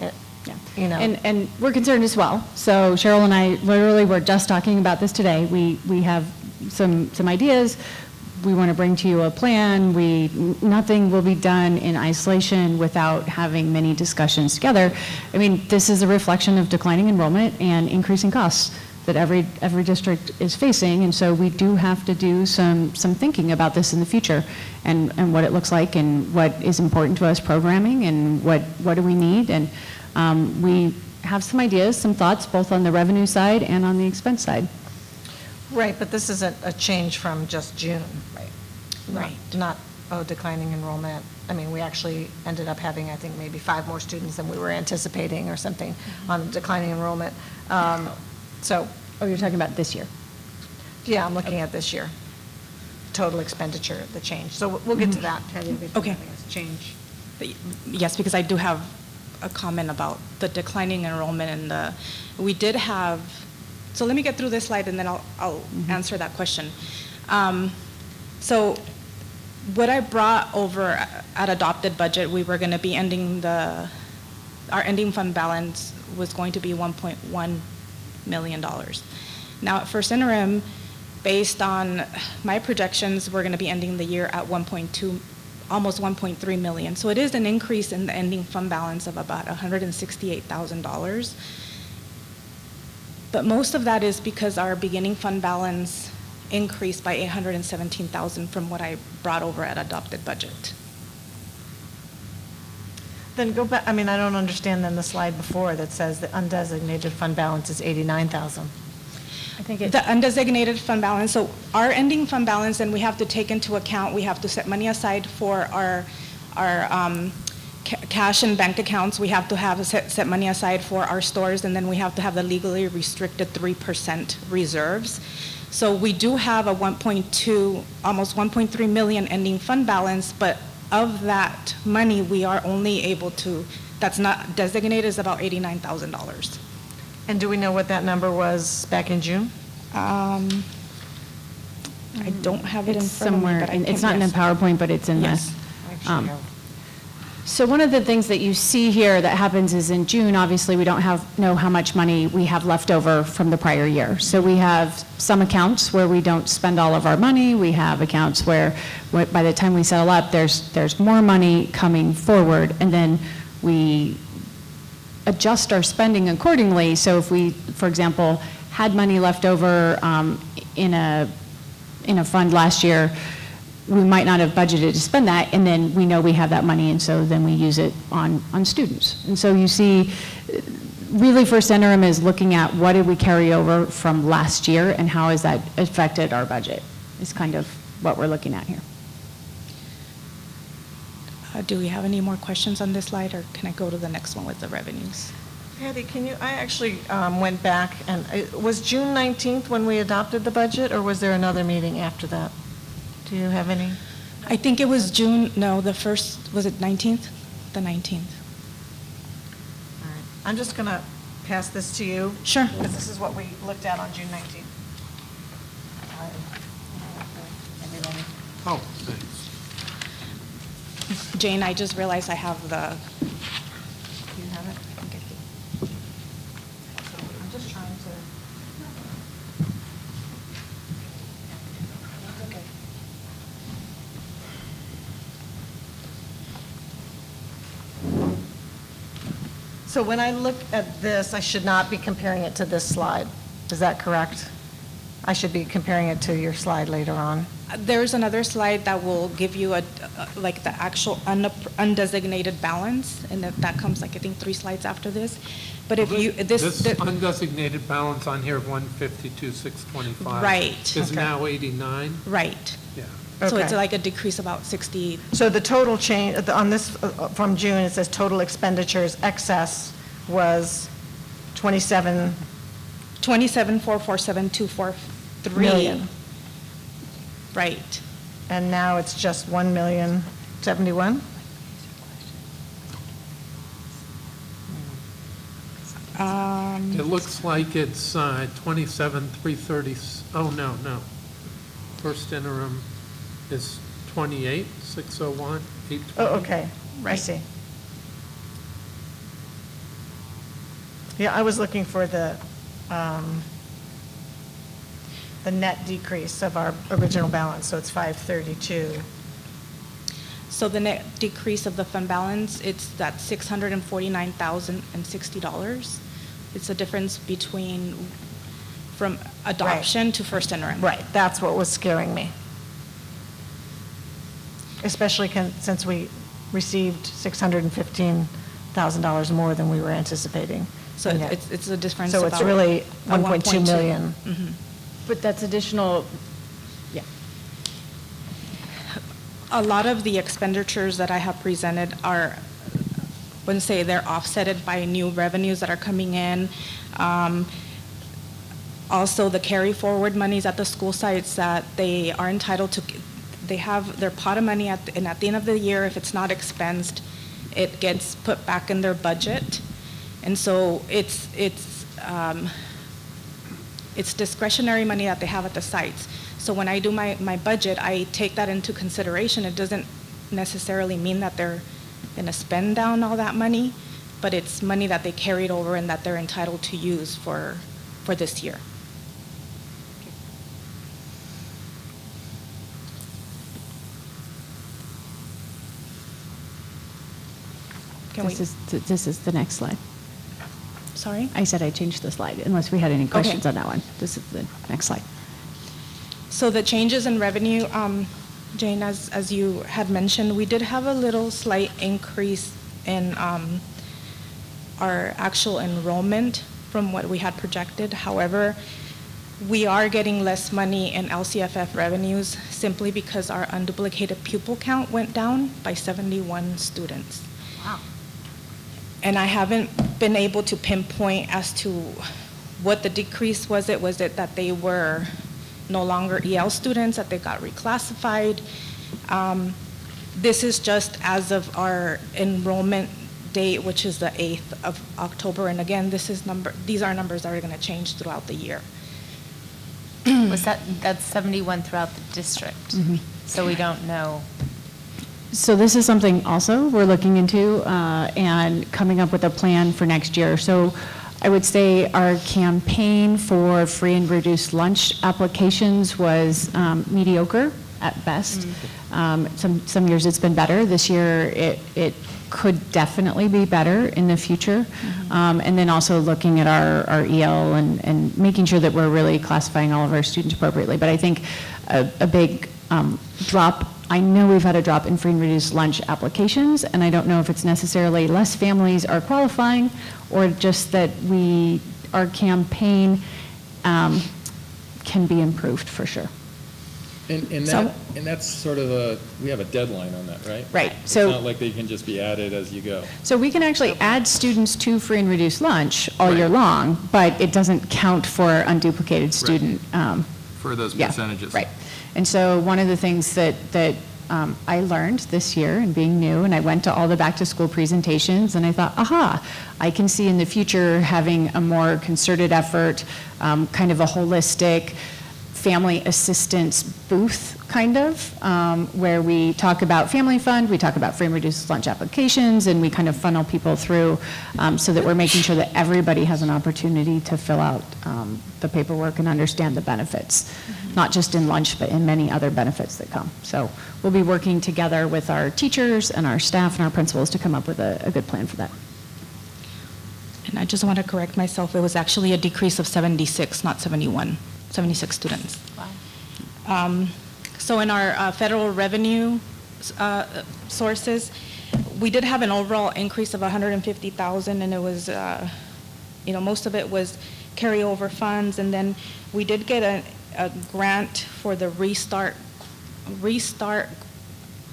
And we're concerned as well. So Cheryl and I literally were just talking about this today. We have some ideas. We want to bring to you a plan. Nothing will be done in isolation without having many discussions together. I mean, this is a reflection of declining enrollment and increasing costs that every district is facing, and so we do have to do some thinking about this in the future, and what it looks like, and what is important to us programming, and what do we need, and we have some ideas, some thoughts, both on the revenue side and on the expense side. Right, but this isn't a change from just June. Right. declining enrollment. I mean, we actually ended up having, I think, maybe 5 more students than we were anticipating or something on declining enrollment. So. Oh, you're talking about this year? Yeah, I'm looking at this year. Total expenditure, the change. So we'll get to that. Okay. Yes, because I do have a comment about the declining enrollment and we did have, so let me get through this slide and then I'll answer that question. So what I brought over at adopted budget, we were going to be ending our ending fund balance was going to be $1.1 million. Now at first interim, based on my projections, we're going to be ending the year at almost 1.3 million. So it is an increase in the ending fund balance of about $168,000. But most of that is because our beginning fund balance increased by $817,000 from what I brought over at adopted budget. Then go back, I mean, I don't understand then the slide before that says the undesignated fund balance is $89,000. I think the undesignated fund balance, so our ending fund balance, and we have to take into account, we have to set money aside for our cash and bank accounts. We have to have set money aside for our stores, and then we have to have the legally restricted 3% reserves. So we do have a 1.2, almost 1.3 million ending fund balance, but of that money, we are only able to, that's not designated, is about $89,000. And do we know what that number was back in June? I don't have it in It's front of me, somewhere, but I and can it's not in the guess. PowerPoint, but it's in Yes. this. So one of the things that you see here that happens is in June, obviously, we don't know how much money we have left over from the prior year. So we have some accounts where we don't spend all of our money. We have accounts where by the time we settle up, there's more money coming forward, and then we adjust our spending accordingly. So if we, for example, had money left over in a fund last year, we might not have budgeted to spend that, and then we know we have that money, and so then we use it on students. And so you see, really first interim is looking at what did we carry over from last year and how has that affected our budget, is kind of what we're looking at here. Do we have any more questions on this slide, or can I go to the next one with the revenues? Patty, can you, I actually went back, and was June 19th when we adopted the budget, or was there another meeting after that? Do you have any? I think it was June, no, the first, was it 19th? The 19th. All right. I'm just going to pass this to you. Sure. Because this is what we looked at on June 19th. Everybody. Oh, thanks. Jane, I just realized I have the, You have it? Okay. So I'm just trying to. That's okay. So when I look at this, I should not be comparing it to this slide. Is that correct? I should be comparing it to your slide later on. there's another slide that will give you like the actual undesignated balance, and that comes like, I think, 3 slides after this. But if you, This undesignated balance on here, 152,625. Right. Is Okay. now 89? Right. Yeah. So it's Okay. like a decrease about 60. So the total change, on this, from June, it says total expenditures excess was 27,447,243. Million. Right. And now it's just 1,071,000? It looks like it's 27,330, oh, no. First interim is 28,601, 820. Oh, okay, I see. Yeah, I was looking for the net decrease of our original balance, so it's 532. So the net decrease of the fund balance, it's that $649,060. It's the difference between from adoption to first interim. Right, that's what was scaring me. Especially since we received $615,000 more than we were anticipating. So it's a difference. So it's about really a 1.2 million. Mhm. But that's additional, yeah. a lot of the expenditures that I have presented are, I wouldn't say they're offsetted by new revenues that are coming in. Also, the carry forward monies at the school sites that they are entitled to, they have their pot of money and at the end of the year, if it's not expensed, it gets put back in their budget. And so it's discretionary money that they have at the sites. So when I do my budget, I take that into consideration. It doesn't necessarily mean that they're going to spend down all that money, but it's money that they carried over and that they're entitled to use for this year. This is the next slide. Sorry? I said I changed the slide, unless we had any questions on that one. This is the next slide. So the changes in revenue, Jane, as you had mentioned, we did have a little slight increase in our actual enrollment from what we had projected. However, we are getting less money in LCFF revenues simply because our unduplicated pupil count went down by 71 students. Wow. And I haven't been able to pinpoint as to what the decrease was. Was it that they were no longer EL students, that they got reclassified? This is just as of our enrollment date, which is the 8th of October. And again, these are numbers that are going to change throughout the year. That's 71 throughout the district? Mm-hmm. So we don't know. So this is something also we're looking into and coming up with a plan for next year. So I would say our campaign for free and reduced lunch applications was mediocre at best. Some years it's been better. This year it could definitely be better in the future. And then also looking at our EL and making sure that we're really classifying all of our students appropriately. But I think a big drop, I know we've had a drop in free and reduced lunch applications, and I don't know if it's necessarily less families are qualifying or just that our campaign can be improved for sure. And that's sort of we have a deadline on that, right? Right. It's not like they can just be added as you go. So we can actually add students to free and reduced lunch all year long, but it doesn't count for unduplicated student. For those percentages. Right. And so one of the things that I learned this year and being new, and I went to all the back to school presentations and I thought, aha, I can see in the future having a more concerted effort, kind of a holistic family assistance booth kind of, where we talk about family fund, we talk about free and reduced lunch applications, and we kind of funnel people through so that we're making sure that everybody has an opportunity to fill out the paperwork and understand the benefits, not just in lunch, but in many other benefits that come. So we'll be working together with our teachers and our staff and our principals to come up with a good plan for that. And I just want to correct myself. It was actually a decrease of 76, not 71, 76 students. Wow. So in our federal revenue sources, we did have an overall increase of 150,000, and it was, most of it was carryover funds, and then we did get a grant for the Restart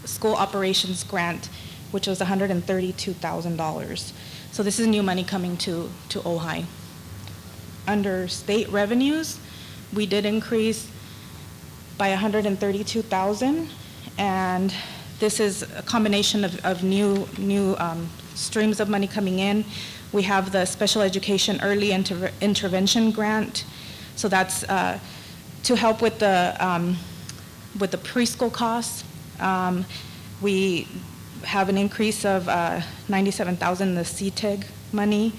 School Operations Grant, which was $132,000. So this is new money coming to Ojai. Under state revenues, we did increase by 132,000, and this is a combination of new streams of money coming in. We have the Special Education Early Intervention Grant, so that's to help with the preschool costs. We have an increase of 97,000 in the CTIG money.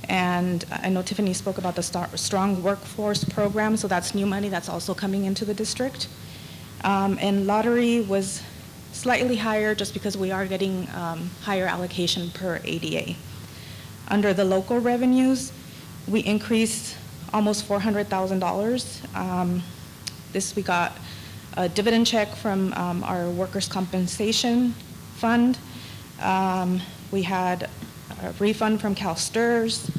And I know Tiffany spoke about the Strong Workforce Program, so that's new money that's also coming into the district. And lottery was slightly higher just because we are getting higher allocation per ADA. Under the local revenues, we increased almost $400,000. We got a dividend check from our workers' compensation fund. We had a refund from CalSTRS.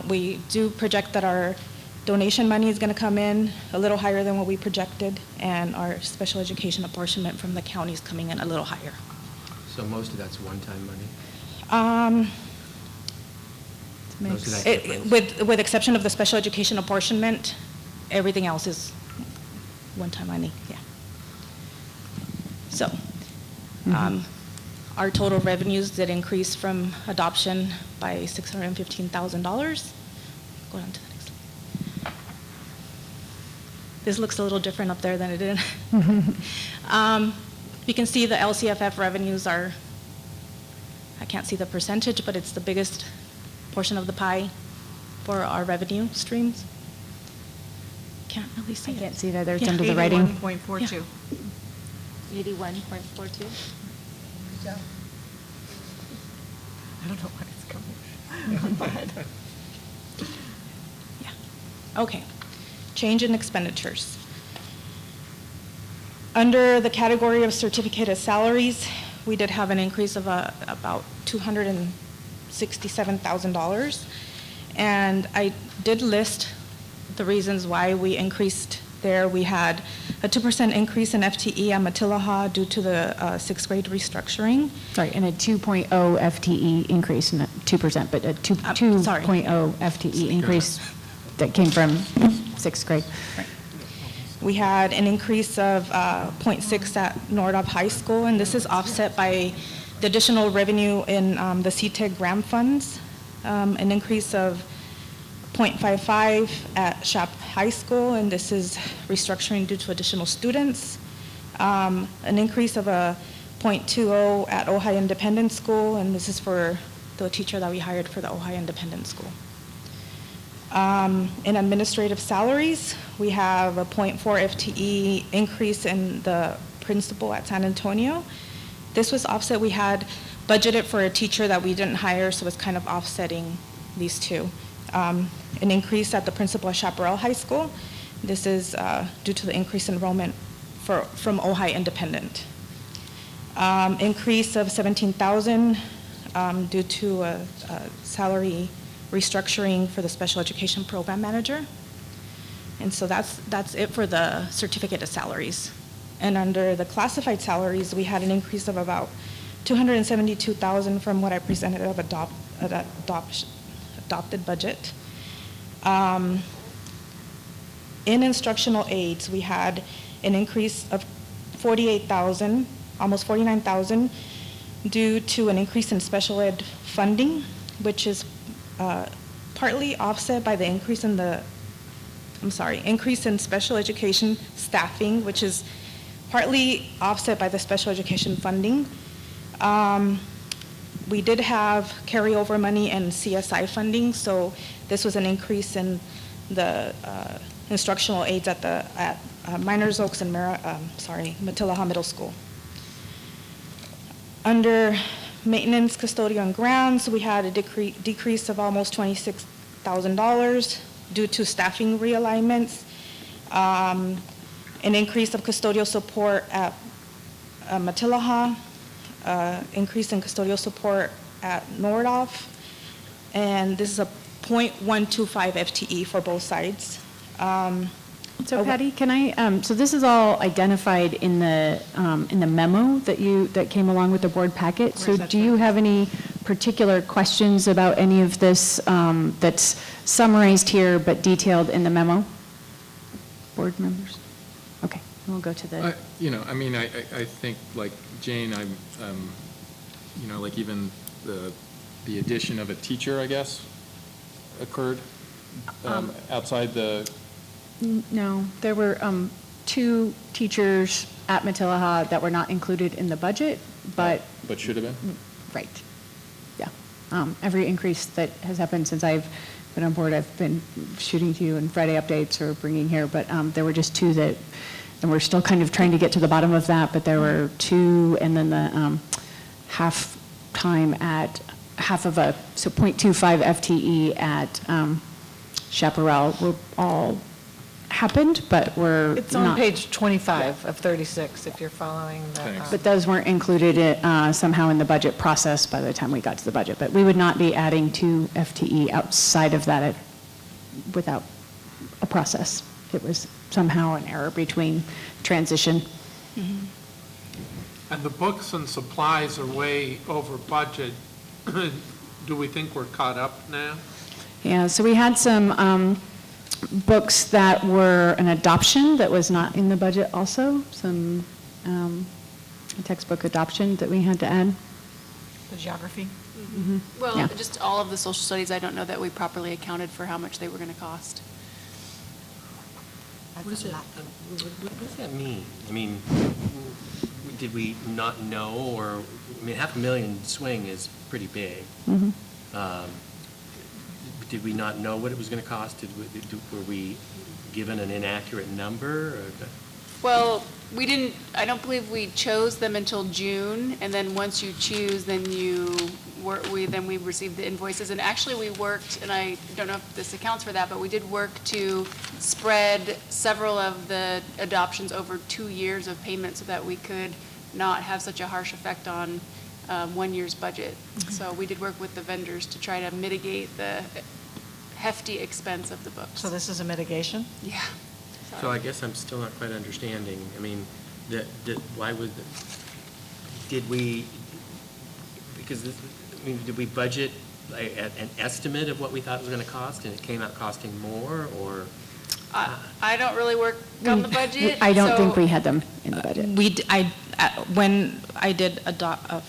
We do project that our Donation money is going to come in a little higher than what we projected, and our special education apportionment from the county is coming in a little higher. So most of that's one-time money? Mix. Most of that difference? With exception of the special education apportionment, everything else is one-time money, yeah. So, our total revenues did increase from adoption by $615,000. Go down to the next slide. This looks a little different up there than it did. You can see the LCFF revenues are, I can't see the percentage, but it's the biggest portion of the pie for our revenue streams. Can't really see it. I can't see it either. It's Yeah. under the writing. 81.42. 81.42. I don't know what it's coming. Yeah. Okay. Change in expenditures. Under the category of certificated salaries, we did have an increase of about $267,000. And I did list the reasons why we increased there. We had a 2% increase in FTE at Matilaha due to the sixth grade restructuring. Sorry, and a 2.0 FTE increase, not 2%, but a 2.0 FTE increase that came from sixth grade. Right. We had an increase of 0.6 at Nordhoff High School, and this is offset by the additional revenue in the CTEG grant funds, an increase of 0.55 at Shap High School, and this is restructuring due to additional students, an increase of a 0.20 at Ojai Independent School, and this is for the teacher that we hired for the Ojai Independent School. In administrative salaries, we have a 0.4 FTE increase in the principal at San Antonio. This was offset. We had budgeted for a teacher that we didn't hire, so it's kind of offsetting these two. An increase at the principal at Chaparral High School. This is due to the increased enrollment from Ojai Independent. Increase of $17,000 due to a salary restructuring for the special education program manager. And so that's it for the certificate of salaries. And under the classified salaries, we had an increase of about $272,000 from what I presented of adopted budget. In instructional aids, we had an increase of $48,000, almost $49,000, due to an increase in special ed funding, which is partly offset by the increase in increase in special education staffing, which is partly offset by the special education funding. We did have carryover money and CSI funding, so this was an increase in the instructional aids at Miners Oaks and Matilaha Middle School. Under maintenance, custodial, and grounds, we had a decrease of almost $26,000 due to staffing realignments, an increase of custodial support at Matilaha, increase in custodial support at Nordhoff, and this is a 0.125 FTE for both sides. So Patty, can I, so this is all identified in the memo that came along with the board packet. So do you have any particular questions about any of this that's summarized here but detailed in the memo? Board members? Okay, we'll go to the. I think like Jane, like even the addition of a teacher, I guess, occurred outside the. No, there were 2 teachers at Matilaha that were not included in the budget, but. But should have been? Right, yeah. Every increase that has happened since I've been on board, I've been shooting to you in Friday updates or bringing here, but there were just 2 that, and we're still kind of trying to get to the bottom of that, but there were 2, and then the half time at half of so 0.25 FTE at Chaparral were all happened, but we're It's on not. page 25 of 36, if you're following the. But those weren't included somehow in the budget process by the time we got to the budget. But we would not be adding 2 FTE outside of that without a process. It was somehow an error between transition. And the books and supplies are way over budget. Do we think we're caught up now? Yeah, so we had some books that were an adoption that was not in the budget also, some textbook adoption that we had to add. The geography? Well, Yeah. just all of the social studies, I don't know that we properly accounted for how much they were going to cost. What does that mean? I mean, did we not know, or, I mean, $500,000 swing is pretty big. Did we not know what it was going to cost? Were we given an inaccurate number? Or Well, we didn't, I don't believe we chose them until June, and then once you choose, then we received the invoices. And actually, we worked, and I don't know if this accounts for that, but we did work to spread several of the adoptions over 2 years of payment so that we could not have such a harsh effect on 1 year's budget. So we did work with the vendors to try to mitigate the hefty expense of the books. So this is a mitigation? Yeah. So I guess I'm still not quite understanding. I mean, why would, did we, because this, I mean, did we budget an estimate of what we thought it was going to cost, and it came out costing more, or? I don't really work on the budget. I don't so- think we had them in the budget. When I did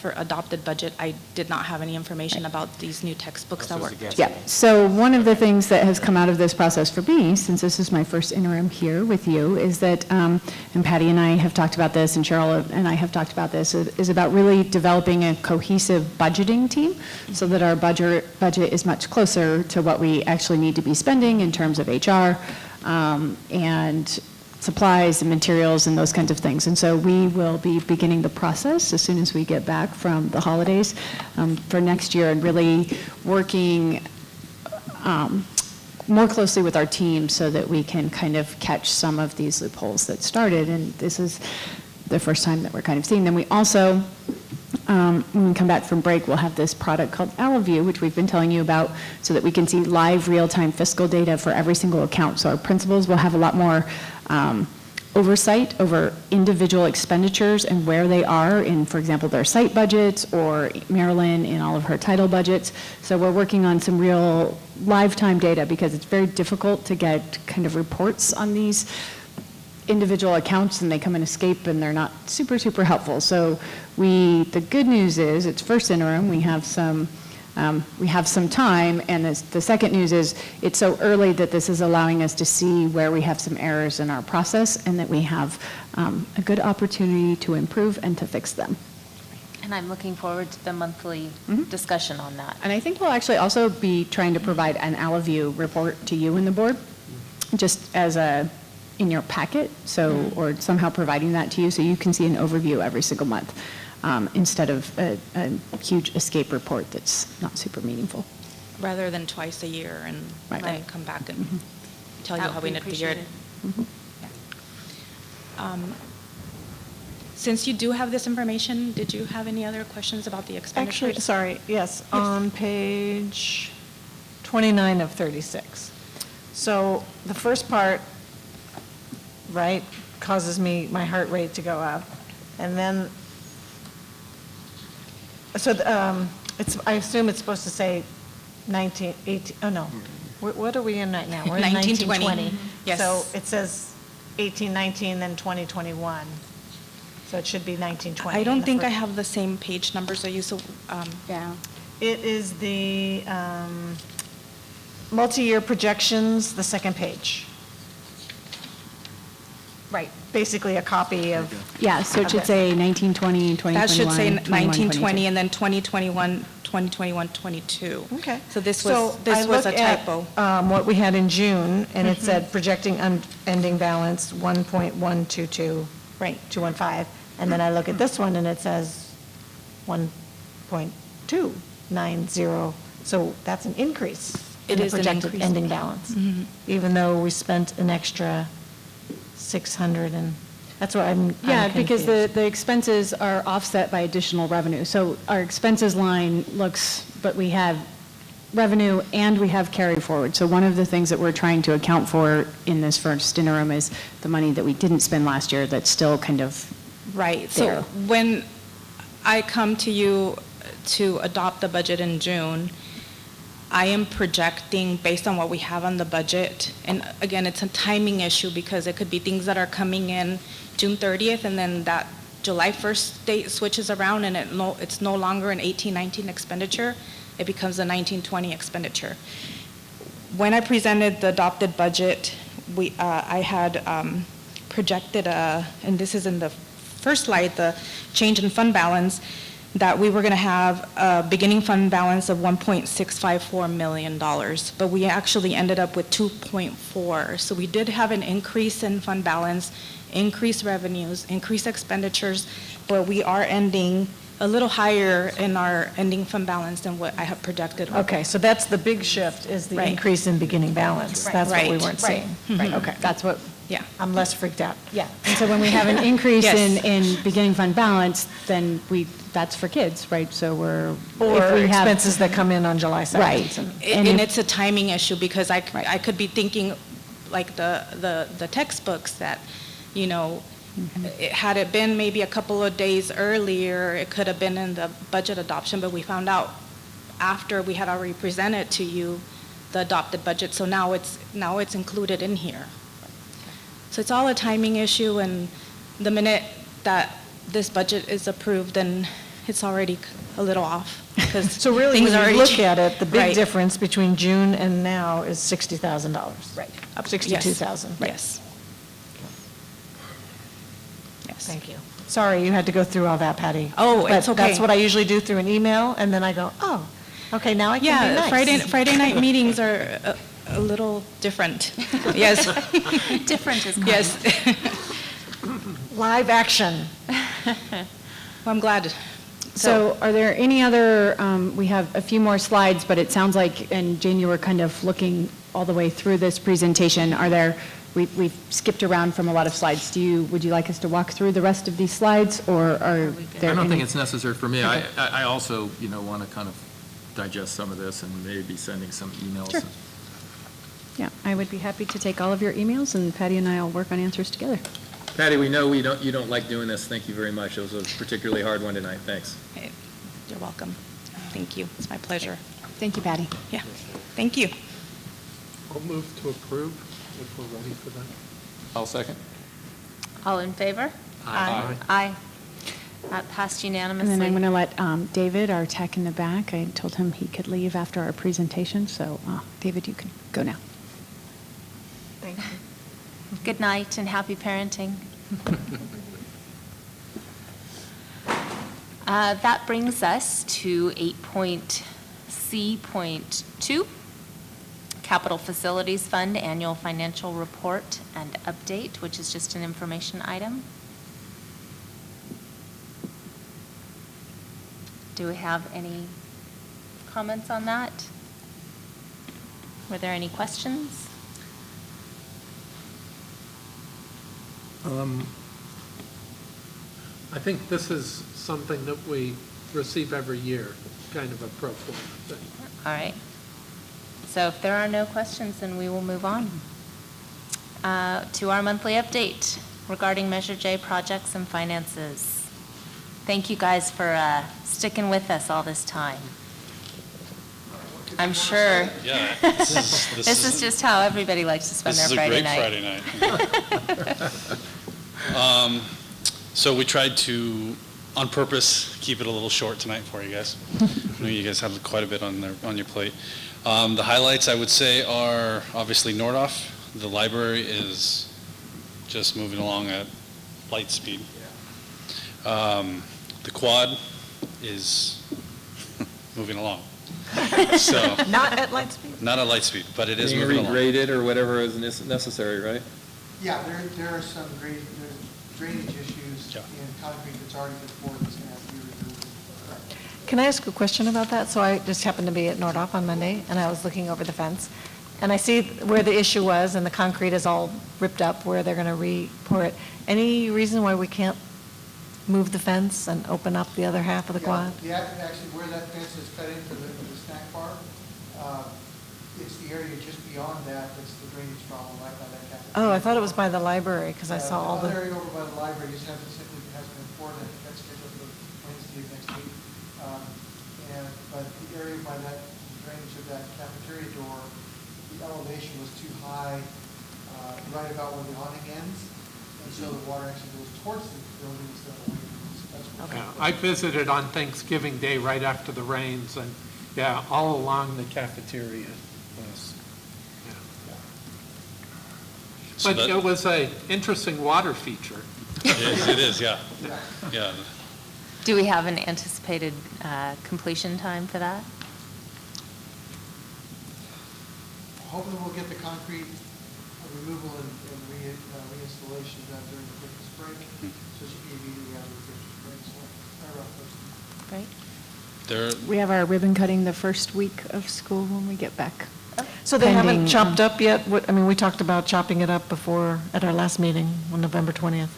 for adopted budget, I did not have any information about these new textbooks that were. Yeah, so one of the things that has come out of this process for me, since this is my first interim here with you, is that, and Patty and I have talked about this, and Cheryl and I have talked about this, is about really developing a cohesive budgeting team so that our budget is much closer to what we actually need to be spending in terms of HR and supplies and materials and those kinds of things. And so we will be beginning the process as soon as we get back from the holidays for next year, and really working more closely with our team so that we can kind of catch some of these loopholes that started. And this is the first time that we're kind of seeing them. We also, when we come back from break, we'll have this product called AlloView, which we've been telling you about, so that we can see live real-time fiscal data for every single account. So our principals will have a lot more oversight over individual expenditures and where they are in, for example, their site budgets, or Marilyn in all of her title budgets. So we're working on some real live-time data, because it's very difficult to get kind of reports on these individual accounts, and they come and escape, and they're not super, super helpful. So the good news is, it's first interim, we have some time, and the second news is, it's so early that this is allowing us to see where we have some errors in our process, and that we have a good opportunity to improve and to fix them. And I'm looking forward to the monthly discussion on that. And I think we'll actually also be trying to provide an AlloView report to you and the board, just as in your packet, so, or somehow providing that to you so you can see an overview every single month, instead of a huge escape report that's not super meaningful. Rather than twice a year, and then come back and tell you That how would we be did the year. appreciated. Since you do have this information, did you have any other questions about the expenditures? Actually, sorry, yes, on page 29 of 36. So the first part, right, causes my heart rate to go up. And then, so I assume it's supposed to say 18, oh no, what are we in right now? We're in 1920. Yes. So it says 18, 19, then 2021. So it should be 1920. I don't think I have the same page numbers as you, so. Yeah. It is the multi-year projections, the second page. Right, basically a copy of. Yeah, so it should say 1920, 2021. That should say 21, 1920, and then 2021, 2021, 22. Okay. So this So was I look a at, typo. what we had in June, and it said projecting ending balance 1.122. Right. 215, and then I look at this one, and it says 1.290, so that's an increase in It the is an projected increase. ending balance, even though we spent an extra 600, and that's what I'm Yeah, because confused. the expenses are offset by additional revenue. So our expenses line looks, but we have revenue and we have carry forward. So one of the things that we're trying to account for in this first interim is the money that we didn't spend last year that's still kind of Right, there. so when I come to you to adopt the budget in June, I am projecting based on what we have on the budget, and again, it's a timing issue because it could be things that are coming in June 30th and then that July 1st date switches around and it's no longer an 18-19 expenditure, it becomes a 19-20 expenditure. When I presented the adopted budget, I had projected, and this is in the first slide, the change in fund balance, that we were going to have a beginning fund balance of $1.654 million, but we actually ended up with 2.4. So we did have an increase in fund balance, increased revenues, increased expenditures, but we are ending a little higher in our ending fund balance than what I have projected. Okay, so that's the big shift, is the Right. increase in beginning balance. Right. That's what we Right. weren't Right. seeing. Mhm. Okay. That's what, yeah. I'm less freaked out. Yeah, and so when we have an increase Yes. in beginning fund balance, then that's for kids, right? So Or if we have- expenses that come in on July 2nd. Right. And it's a timing issue because I could be thinking like the textbooks that, had it been maybe a couple of days earlier, it could have been in the budget adoption, but we found out after we had already presented to you the adopted budget, so now it's included in here. So it's all a timing issue, and the minute that this budget is approved, then it's already a little off. Because So really, things when already you look at it, the big Right. difference between June and now is $60,000. Right. Up 62,000. Yes. Yes. Thank you. Sorry, you had to go through all that, Patty. Oh, But it's okay. That's what I usually do through an email, and then I go, oh, okay, now I can be Yeah, nice. Friday night meetings are a little different. Yes. Different is kind. Yes. Live action. Well, I'm glad. So are there any other, we have a few more slides, but it sounds like, and Jane, you were kind of looking all the way through this presentation. We've skipped around from a lot of slides. Would you like us to walk through the rest of these slides, or are there I don't any- think it's necessary for me. Okay. I also, want to kind of digest some of this and maybe sending some emails. Sure. Yeah, I would be happy to take all of your emails, and Patty and I will work on answers together. Patty, we know you don't like doing this. Thank you very much. It was a particularly hard one tonight. Thanks. Hey, you're welcome. Thank you. It's my pleasure. Thank you, Patty. Yeah, thank you. I'll move to approve if we're ready for that. I'll second. All in favor? Aye. Aye. That passed unanimously. And then I'm going to let David, our tech in the back, I told him he could leave after our presentation, so David, you can go now. Thank you. Good night and happy parenting. That brings us to 8.C.2, Capital Facilities Fund Annual Financial Report and Update, which is just an information item. Do we have any comments on that? Were there any questions? I think this is something that we receive every year, kind of a pro forma thing. All right. So if there are no questions, then we will move on to our monthly update regarding Measure J projects and finances. Thank you guys for sticking with us all this time. I'm sure Yeah, this is just how everybody likes to spend their Friday night. This is a great Friday night. So we tried to, on purpose, keep it a little short tonight for you guys. I know you guys have quite a bit on your plate. The highlights, I would say, are obviously Nordhoff. The library is just moving along at light speed. The quad is moving along. So Not at light speed? not at light speed, but it is Being moving along. regraded or whatever is necessary, right? Yeah, there are some there's drainage issues in concrete that's already been poured that's going to have to be removed. Can I ask a question about that? So I just happened to be at Nordhoff on Monday, and I was looking over the fence, and I see where the issue was, and the concrete is all ripped up where they're going to re-pour it. Any reason why we can't move the fence and open up the other half of the quad? Yeah, actually, where that fence is cut into the snack bar, It's the area just beyond that that's the drainage problem, right by that cafeteria. Oh, I thought it was by the library, because I saw all The the, other area over by the library just hasn't been important. I think that's scheduled for Wednesday of next week. But the area by that drainage of that cafeteria door, the elevation was too high, right about where the awning ends. And so the water actually goes towards the building instead of away from it. So that's what Yeah, I visited on Thanksgiving Day right after the rains, and yeah, all along the cafeteria was, yeah. So But that- it was a interesting water feature. It is, yeah. Yeah. Do we have an anticipated completion time for that? Hopefully we'll get the concrete removal and reinstallation done during the Christmas break. So it should be immediately after the Christmas break, so right around Christmas. Great. We have our ribbon cutting the first week of school when we get back. so they haven't Pending, chopped up yet? I mean, we talked about chopping it up before, at our last meeting on November 20th.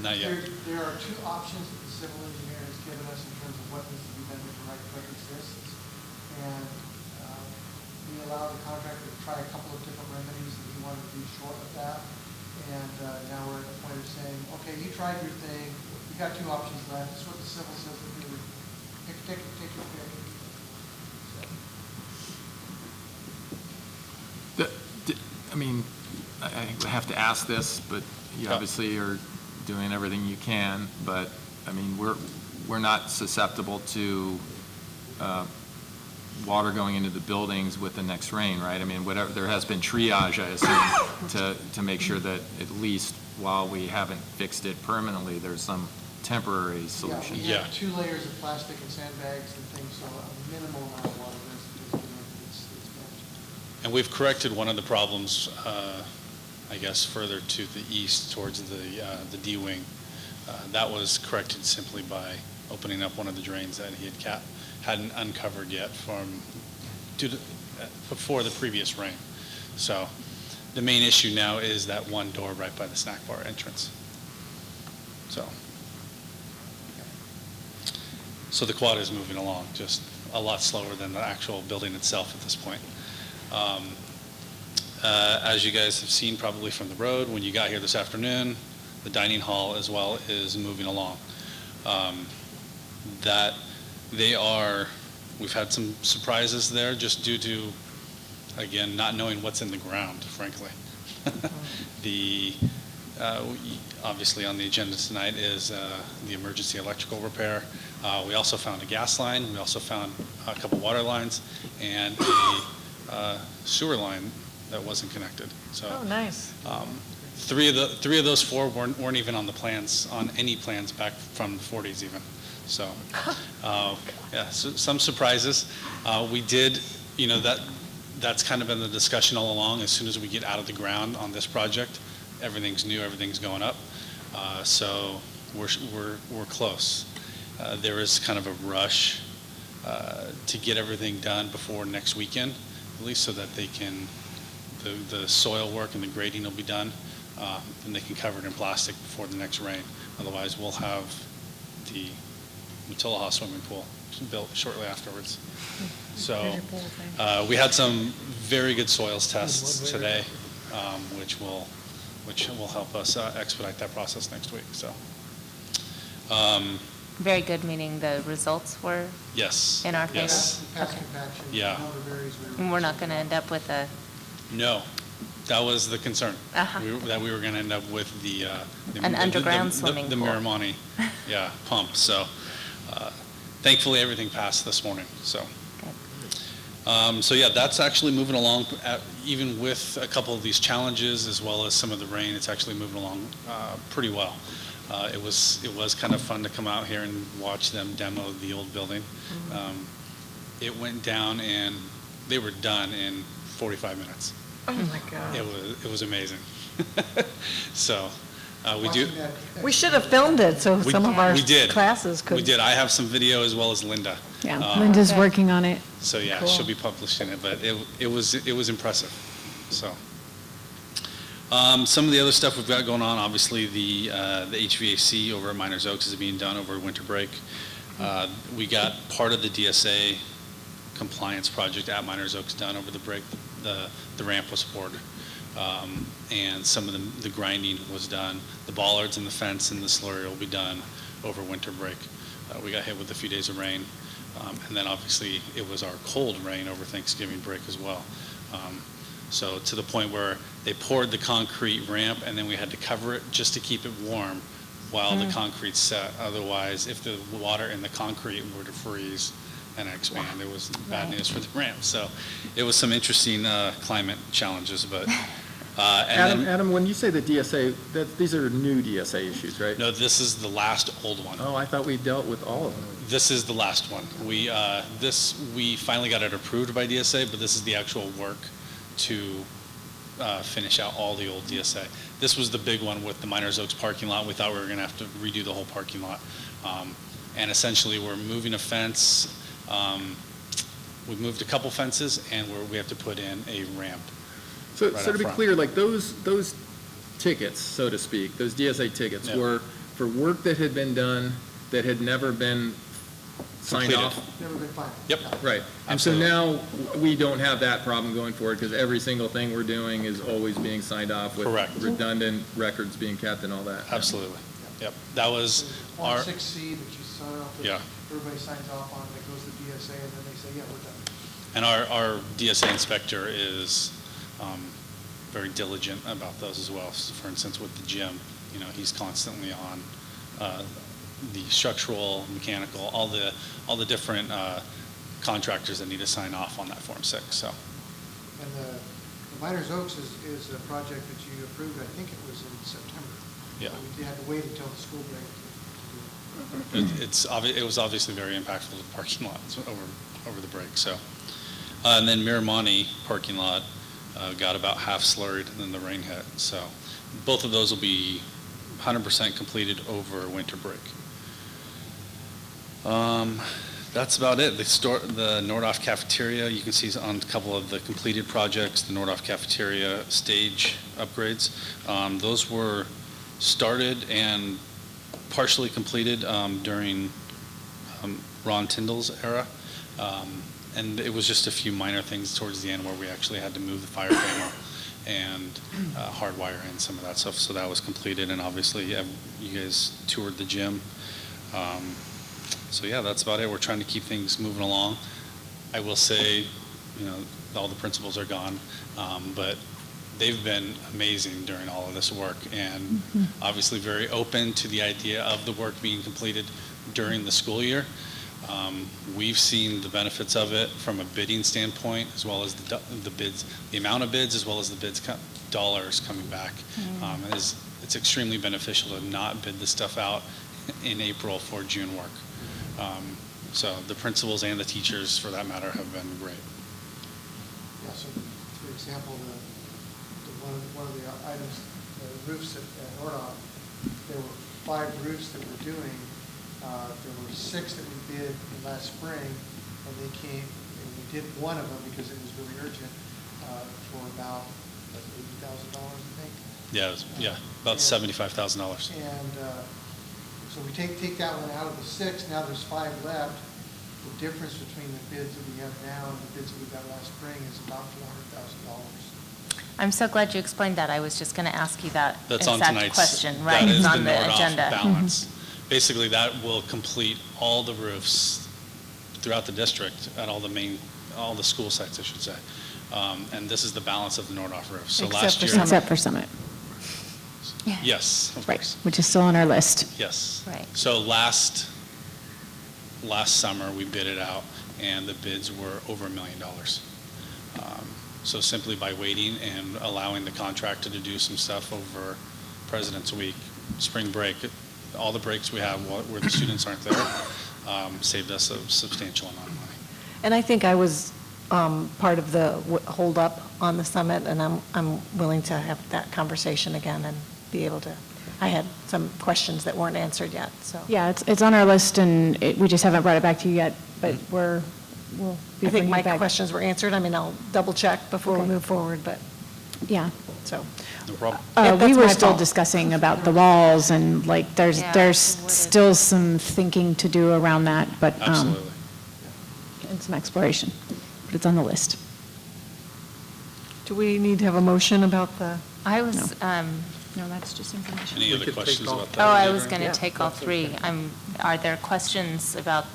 Not yet. There are two options that the civil engineer has given us in terms of what needs to be done if the right plan exists. And we allowed the contractor to try a couple of different remedies that he wanted to do short of that. And now we're at the point of saying, okay, you tried your thing, you've got two options left, this is what the civil says to do. Take your pick. I mean, I have to ask this, but you obviously are doing everything you can, but, I mean, we're not susceptible to water going into the buildings with the next rain, right? I mean, whatever, there has been triage, I assume, to make sure that at least while we haven't fixed it permanently, there's some temporary solution. Yeah, we have 2 layers of plastic and sandbags and things, so a minimal amount of water is manageable. And we've corrected one of the problems, I guess, further to the east towards the D wing. That was corrected simply by opening up one of the drains that he hadn't uncovered yet before the previous rain. So the main issue now is that one door right by the snack bar entrance. So the quad is moving along, just a lot slower than the actual building itself at this point. As you guys have seen probably from the road, when you got here this afternoon, the dining hall as well is moving along. We've had some surprises there just due to, again, not knowing what's in the ground, frankly. Obviously on the agenda tonight is the emergency electrical repair. We also found a gas line, we also found a couple water lines, and a sewer line that wasn't connected. So, Oh, nice. three of those 4 weren't even on the plans, on any plans back from the 40s even. So, yeah, so some surprises. We did, that's kind of been the discussion all along. As soon as we get out of the ground on this project, everything's new, everything's going up. So we're close. There is kind of a rush to get everything done before next weekend, at least so that they can, the soil work and the grading will be done, and they can cover it in plastic before the next rain. Otherwise, we'll have the Matilaha swimming pool built shortly afterwards. So we had some very good soils tests today, which will help us expedite that process next week. So. Very good, meaning the results were Yes. in our favor? Yes. Okay. Yeah. And we're not going to end up with a, No, that was the concern. Uh-huh. That we were going to end up with An underground swimming the pool. Miramani, yeah, pump. So thankfully, everything passed this morning. So. So yeah, that's actually moving along, even with a couple of these challenges as well as some of the rain. It's actually moving along pretty well. It was kind of fun to come out here and watch them demo the old building. It went down and they were done in 45 minutes. Oh my God. It was amazing. So We should have filmed it, so we some of our did. classes could. We did. I have some video as well as Linda. Yeah, Linda's working on it. So yeah, Cool. she'll be publishing it, but it was impressive. So some of the other stuff we've got going on, obviously the HVAC over at Miners Oaks is being done over winter break. We got part of the DSA compliance project at Miners Oaks done over the break. The ramp was poured, and some of the grinding was done. The bollards and the fence and the slurry will be done over winter break. We got hit with a few days of rain, and then obviously it was our cold rain over Thanksgiving break as well. So to the point where they poured the concrete ramp and then we had to cover it just to keep it warm while the concrete set. Otherwise, if the water in the concrete were to freeze and expand, it was bad news for the ramp. So it was some interesting climate challenges, but. Adam, when you say the DSA, these are new DSA issues, right? No, this is the last old one. Oh, I thought we dealt with all of them. This is the last one. We finally got it approved by DSA, but this is the actual work to finish out all the old DSA. This was the big one with the Miners Oaks parking lot. We thought we were going to have to redo the whole parking lot. And essentially, we're moving a fence. We've moved a couple fences, and we have to put in a ramp. So, right so to be front. clear, like those tickets, so to speak, those DSA tickets were for work that had been done that had never been signed Completed. off? Never been finalized. Yep. Right. And so now we don't have that problem going forward because every single thing we're doing is always being signed off with Correct. redundant records being kept and all that. Absolutely. Yep. That was Form our, 6C that you sign off, Yeah. everybody signs off on, that goes to DSA, and then they say, yeah, we're done. and our DSA inspector is very diligent about those as well. So for instance, with the gym, he's constantly on the structural, mechanical, all the different contractors that need to sign off on that Form 6, so. And the Miners Oaks is a project that you approved, I think it was in September. Yeah. We had to wait until the school break to do it. It was obviously very impactful to the parking lot over the break, so. And then Miramani parking lot got about half slurried and then the rain hit, so. Both of those will be 100% completed over winter break. That's about it. The Nordhoff cafeteria, you can see on a couple of the completed projects, the Nordhoff cafeteria stage upgrades. Those were started and partially completed during Ron Tyndall's era. And it was just a few minor things towards the end where we actually had to move the fire panel and hardwire in some of that stuff. So that was completed, and obviously you guys toured the gym. So yeah, that's about it. We're trying to keep things moving along. I will say, all the principals are gone, but they've been amazing during all of this work, and obviously very open to the idea of the work being completed during the school year. We've seen the benefits of it from a bidding standpoint, as well as the bids, the amount of bids, as well as the bids dollars coming back. It's extremely beneficial to not bid this stuff out in April for June work. So the principals and the teachers, for that matter, have been great. Yeah, so for example, one of the items, the roofs at Nordhoff, there were 5 roofs that we're doing. There were 6 that we did last spring, and they came, and we did one of them because it was really urgent, for about $80,000, I think. Yeah, about $75,000. And so we take that one out of the 6, now there's 5 left. The difference between the bids that we have now and the bids that we got last spring is about $400,000. I'm so glad you explained that. I was just going to ask you that That's on exact tonight's. question, right? That is It's on the Nordhoff agenda. balance. Basically, that will complete all the roofs throughout the district at all the school sites, I should say. And this is the balance of the Nordhoff roofs. So last year. Except for Summit. Yes, of Right, course. which is still on our list. Yes. Right. So last summer, we bid it out, and the bids were over $1 million. So simply by waiting and allowing the contractor to do some stuff over President's Week, spring break, all the breaks we have where the students aren't there, saved us a substantial amount of money. And I think I was part of the hold-up on the summit, and I'm willing to have that conversation again and be able to, I had some questions that weren't answered yet, so. Yeah, it's on our list, and we just haven't brought it back to you yet, but we'll be I think bringing my it back. questions were answered. I mean, I'll double-check before we move forward, but, Yeah. so. No problem. Yeah, We that's were my still fault. discussing about the walls, and there's Yeah, still some thinking to do around that, but. Absolutely. and some exploration, but it's on the list. Do we need to have a motion about the? I was, No, that's just information. Any other questions about that? oh, I was going to Yeah. take all three. Are there questions about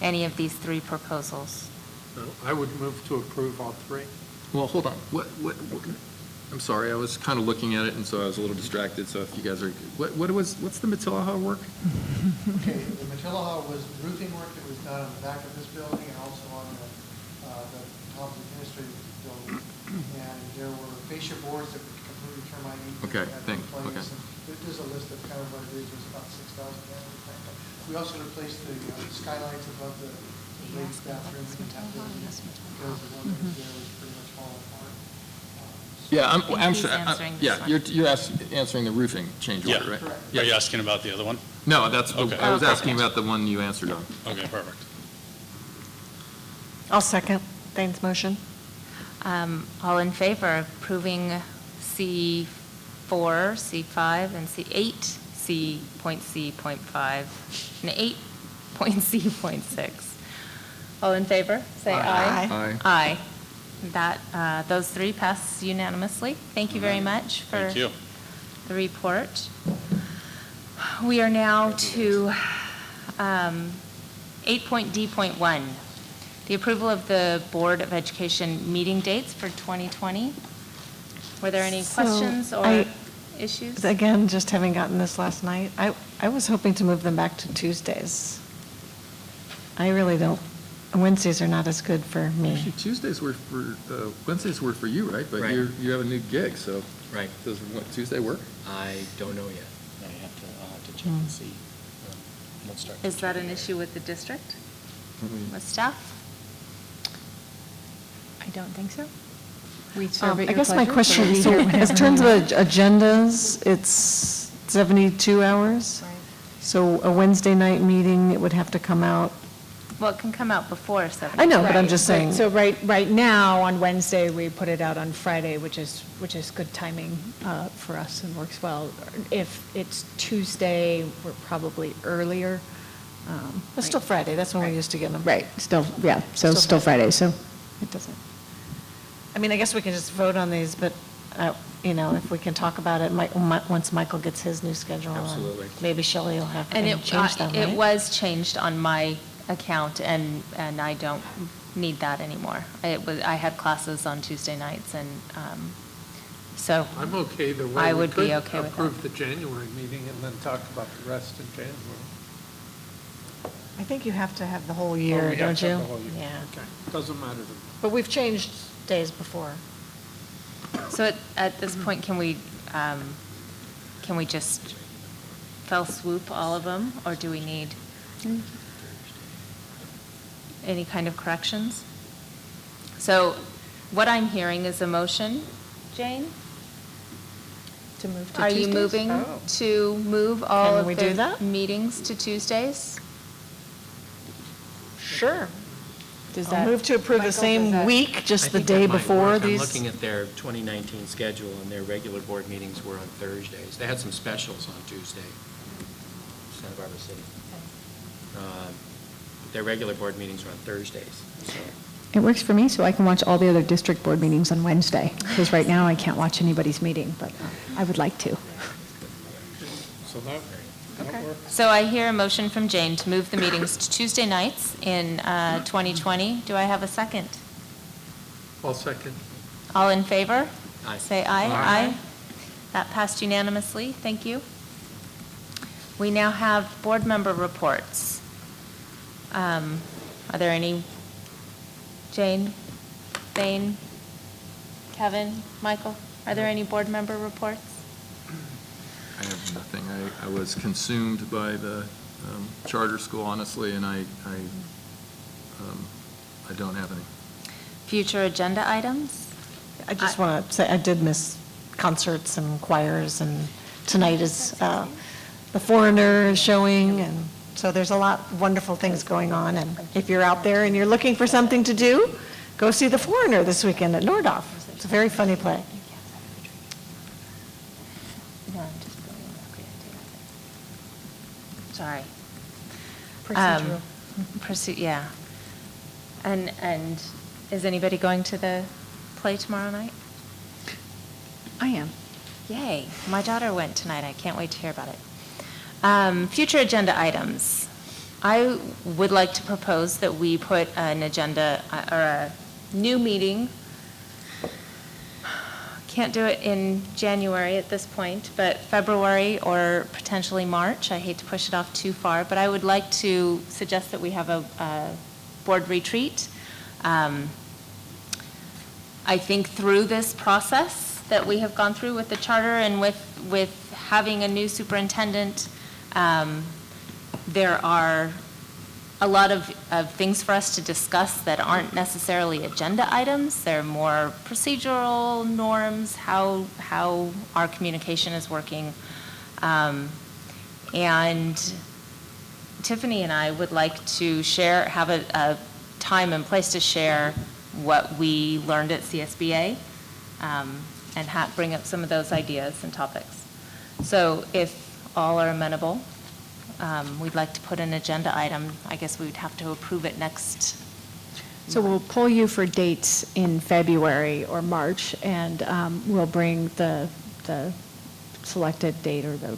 any of these three proposals? No, I would move to approve all three. Well, hold on. I'm sorry, I was kind of looking at it, and so I was a little distracted, so if you guys are, what's the Matilaha work? Okay, the Matilaha was roofing work that was done on the back of this building and also on the Tom's administrative building. And there were fascia boards that were completely termite eaten. Okay, that had thank- to be replaced. okay. And there's a list of kind of what it is, there's about 6,000 gallons. We also replaced the skylights above the ladies' bathroom in that building because the one that was there was pretty much falling apart. Yeah, I think he's answering this yeah, one. you're answering the roofing change Yeah. order, right? Are you asking about the other one? No, that's, Okay. I was Okay. asking about the one you answered on. Okay, perfect. I'll second Dane's motion. All in favor of approving C4, C5, and C8, C.C.5, and 8.C.6? All in favor, say aye. Aye. Aye. Those three pass unanimously. Thank you very much for Thank you. the report. We are now to 8.D.1, the approval of the Board of Education meeting dates for 2020. Were there any So, questions or issues? Again, just having gotten this last night, I was hoping to move them back to Tuesdays. I really don't, Wednesdays are not as good for me. Actually, Wednesdays were for you, right? But Right. you have a new gig, so. Right. Does Tuesday work? I don't know yet. I'll have to check and see. Let's start. Is that an issue with the district, with staff? I don't think so. We serve at I your guess my pleasure, question, we'll so be here in whenever terms you of want. agendas, it's 72 hours? Right. So a Wednesday night meeting, it would have to come out, Well, it can come out before 7. I know, but I'm Right, just right. saying. So right now, on Wednesday, we put it out on Friday, which is good timing for us and works well. If it's Tuesday, we're probably earlier. It's still Friday, that's when we used to get them. Right, still, yeah, so still Friday, so it doesn't. I mean, I guess we can just vote on these, but, if we can talk about it, once Michael gets his new schedule. and Absolutely. Maybe Shelley will have And to change that, it right? was changed on my account, and I don't need that anymore. I had classes on Tuesday nights, and so I'm okay the way. I we would be could okay with that. Approve the January meeting and then talk about the rest in January. I think you have to have the whole Oh, year, we have don't to you? have the whole year. Yeah. Okay, doesn't matter to me. But we've changed days before. So at this point, can we just fell swoop all of them, or do we need any kind of corrections? So what I'm hearing is a motion, Jane? To move to Are you Tuesdays? moving Oh. to move all Can of we do the that? meetings to Tuesdays? Sure. Does I'll that- move to approve the Michael, does same that- week, just I the think that day might before work. these. I'm looking at their 2019 schedule, and their regular board meetings were on Thursdays. They had some specials on Tuesday, Santa Barbara City. Their regular board meetings were on Thursdays, so. It works for me, so I can watch all the other district board meetings on Wednesday, because right now I can't watch anybody's meeting, but I would like to. So that works. So I hear a motion from Jane to move the meetings to Tuesday nights in 2020. Do I have a second? I'll second. All in favor? Aye. Say aye. Aye. That passed unanimously. Thank you. We now have board member reports. Are there any? Jane, Thane, Kevin, Michael, are there any board member reports? I have nothing. I was consumed by the charter school, honestly, and I don't have any. Future agenda items? I just want to say, I did miss concerts and choirs, and tonight is The Foreigner is showing, and so there's a lot of wonderful things going on, and if you're out there and you're looking for something to do, go see The Foreigner this weekend at Nordhoff. It's a very funny play. No, I'm just bringing up the idea of it. Sorry. Procedural. Yeah. And is anybody going to the play tomorrow night? I am. Yay. My daughter went tonight. I can't wait to hear about it. Future agenda items. I would like to propose that we put an agenda or a new meeting. Can't do it in January at this point, but February or potentially March. I hate to push it off too far, but I would like to suggest that we have a board retreat. I think through this process that we have gone through with the charter and with having a new superintendent, there are a lot of things for us to discuss that aren't necessarily agenda items. They're more procedural norms, how our communication is working. And Tiffany and I would like to have a time and place to share what we learned at CSBA and bring up some of those ideas and topics. So if all are amenable, we'd like to put an agenda item. I guess we would have to approve it next. So we'll pull you for dates in February or March, and we'll bring the selected date or the.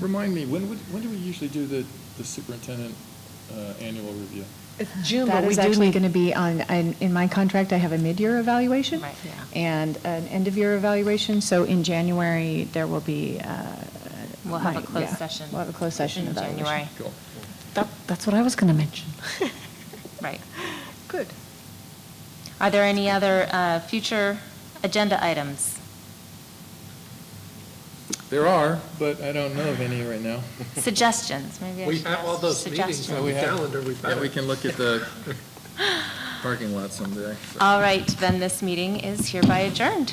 Remind me, when do we usually do the superintendent annual review? It's June, that is actually going to be in my contract, I have a mid-year evaluation. Right, yeah. And an end-of-year evaluation, so in January, there will be. We'll have a closed session. We'll have a closed session in evaluation. January. Cool. That's what I was going to mention. Right. Good. Are there any other future agenda items? There are, but I don't know of any right now. Suggestions, maybe I We should have ask all those meetings suggestions. on the calendar. Yeah, we can look at the parking lot someday. All right, then this meeting is hereby adjourned.